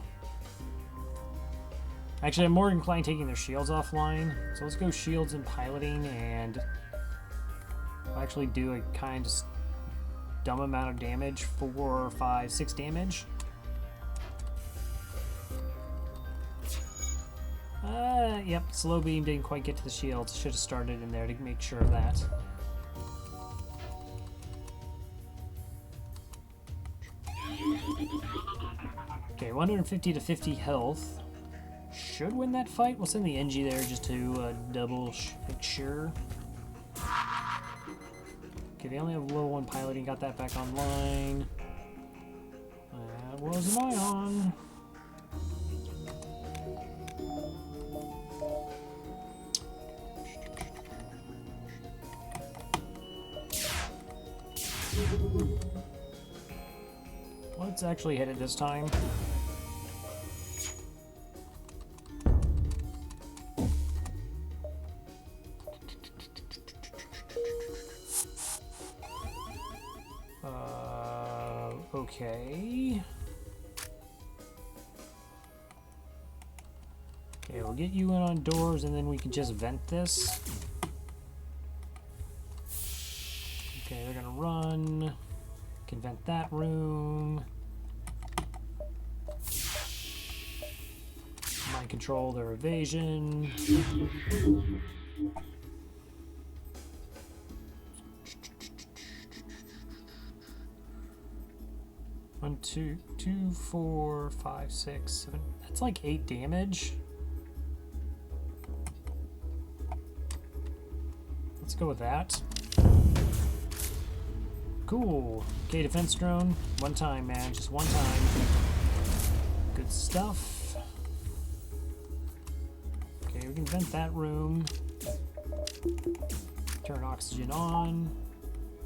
Actually, I'm more inclined taking their shields offline. So let's go shields and piloting, and I'll actually do a kind of dumb amount of damage. 4, 5, 6 damage. Yep, slow beam didn't quite get to the shields. Should have started in there to make sure of that. Okay, 150 to 50 health. Should win that fight. We'll send the NG there just to double make sure. Okay, they only have level 1 piloting. Got that back online. That was an ion. Let's actually hit it this time. Okay. Okay, we'll get you in on doors and then we can just vent this. Okay, they're gonna run. Can vent that room. Mind control their evasion. One, two, 4, 5, 6, 7. That's like 8 damage. Let's go with that. Cool. Okay, defense drone. One time, man. Just one time. Good stuff. Okay, we can vent that room. Turn oxygen on.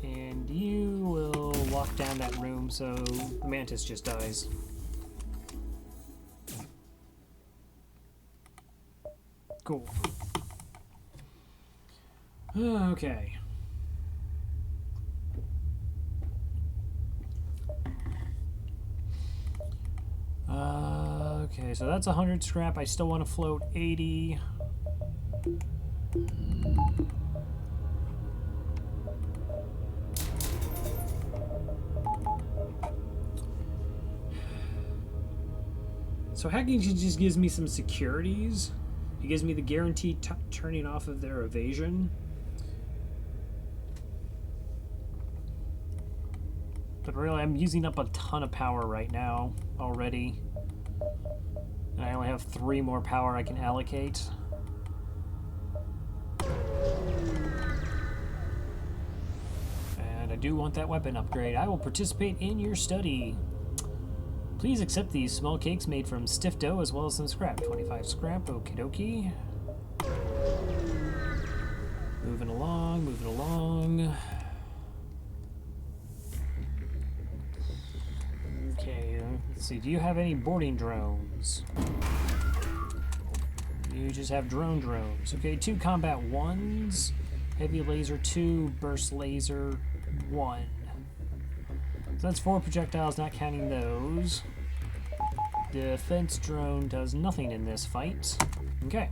And you will lock down that room so the mantis just dies. Cool. Okay. Okay, so that's 100 scrap. I still want to float 80. So hacking just gives me some securities. It gives me the guaranteed turning off of their evasion. But really, I'm using up a ton of power right now already. And I only have 3 more power I can allocate. And I do want that weapon upgrade. I will participate in your study. Please accept these small cakes made from stiff dough as well as some scrap. 25 scrap, okie dokie. Moving along, moving along. Okay, let's see. Do you have any boarding drones? You just have drones. Okay, 2 combat 1s. Heavy laser 2, burst laser 1. So that's 4 projectiles, not counting those. Defense drone does nothing in this fight. Okay.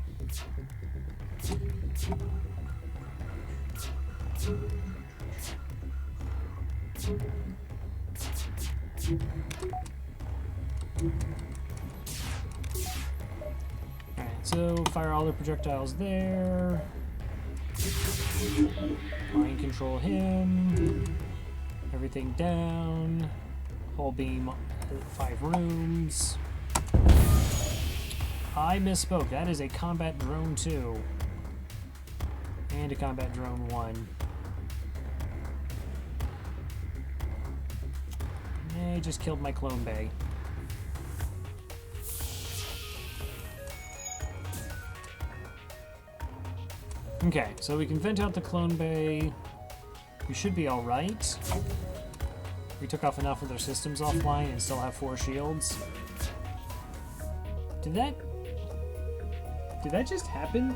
Alright, so fire all the projectiles there. Mind control him. Everything down. Hull beam, 5 rooms. I misspoke. That is a combat drone 2. And a combat drone 1. They just killed my clone bay. Okay, so we can vent out the clone bay. We should be alright. We took off enough of their systems offline and still have 4 shields. Did that just happen?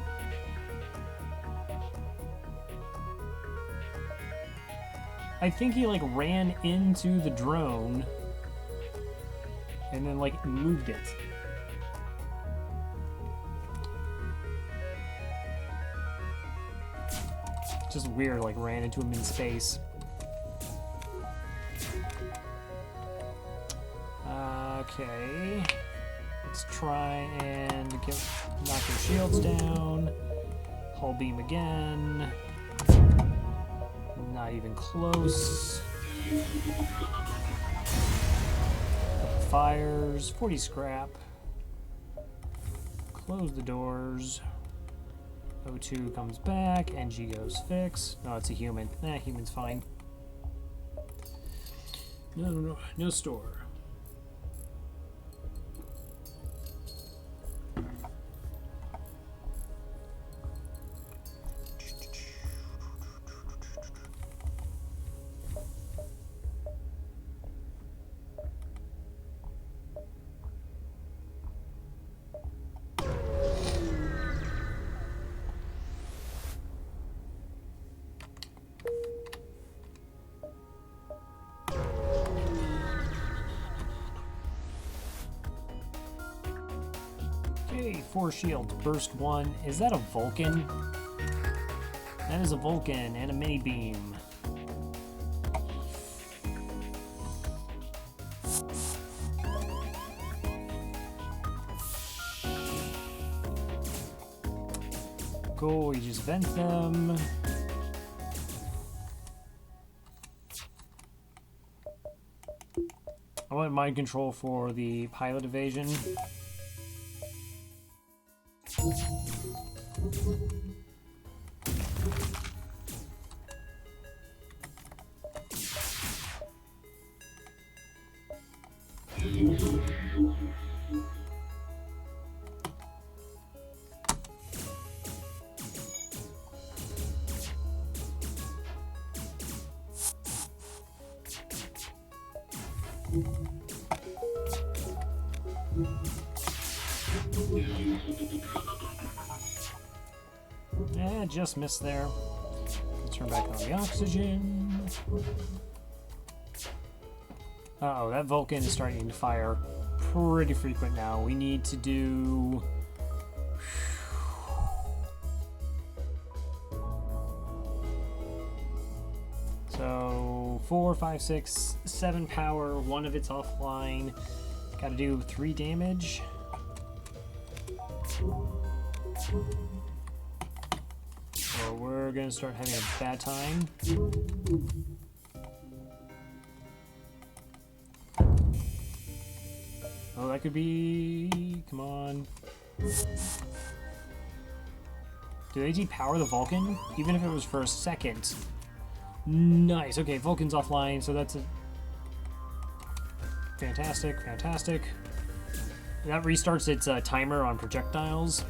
I think he like ran into the drone and then like moved it. Just weird, like ran into him in space. Okay. Let's try and knock their shields down. Hull beam again. Not even close. Couple fires. 40 scrap. Close the doors. O2 comes back. NG goes fix. No, it's a human. Human's fine. No store. Okay, 4 shields. Burst 1. Is that a Vulcan? That is a Vulcan and a mini beam. Cool, we just vent them. I want mind control for the pilot evasion. Just missed there. Let's turn back on the oxygen. Uh-oh, that Vulcan is starting to fire pretty frequent now. We need to do... So, 4, 5, 6, 7 power, 1 of it's offline. Gotta do 3 damage. So we're gonna start having a bad time. Oh, that could be... Come on. Do they depower the Vulcan? Even if it was for a second. Nice. Okay, Vulcan's offline, so that's a... Fantastic, fantastic. That restarts its timer on projectiles.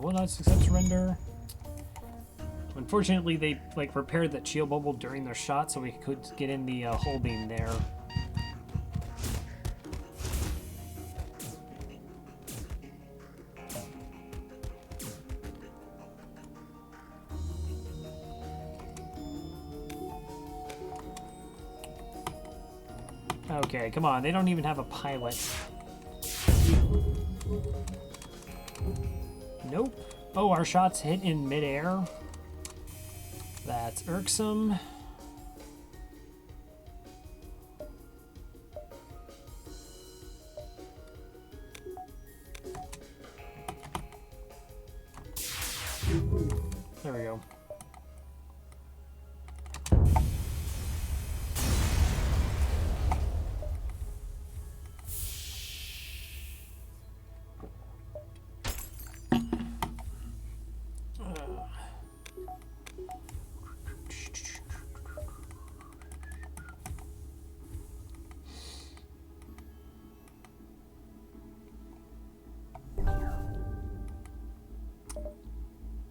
Will not accept surrender. Unfortunately, they like repaired that shield bubble during their shot, so we could get in the hull beam there. Okay, come on. They don't even have a pilot. Nope. Oh, our shots hit in midair. That's irksome. There we go.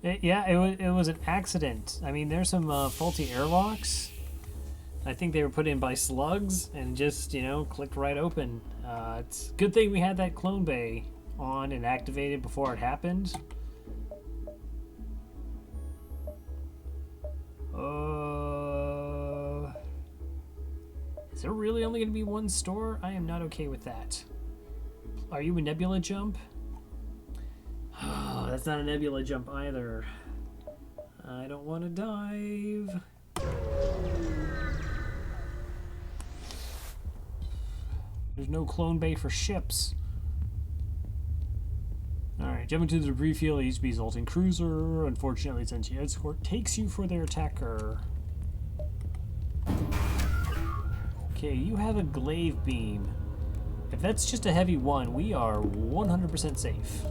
It was an accident. I mean, there's some faulty airlocks. I think they were put in by slugs and just, you know, clicked right open. It's a good thing we had that clone bay on and activated before it happened. Is there really only going to be one store? I am not okay with that. Are you a nebula jump? Oh, that's not a nebula jump either. I don't want to dive. There's no clone bay for ships. Alright, jumping to the debris field. It used to be Zoltan Cruiser. Unfortunately, its NG escort takes you for their attacker. Okay, you have a glaive beam. If that's just a heavy one, we are 100% safe.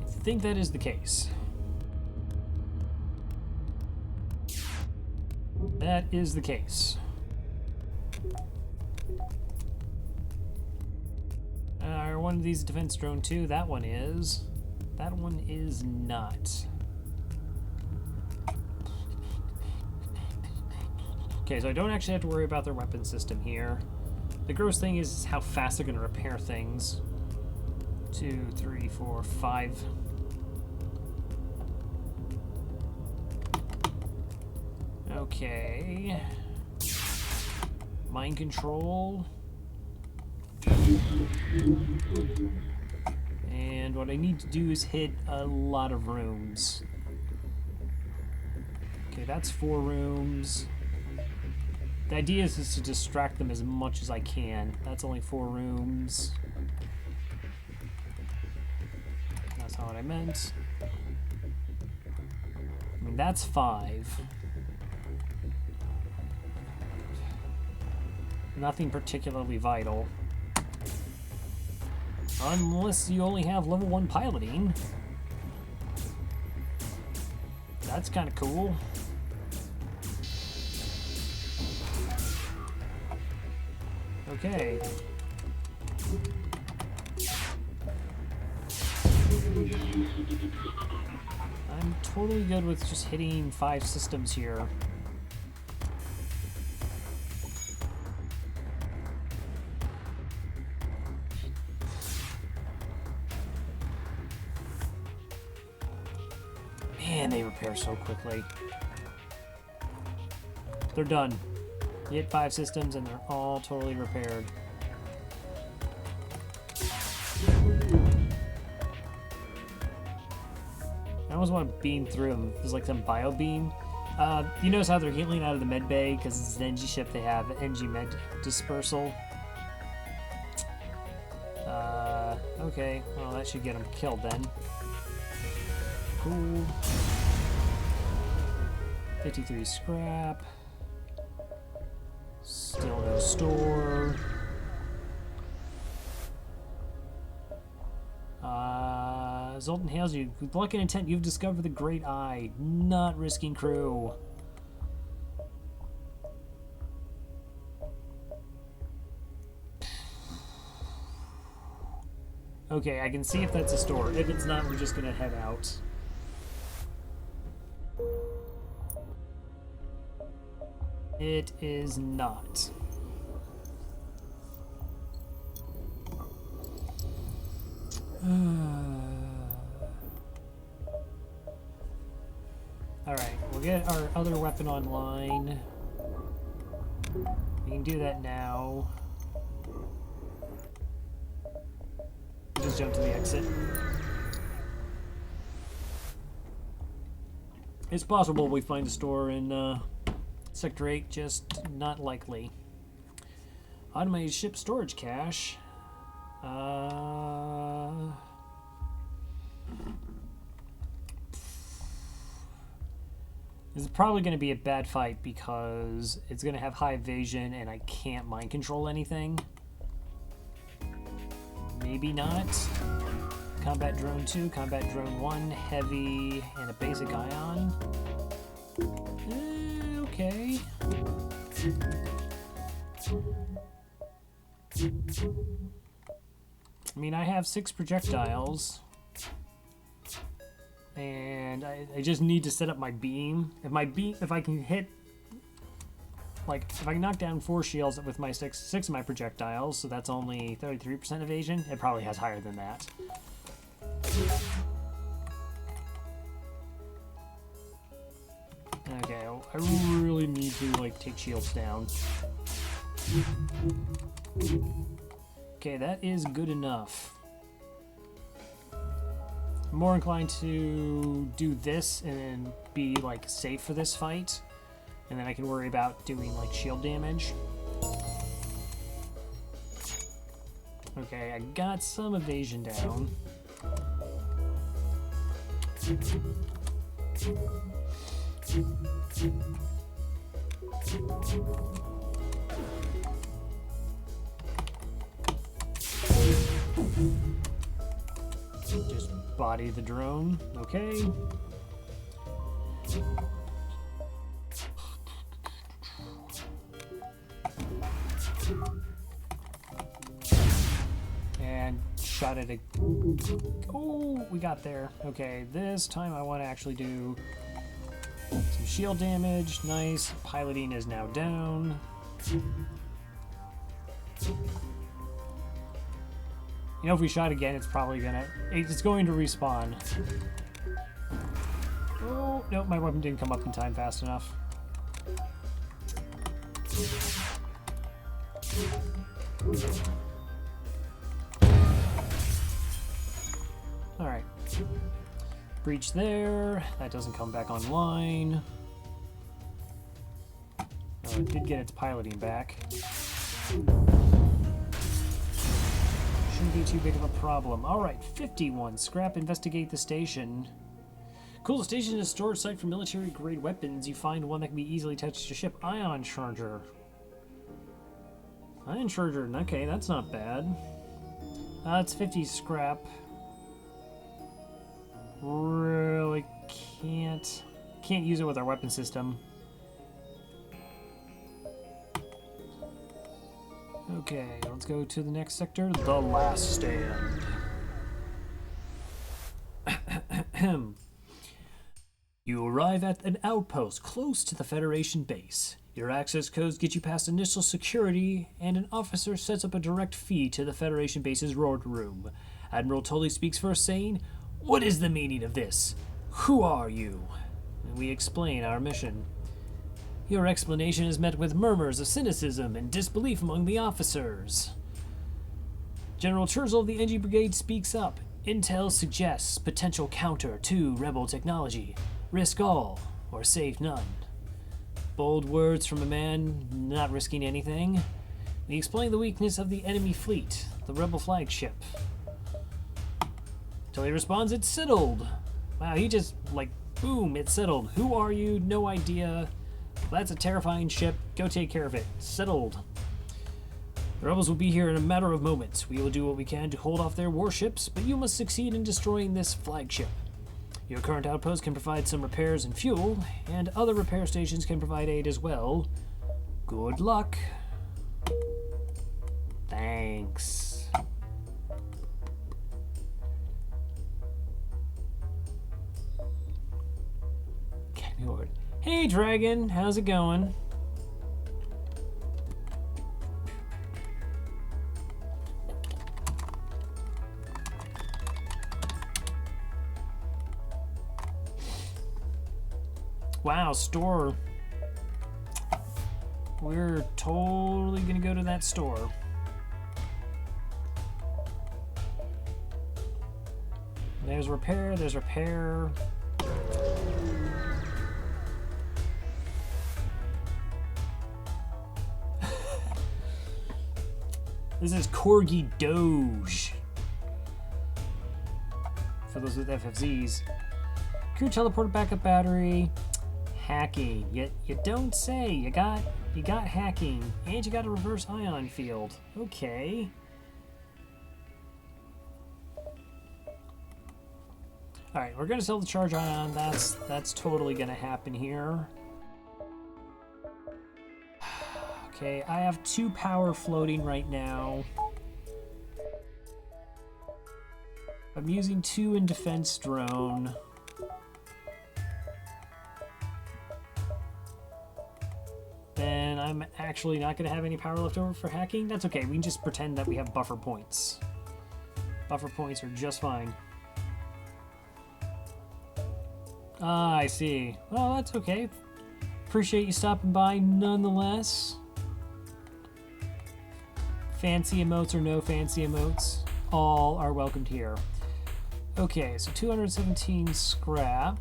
I think that is the case. That is the case. Are one of these a defense drone too? That one is. That one is not. Okay, so I don't actually have to worry about their weapon system here. The gross thing is how fast they're going to repair things. 2, 3, 4, 5. Okay. Mind control. And what I need to do is hit a lot of rooms. Okay, that's 4 rooms. The idea is to distract them as much as I can. That's only 4 rooms. That's not what I meant. I mean, that's 5. Nothing particularly vital. Unless you only have level 1 piloting. That's kind of cool. Okay. I'm totally good with just hitting 5 systems here. Man, they repair so quickly. They're done. You hit 5 systems and they're all totally repaired. I almost want to beam through them. There's like some bio beam. You notice how they're healing out of the med bay because it's an NG ship. They have NG med dispersal. Okay, well that should get them killed then. Cool. 53 scrap. Still no store. Zoltan hails you. With luck and intent, you've discovered the Great Eye. Not risking crew. Okay, I can see if that's a store. If it's not, we're just gonna head out. It is not. Alright, we'll get our other weapon online. We can do that now. Just jump to the exit. It's possible we find a store in Sector 8, just not likely. Automated ship storage cache. This is probably going to be a bad fight because it's going to have high evasion and I can't mind control anything. Maybe not. Combat Drone 2, Combat Drone 1, Heavy, and a basic Ion. Okay. I mean, I have 6 projectiles. And I just need to set up my beam. If I can hit, like, if I can knock down 4 shields with my 6 of my projectiles, so that's only 33% evasion. It probably has higher than that. Okay, I really need to, like, take shields down. Okay, that is good enough. I'm more inclined to do this and then be, like, safe for this fight. And then I can worry about doing, like, shield damage. Okay, I got some evasion down. Just body the drone. Okay. And shot it. Oh, we got there. Okay, this time I want to actually do some shield damage. Nice. Piloting is now down. You know, if we shot again, it's probably gonna... It's going to respawn. Oh, nope, my weapon didn't come up in time fast enough. Alright. Breach there. That doesn't come back online. Oh, it did get its piloting back. Shouldn't be too big of a problem. Alright, 51. Scrap, investigate the station. Cool, the station is a storage site for military-grade weapons. You find one that can be easily attached to your ship. Ion charger. Ion charger, okay, that's not bad. It's 50 scrap. Really can't use it with our weapon system. Okay, let's go to the next sector, the last stand. You arrive at an outpost close to the Federation base. Your access codes get you past initial security, and an officer sets up a direct feed to the Federation base's ward room. Admiral Tully speaks first, saying, "What is the meaning of this? Who are you?" And we explain our mission. Your explanation is met with murmurs of cynicism and disbelief among the officers. General Churchill of the NG Brigade speaks up. Intel suggests potential counter to rebel technology. Risk all, or save none. Bold words from a man not risking anything. We explain the weakness of the enemy fleet, the rebel flagship. Tully responds, "It's settled." Wow, he just, like, boom, it's settled. Who are you? No idea. That's a terrifying ship. Go take care of it. Settled. The rebels will be here in a matter of moments. We will do what we can to hold off their warships, but you must succeed in destroying this flagship. Your current outpost can provide some repairs and fuel, and other repair stations can provide aid as well. Good luck. Thanks. Hey Dragon, how's it going? Wow, store. We're totally gonna go to that store. There's repair, there's repair. This is Corgi Doge. For those with FFZs. Crew teleported backup battery. Hacking. You don't say. You got hacking. And you got a reverse ion field. Okay. Alright, we're gonna sell the charge ion. That's totally gonna happen here. Okay, I have 2 power floating right now. I'm using 2 in defense drone. Then I'm actually not going to have any power left over for hacking. That's okay, we can just pretend that we have buffer points. Buffer points are just fine. Ah, I see. Well, that's okay. Appreciate you stopping by nonetheless. Fancy emotes or no fancy emotes, all are welcomed here. Okay, so 217 scrap.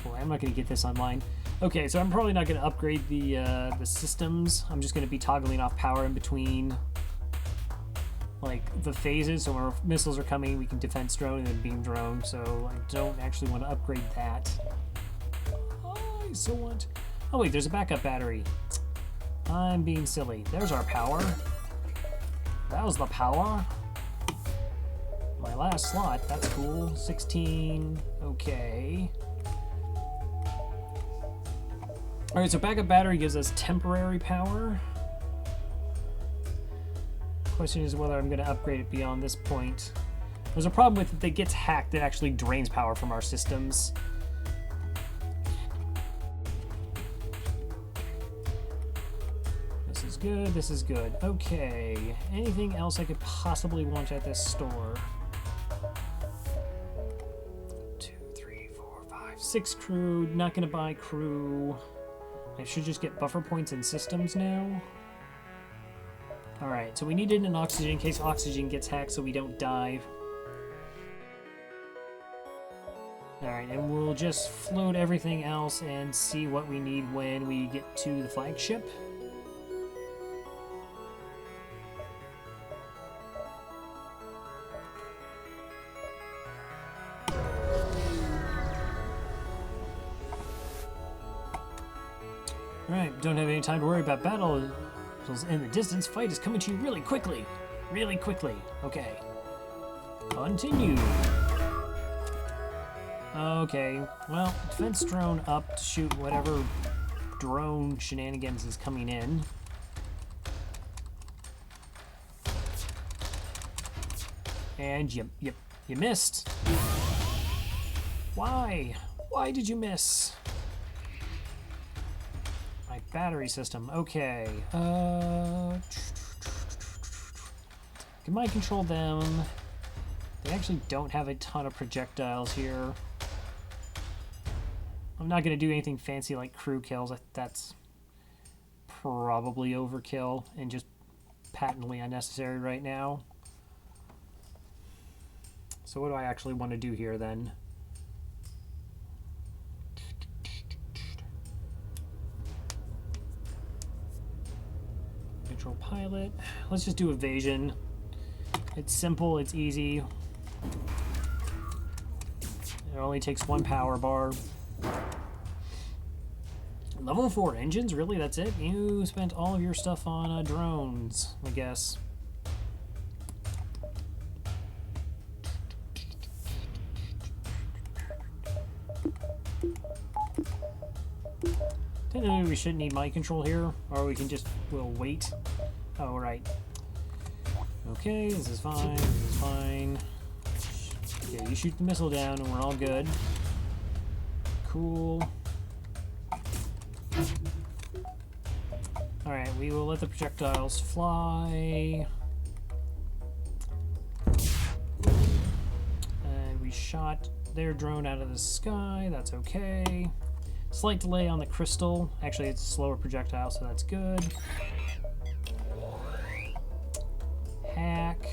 Boy, I'm not going to get this online. Okay, so I'm probably not going to upgrade the systems. I'm just going to be toggling off power in between, like, the phases. So when our missiles are coming, we can defense drone and then beam drone. So I don't actually want to upgrade that. Oh, I still want... Oh wait, there's a backup battery. I'm being silly. There's our power. That was the power. My last slot. That's cool. 16. Okay. Alright, so backup battery gives us temporary power. Question is whether I'm going to upgrade it beyond this point. There's a problem with it that gets hacked that actually drains power from our systems. This is good, this is good. Okay, anything else I could possibly want at this store? 2, 3, 4, 5, 6 crew. Not going to buy crew. I should just get buffer points in systems now. Alright, so we needed an oxygen in case oxygen gets hacked so we don't die. Alright, and we'll just float everything else and see what we need when we get to the flagship. Alright, don't have any time to worry about battles in the distance. Fight is coming to you really quickly. Really quickly. Okay. Continue. Okay, well, defense drone up to shoot whatever drone shenanigans is coming in. And you missed. Why? Why did you miss? My battery system. Okay. Can mind control them? They actually don't have a ton of projectiles here. I'm not going to do anything fancy like crew kills. That's probably overkill and just patently unnecessary right now. So what do I actually want to do here then? Control pilot. Let's just do evasion. It's simple, it's easy. It only takes 1 power bar. Level 4 engines? Really? That's it? You spent all of your stuff on drones, I guess. Technically, we shouldn't need mic control here, or we can just, we'll wait. Oh, right. Okay, this is fine, this is fine. Yeah, you shoot the missile down and we're all good. Cool. Alright, we will let the projectiles fly. And we shot their drone out of the sky, that's okay. Slight delay on the crystal. Actually, it's a slower projectile, so that's good. Hack.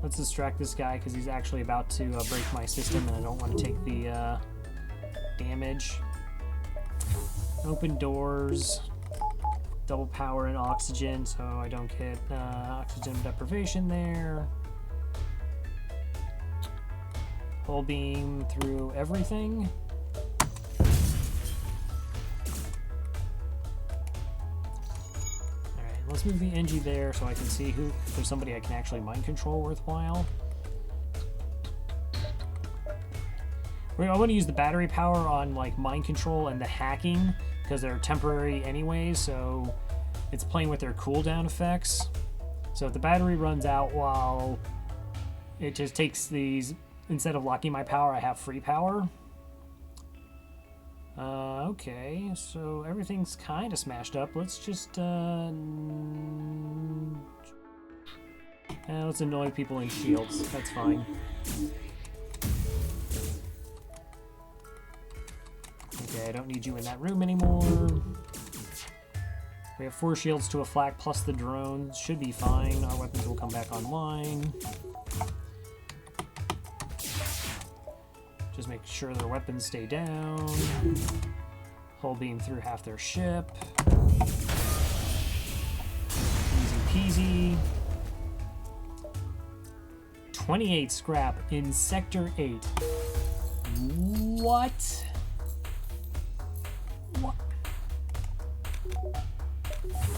Let's distract this guy because he's actually about to break my system and I don't want to take the damage. Open doors. Double power and oxygen so I don't get oxygen deprivation there. Hull beam through everything. Let's move the NG there so I can see if there's somebody I can actually mind control worthwhile. I want to use the battery power on like mind control and the hacking because they're temporary anyway, so it's playing with their cooldown effects. So if the battery runs out while it just takes these, instead of locking my power, I have free power. Okay, so everything's kind of smashed up. Let's just, let's annoy people in shields. That's fine. Okay, I don't need you in that room anymore. We have 4 shields to a flak plus the drone. Should be fine. Our weapons will come back online. Just make sure their weapons stay down. Hull beam through half their ship. Easy peasy. 28 scrap in Sector 8. What? What?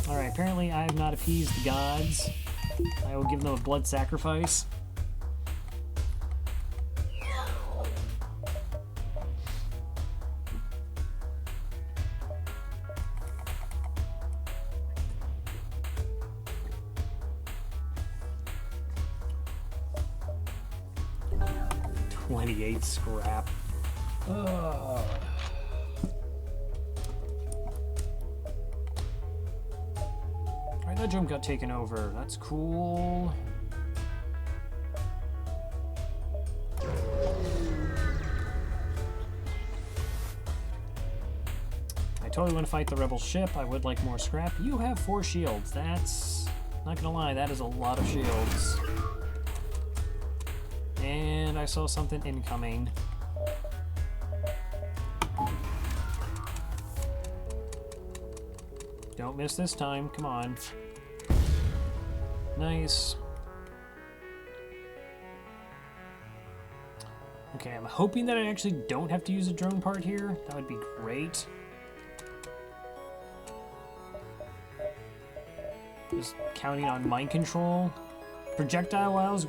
Alright, apparently I have not appeased the gods. I will give them a blood sacrifice. Scrap. Alright, that jump got taken over. That's cool. I totally want to fight the rebel ship. I would like more scrap. You have 4 shields. That's, not gonna lie, that is a lot of shields. And I saw something incoming. Don't miss this time. Come on. Nice. Okay, I'm hoping that I actually don't have to use a drone part here. That would be great. Just counting on mind control. Projectile allows,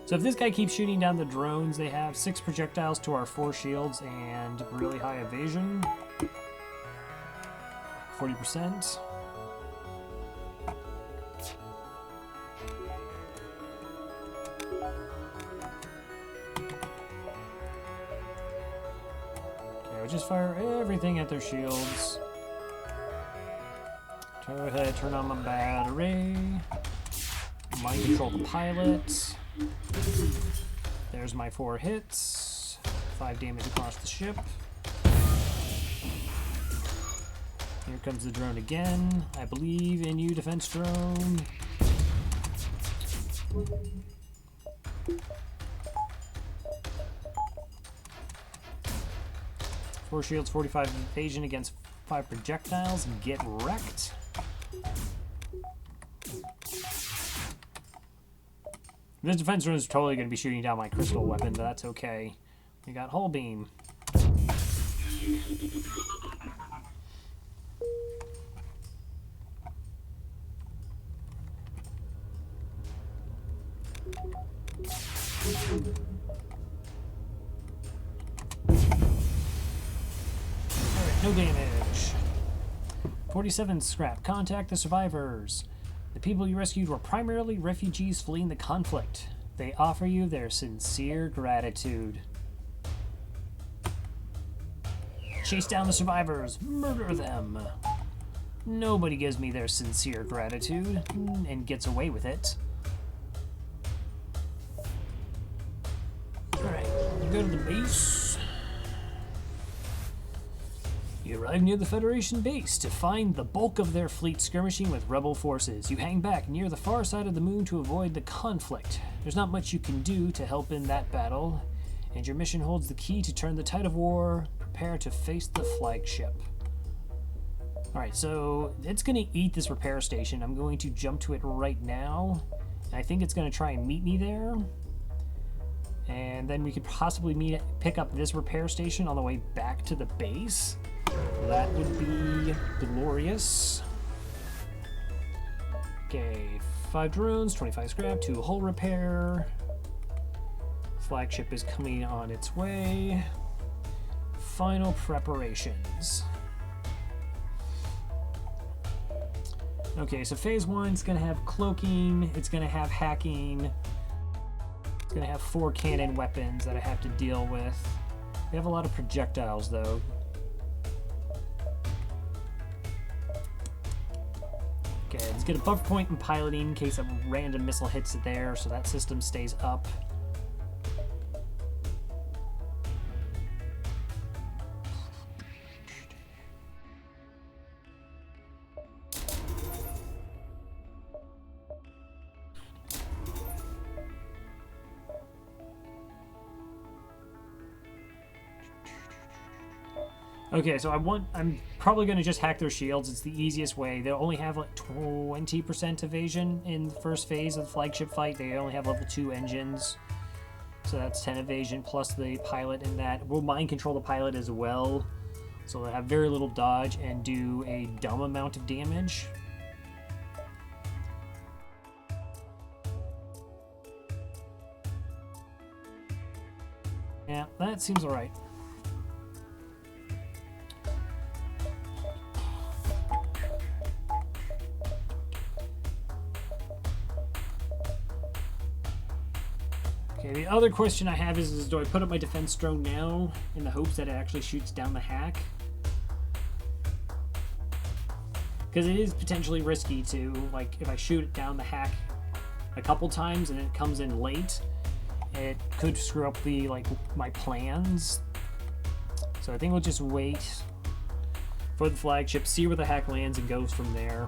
so if this guy keeps shooting down the drones, they have 6 projectiles to our 4 shields and really high evasion. 40%. Okay, we'll just fire everything at their shields. Go ahead, turn on my battery. Mind control the pilot. There's my 4 hits. 5 damage across the ship. Here comes the drone again. I believe in you, defense drone. Four shields, 45 evasion against 5 projectiles. Get wrecked. This defense drone is totally going to be shooting down my crystal weapon, but that's okay. We got hull beam. Alright, no damage. 47 scrap. Contact the survivors. The people you rescued were primarily refugees fleeing the conflict. They offer you their sincere gratitude. Chase down the survivors. Murder them. Nobody gives me their sincere gratitude and gets away with it. Alright, go to the base. You arrive near the Federation base to find the bulk of their fleet skirmishing with rebel forces. You hang back near the far side of the moon to avoid the conflict. There's not much you can do to help in that battle, and your mission holds the key to turn the tide of war. Prepare to face the flagship. Alright, so it's going to eat this repair station. I'm going to jump to it right now. And I think it's going to try and meet me there. And then we could possibly pick up this repair station on the way back to the base. That would be glorious. Okay, 5 drones, 25 scrap, 2 hull repair. Flagship is coming on its way. Final preparations. Okay, so phase 1 is going to have cloaking, it's going to have hacking, it's going to have 4 cannon weapons that I have to deal with. We have a lot of projectiles though. Okay, let's get a buffer point in piloting in case a random missile hits it there, so that system stays up. Okay, so I'm probably going to just hack their shields. It's the easiest way. They'll only have like 20% evasion in the first phase of the flagship fight. They only have level 2 engines. So that's 10 evasion plus the pilot in that. We'll mind control the pilot as well. So they'll have very little dodge and do a dumb amount of damage. Yeah, that seems alright. Okay, the other question I have is do I put up my defense drone now in the hopes that it actually shoots down the hack? Because it is potentially risky to, like, if I shoot it down the hack a couple times and it comes in late, it could screw up the, like, my plans. So I think we'll just wait for the flagship, see where the hack lands, and goes from there.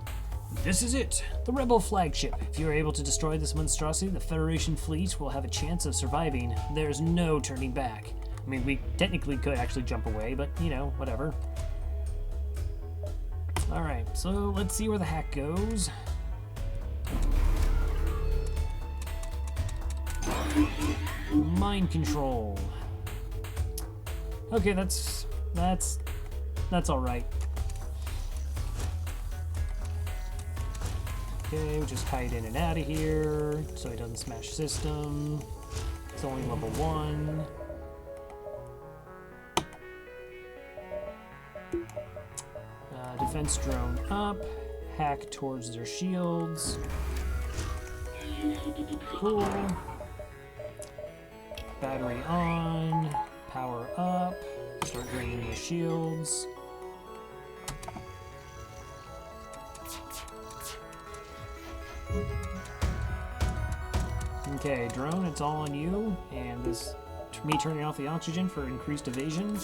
This is it, the Rebel flagship. If you are able to destroy this monstrosity, the Federation fleet will have a chance of surviving. There's no turning back. I mean, we technically could actually jump away, but, you know, whatever. Alright, so let's see where the hack goes. Mind control. Okay, that's alright. Okay, we'll just kite in and out of here so he doesn't smash system. It's only level 1. Defense drone up. Hack towards their shields. Cool. Battery on. Power up. Start draining their shields. Okay, drone, it's all on you, and this me turning off the oxygen for increased evasion.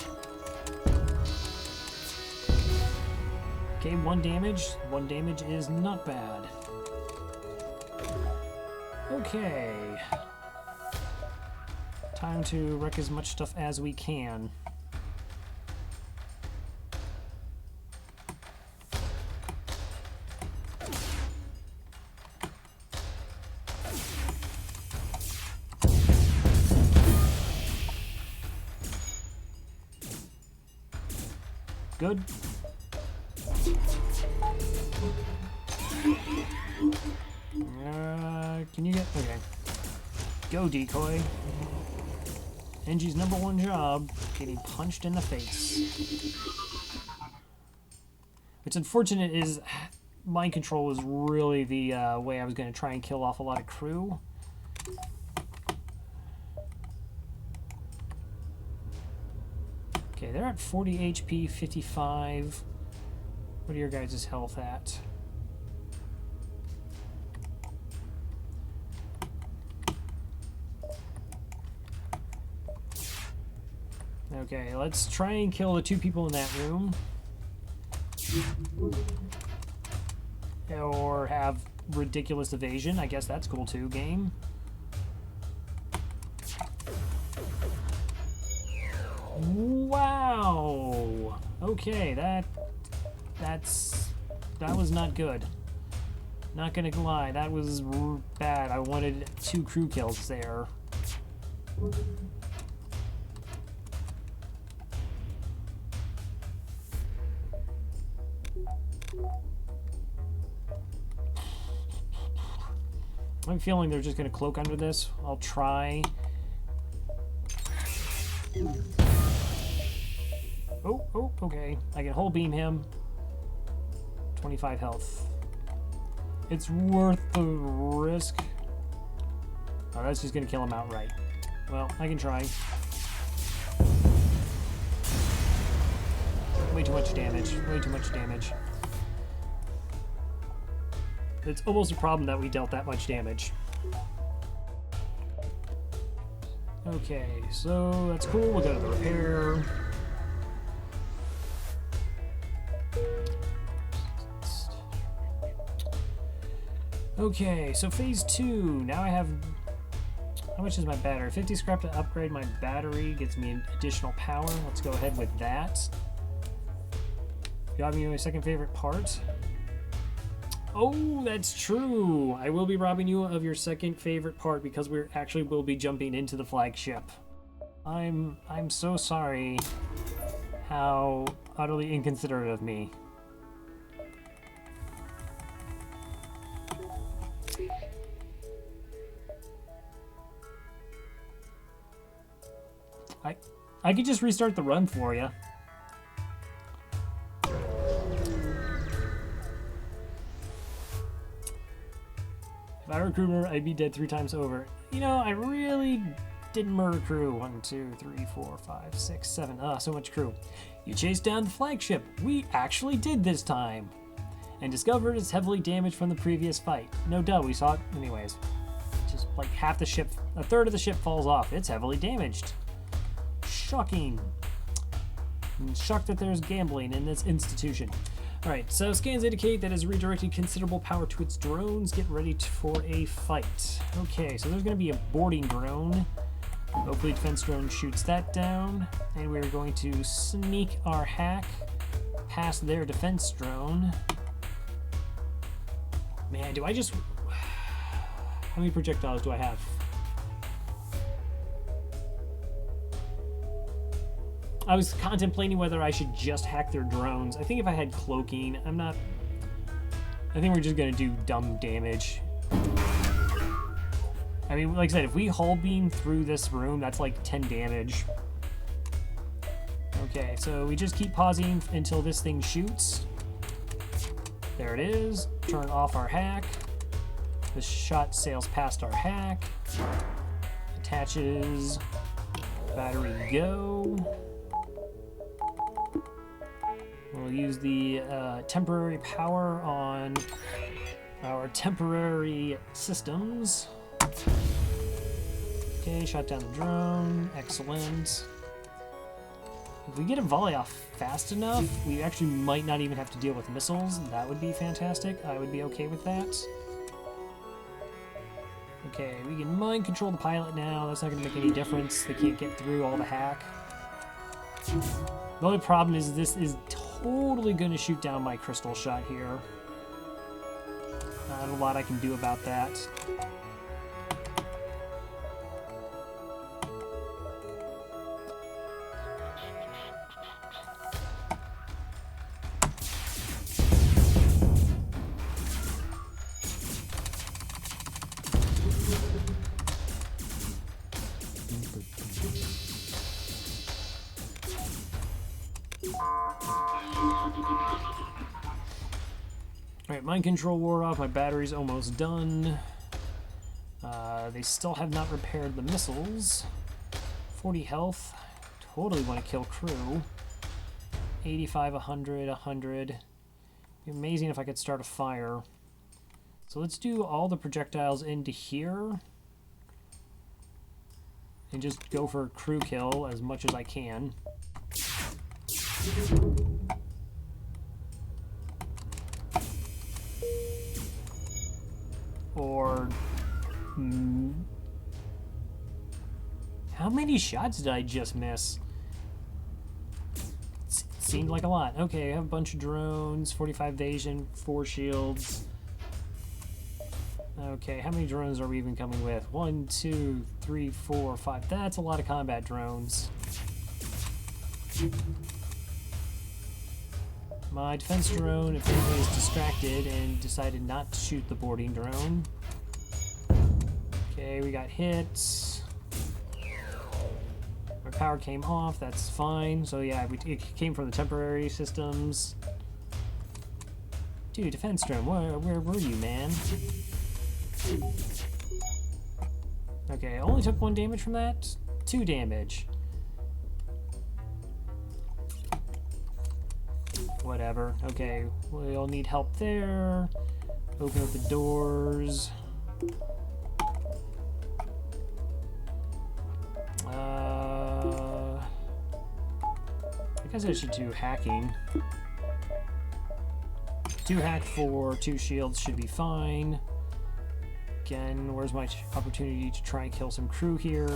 Okay, 1 damage. 1 damage is not bad. Okay. Time to wreck as much stuff as we can. Good. Can you get... Okay. Go, decoy. Engie's #1 job, getting punched in the face. What's unfortunate is mind control was really the way I was going to try and kill off a lot of crew. Okay, they're at 40 HP, 55. What are your guys' health at? Okay, let's try and kill the 2 people in that room. Or have ridiculous evasion. I guess that's cool too, game. Okay, that was not good. Not gonna lie, that was bad. I wanted 2 crew kills there. I'm feeling they're just gonna cloak under this. I'll try. Oh, okay. I can whole beam him. 25 health. It's worth the risk. Oh, that's just gonna kill him outright. Well, I can try. Way too much damage. Way too much damage. It's almost a problem that we dealt that much damage. Okay, so that's cool. We'll go to the repair. Okay, so phase 2. Now I have... How much is my battery? 50 scrap to upgrade my battery. Gets me additional power. Let's go ahead with that. Got me my second favorite part. Oh, that's true. I will be robbing you of your second favorite part because we actually will be jumping into the flagship. I'm so sorry. How utterly inconsiderate of me. I could just restart the run for you. If I were a crew member, I'd be dead 3 times over. You know, I really didn't murder crew. 1, 2, 3, 4, 5, 6, 7. Ah, so much crew. You chased down the flagship. We actually did this time. And discovered it's heavily damaged from the previous fight. No duh, we saw it anyways. Just like half the ship, a third of the ship falls off. It's heavily damaged. Shocking. I'm shocked that there's gambling in this institution. Alright, so scans indicate that it's redirecting considerable power to its drones. Get ready for a fight. Okay, so there's going to be a boarding drone. Hopefully defense drone shoots that down. And we're going to sneak our hack past their defense drone. Man, do I just... How many projectiles do I have? I was contemplating whether I should just hack their drones. I think if I had cloaking, I think we're just gonna do dumb damage. I mean, like I said, if we hull beam through this room, that's like 10 damage. Okay, so we just keep pausing until this thing shoots. There it is. Turn off our hack. The shot sails past our hack. Attaches. Battery go. We'll use the temporary power on our temporary systems. Okay, shot down the drone. Excellent. If we get a volley off fast enough, we actually might not even have to deal with missiles. That would be fantastic. I would be okay with that. Okay, we can mind control the pilot now. That's not going to make any difference. They can't get through all the hack. The only problem is this is totally going to shoot down my crystal shot here. Not a lot I can do about that. Alright, mind control wore off. My battery's almost done. They still have not repaired the missiles. 40 health. Totally want to kill crew. 85, 100, 100. It'd be amazing if I could start a fire. So let's do all the projectiles into here. And just go for a crew kill as much as I can. Or... how many shots did I just miss? seemed like a lot. Okay, I have a bunch of drones, 45 evasion, 4 shields. Okay, how many drones are we even coming with? 1, 2, 3, 4, 5. That's a lot of combat drones. My defense drone apparently is distracted and decided not to shoot the boarding drone. Okay, we got hits. Our power came off, that's fine. So yeah, it came from the temporary systems. Dude, defense drone, where were you, man? Okay, I only took 1 damage from that. 2 damage. Whatever. Okay, we'll need help there. Open up the doors. I guess I should do hacking. 2 hack for 2 shields should be fine. Again, where's my opportunity to try and kill some crew here?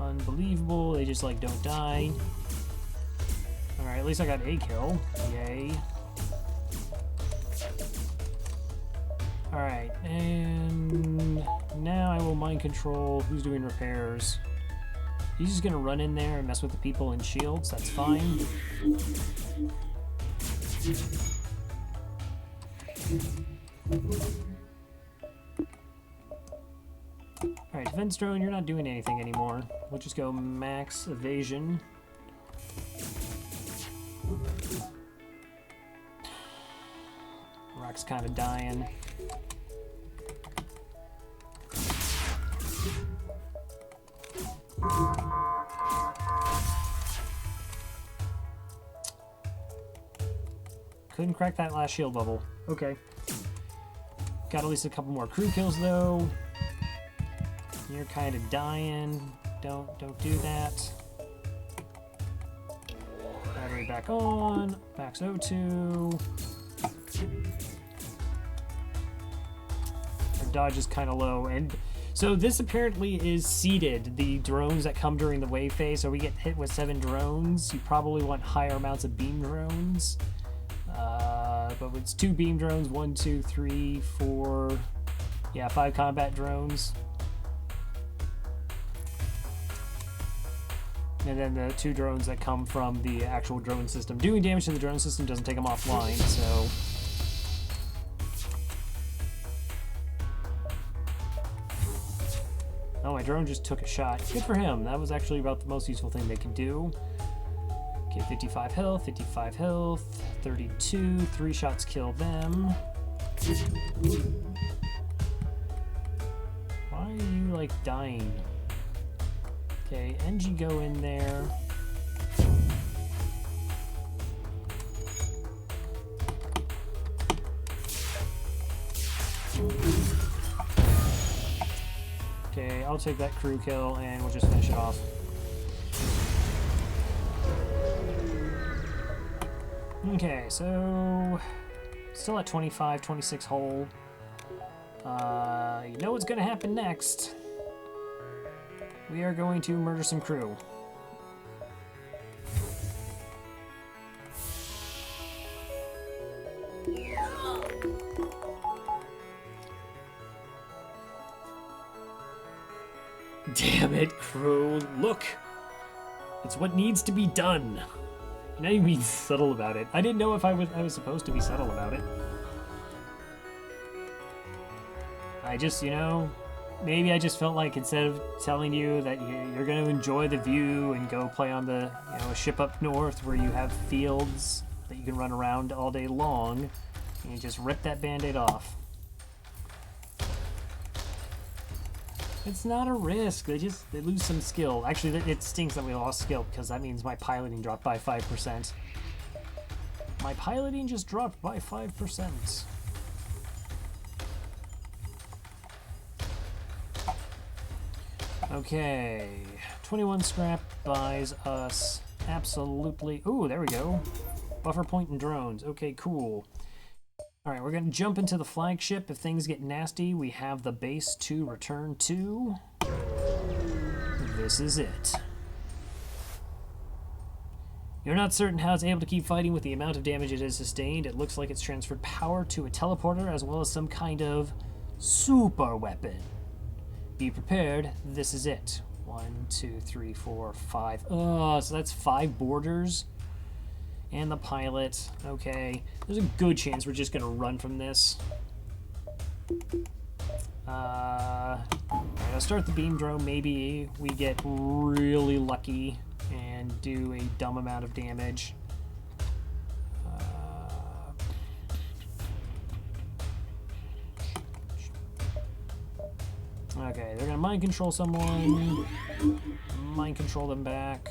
Unbelievable, they just like don't die. Alright, at least I got a kill. Yay. Alright, and now I will mind control who's doing repairs. He's just gonna run in there and mess with the people in shields, that's fine. Alright, defense drone, you're not doing anything anymore. We'll just go max evasion. Rock's kind of dying. Couldn't crack that last shield bubble. Okay. Got at least a couple more crew kills though. You're kind of dying. Don't do that. Battery back on. Max O2. Our dodge is kind of low, and so this apparently is seeded. The drones that come during the wave phase. So we get hit with 7 drones. You probably want higher amounts of beam drones. But it's 2 beam drones. 1, 2, 3, 4. Yeah, 5 combat drones. And then the 2 drones that come from the actual drone system. Doing damage to the drone system doesn't take them offline, so... Oh, my drone just took a shot. Good for him. That was actually about the most useful thing they could do. Okay, 55 health, 55 health, 32. 3 shots kill them. Why are you, like, dying? Okay, NG go in there. Okay, I'll take that crew kill and we'll just finish it off. Okay, so still at 25, 26 hull. You know what's gonna happen next. We are going to murder some crew. Damn it, crew. Look! It's what needs to be done. You're not even being subtle about it. I didn't know if I was supposed to be subtle about it. I just, you know... Maybe I just felt like instead of telling you that you're going to enjoy the view and go play on the, you know, a ship up north where you have fields that you can run around all day long, you just rip that band-aid off. It's not a risk. They lose some skill. Actually, it stinks that we lost skill because that means my piloting dropped by 5%. My piloting just dropped by 5%. Okay, 21 scrap buys us absolutely... Ooh, there we go. Buffer point and drones. Okay, cool. All right, we're going to jump into the flagship. If things get nasty, we have the base to return to. This is it. You're not certain how it's able to keep fighting with the amount of damage it has sustained. It looks like it's transferred power to a teleporter as well as some kind of super weapon. Be prepared. This is it. 1, 2, 3, 4, 5. Oh, so that's 5 boarders. And the pilot. Okay. There's a good chance we're just going to run from this. Alright, I'll start the beam drone. Maybe we get really lucky and do a dumb amount of damage. Okay, they're going to mind control someone. Mind control them back.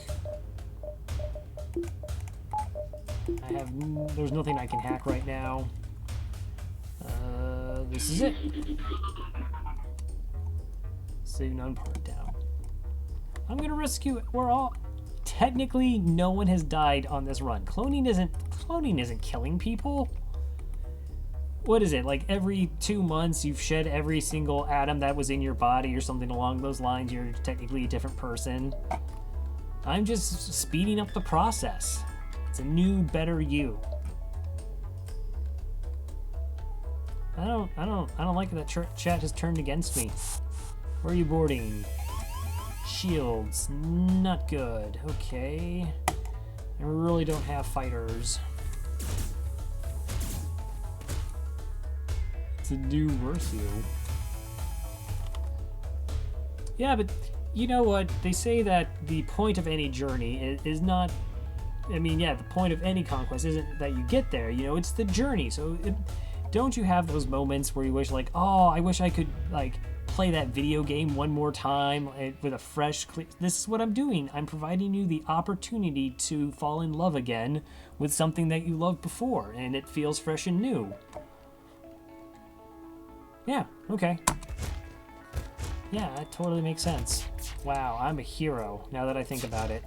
There's nothing I can hack right now. This is it. Save none part down. I'm gonna rescue it. We're all technically no one has died on this run. Cloning isn't killing people. What is it, like every 2 months you've shed every single atom that was in your body or something along those lines? You're technically a different person. I'm just speeding up the process. It's a new, better you. I don't like that chat has turned against me. Where are you boarding? Shields, not good. Okay. I really don't have fighters. It's a new worse you. Yeah, but you know what? They say that the point of any journey is not... I mean, yeah, the point of any conquest isn't that you get there, you know, it's the journey. So don't you have those moments where you wish, like, oh, I wish I could, like, play that video game one more time with a fresh... This is what I'm doing. I'm providing you the opportunity to fall in love again with something that you loved before, and it feels fresh and new. Yeah, okay. Yeah, that totally makes sense. Wow, I'm a hero, now that I think about it.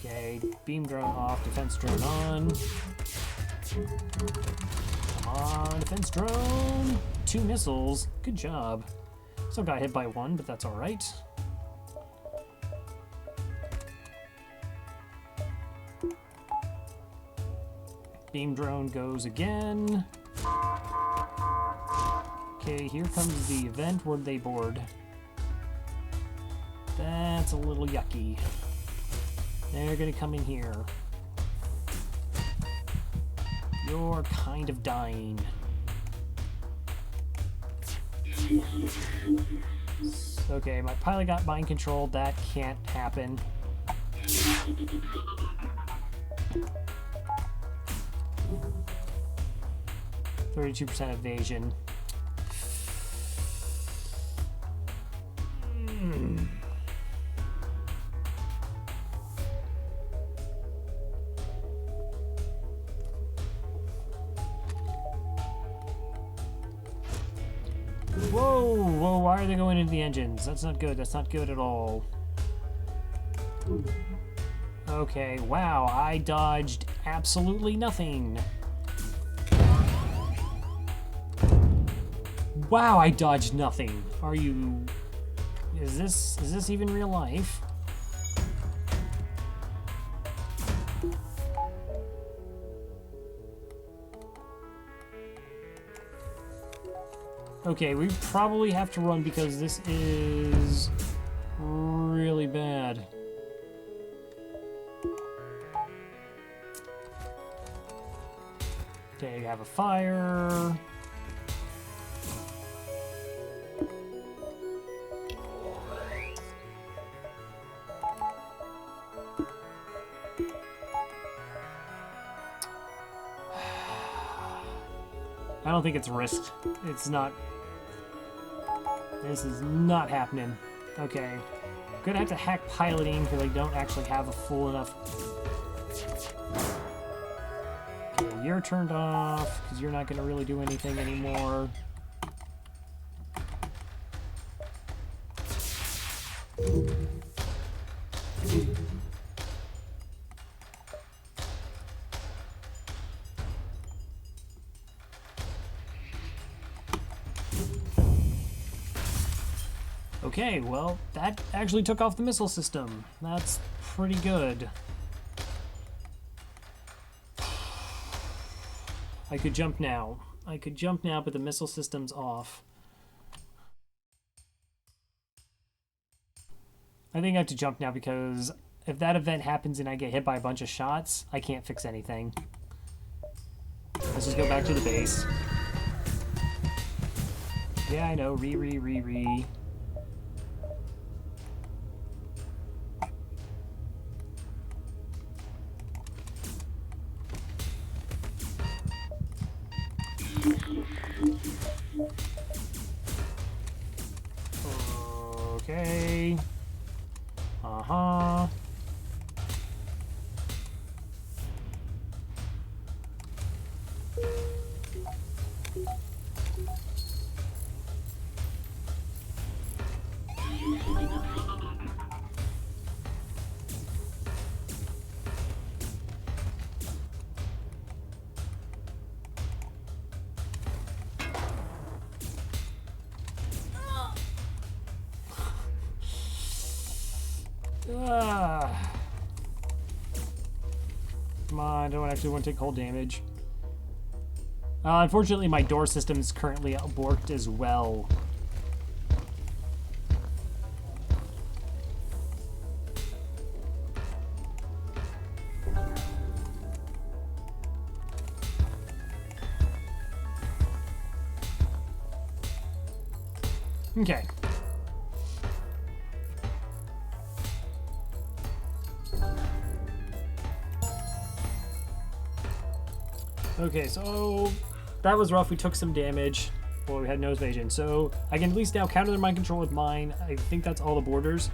Okay, beam drone off, defense drone on. Come on, defense drone! 2 missiles, good job. Still got hit by 1, but that's alright. Beam drone goes again. Okay, here comes the event where they board. That's a little yucky. They're gonna come in here. You're kind of dying. Okay, my pilot got mind controlled. That can't happen. 32% evasion. Whoa, why are they going into the engines? That's not good, that's not good at all. Okay, wow, I dodged absolutely nothing. Wow, I dodged nothing. Are you... Is this even real life? Okay, we probably have to run because this is really bad. Okay, you have a fire. I don't think it's risked. It's not. This is not happening. Okay. I'm gonna have to hack piloting because I don't actually have a full enough. Okay, you're turned off because you're not gonna really do anything anymore. Okay, well, that actually took off the missile system. That's pretty good. I could jump now. I could jump now, but the missile system's off. I think I have to jump now because if that event happens and I get hit by a bunch of shots, I can't fix anything. Let's just go back to the base. Yeah, I know. Re. Okay. Uh-huh. Come on, I don't actually want to take cold damage. Unfortunately, my door system is currently borked as well. Okay. Okay, so that was rough. We took some damage. Well, we had no evasion. So I can at least now counter their mind control with mine. I think that's all the borders.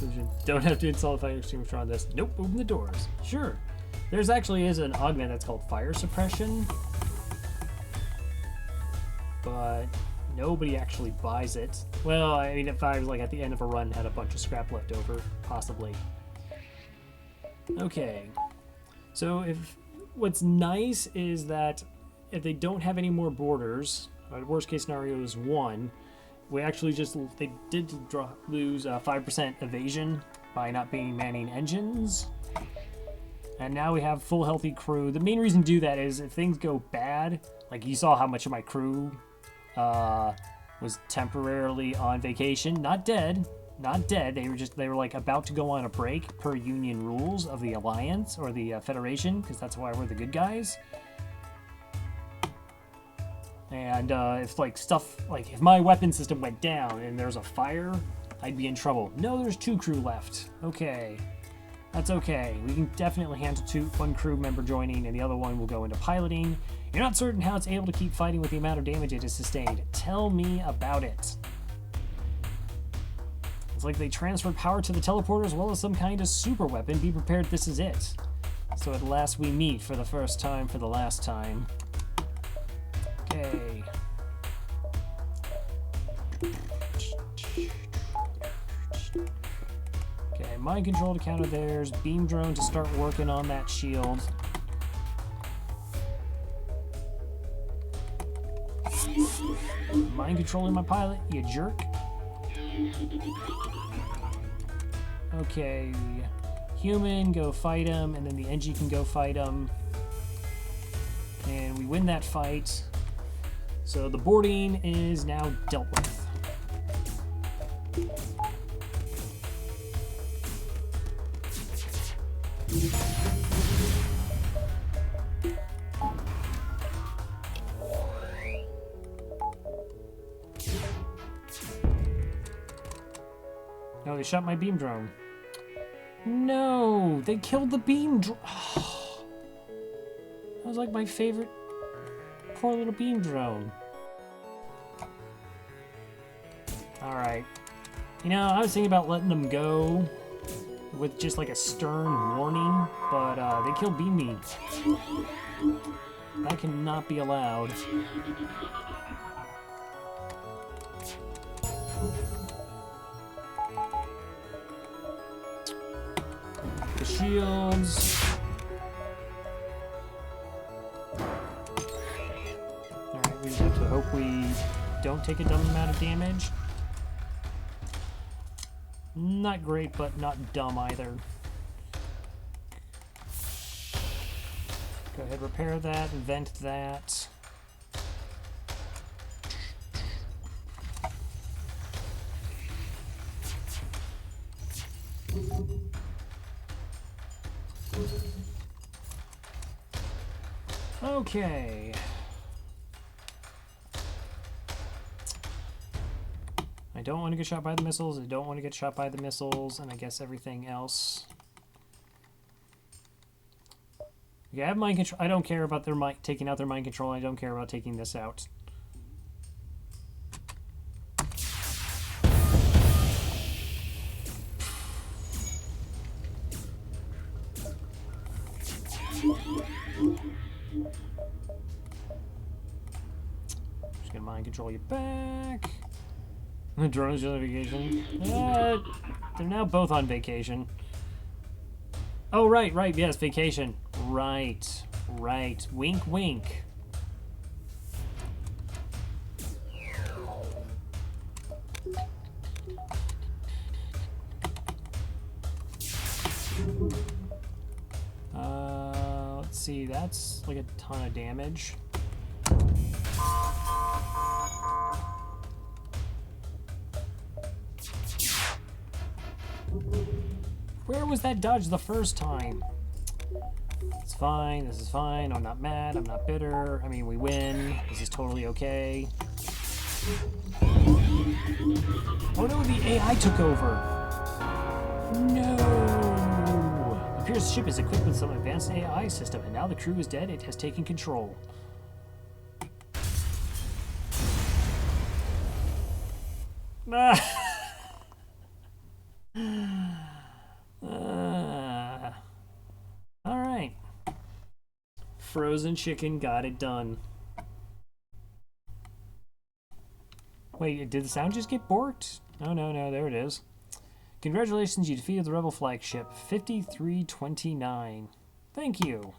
So you don't have to install a fire extinguisher on this. Nope, open the doors. Sure. There's actually is an augment that's called fire suppression. But nobody actually buys it. Well, I mean, if I was like at the end of a run, had a bunch of scrap left over, possibly. Okay. So if what's nice is that if they don't have any more borders, worst case scenario is 1, we actually they did lose 5% evasion by not being manning engines. And now we have full healthy crew. The main reason to do that is if things go bad, like you saw how much of my crew was temporarily on vacation, not dead. They were like about to go on a break per Union rules of the Alliance or the Federation, because that's why we're the good guys. And if like if my weapon system went down and there's a fire, I'd be in trouble. No, there's 2 crew left. Okay, that's okay. We can definitely handle 1 crew member joining, and the other one will go into piloting. You're not certain how it's able to keep fighting with the amount of damage it has sustained. Tell me about it. It's like they transferred power to the teleporter as well as some kind of super weapon. Be prepared, this is it. So at last we meet for the first time for the last time. Okay. Okay, mind control to counter theirs. Beam drone to start working on that shield. Mind controlling my pilot, you jerk. Okay, human, go fight him, and then the NG can go fight him. And we win that fight. So the boarding is now dealt with. No, they shot my beam drone. No, they killed the beam drone. Oh, that was like my favorite poor little beam drone. Alright. You know, I was thinking about letting them go with just like a stern warning, but they killed beam me. That cannot be allowed. The shields. Alright, we just have to hope we don't take a dumb amount of damage. Not great, but not dumb either. Go ahead, repair that, vent that. Okay. I don't want to get shot by the missiles. I don't want to get shot by the missiles, and I guess everything else. Okay, I have mind control. I don't care about their taking out their mind control. I don't care about taking this out. Just gonna mind control you back. The drone is on vacation. They're now both on vacation. Oh, right, yes, vacation. Right. Wink, wink. Let's see, that's like a ton of damage. Where was that dodge the first time? It's fine, this is fine, I'm not mad, I'm not bitter. I mean, we win, this is totally okay. Oh no, the AI took over! No! The Pierce ship is equipped with some advanced AI system, and now the crew is dead, it has taken control. Alright. Frozen chicken got it done. Wait, did the sound just get borked? Oh, no, there it is. Congratulations, you defeated the Rebel flagship, 5329. Thank you.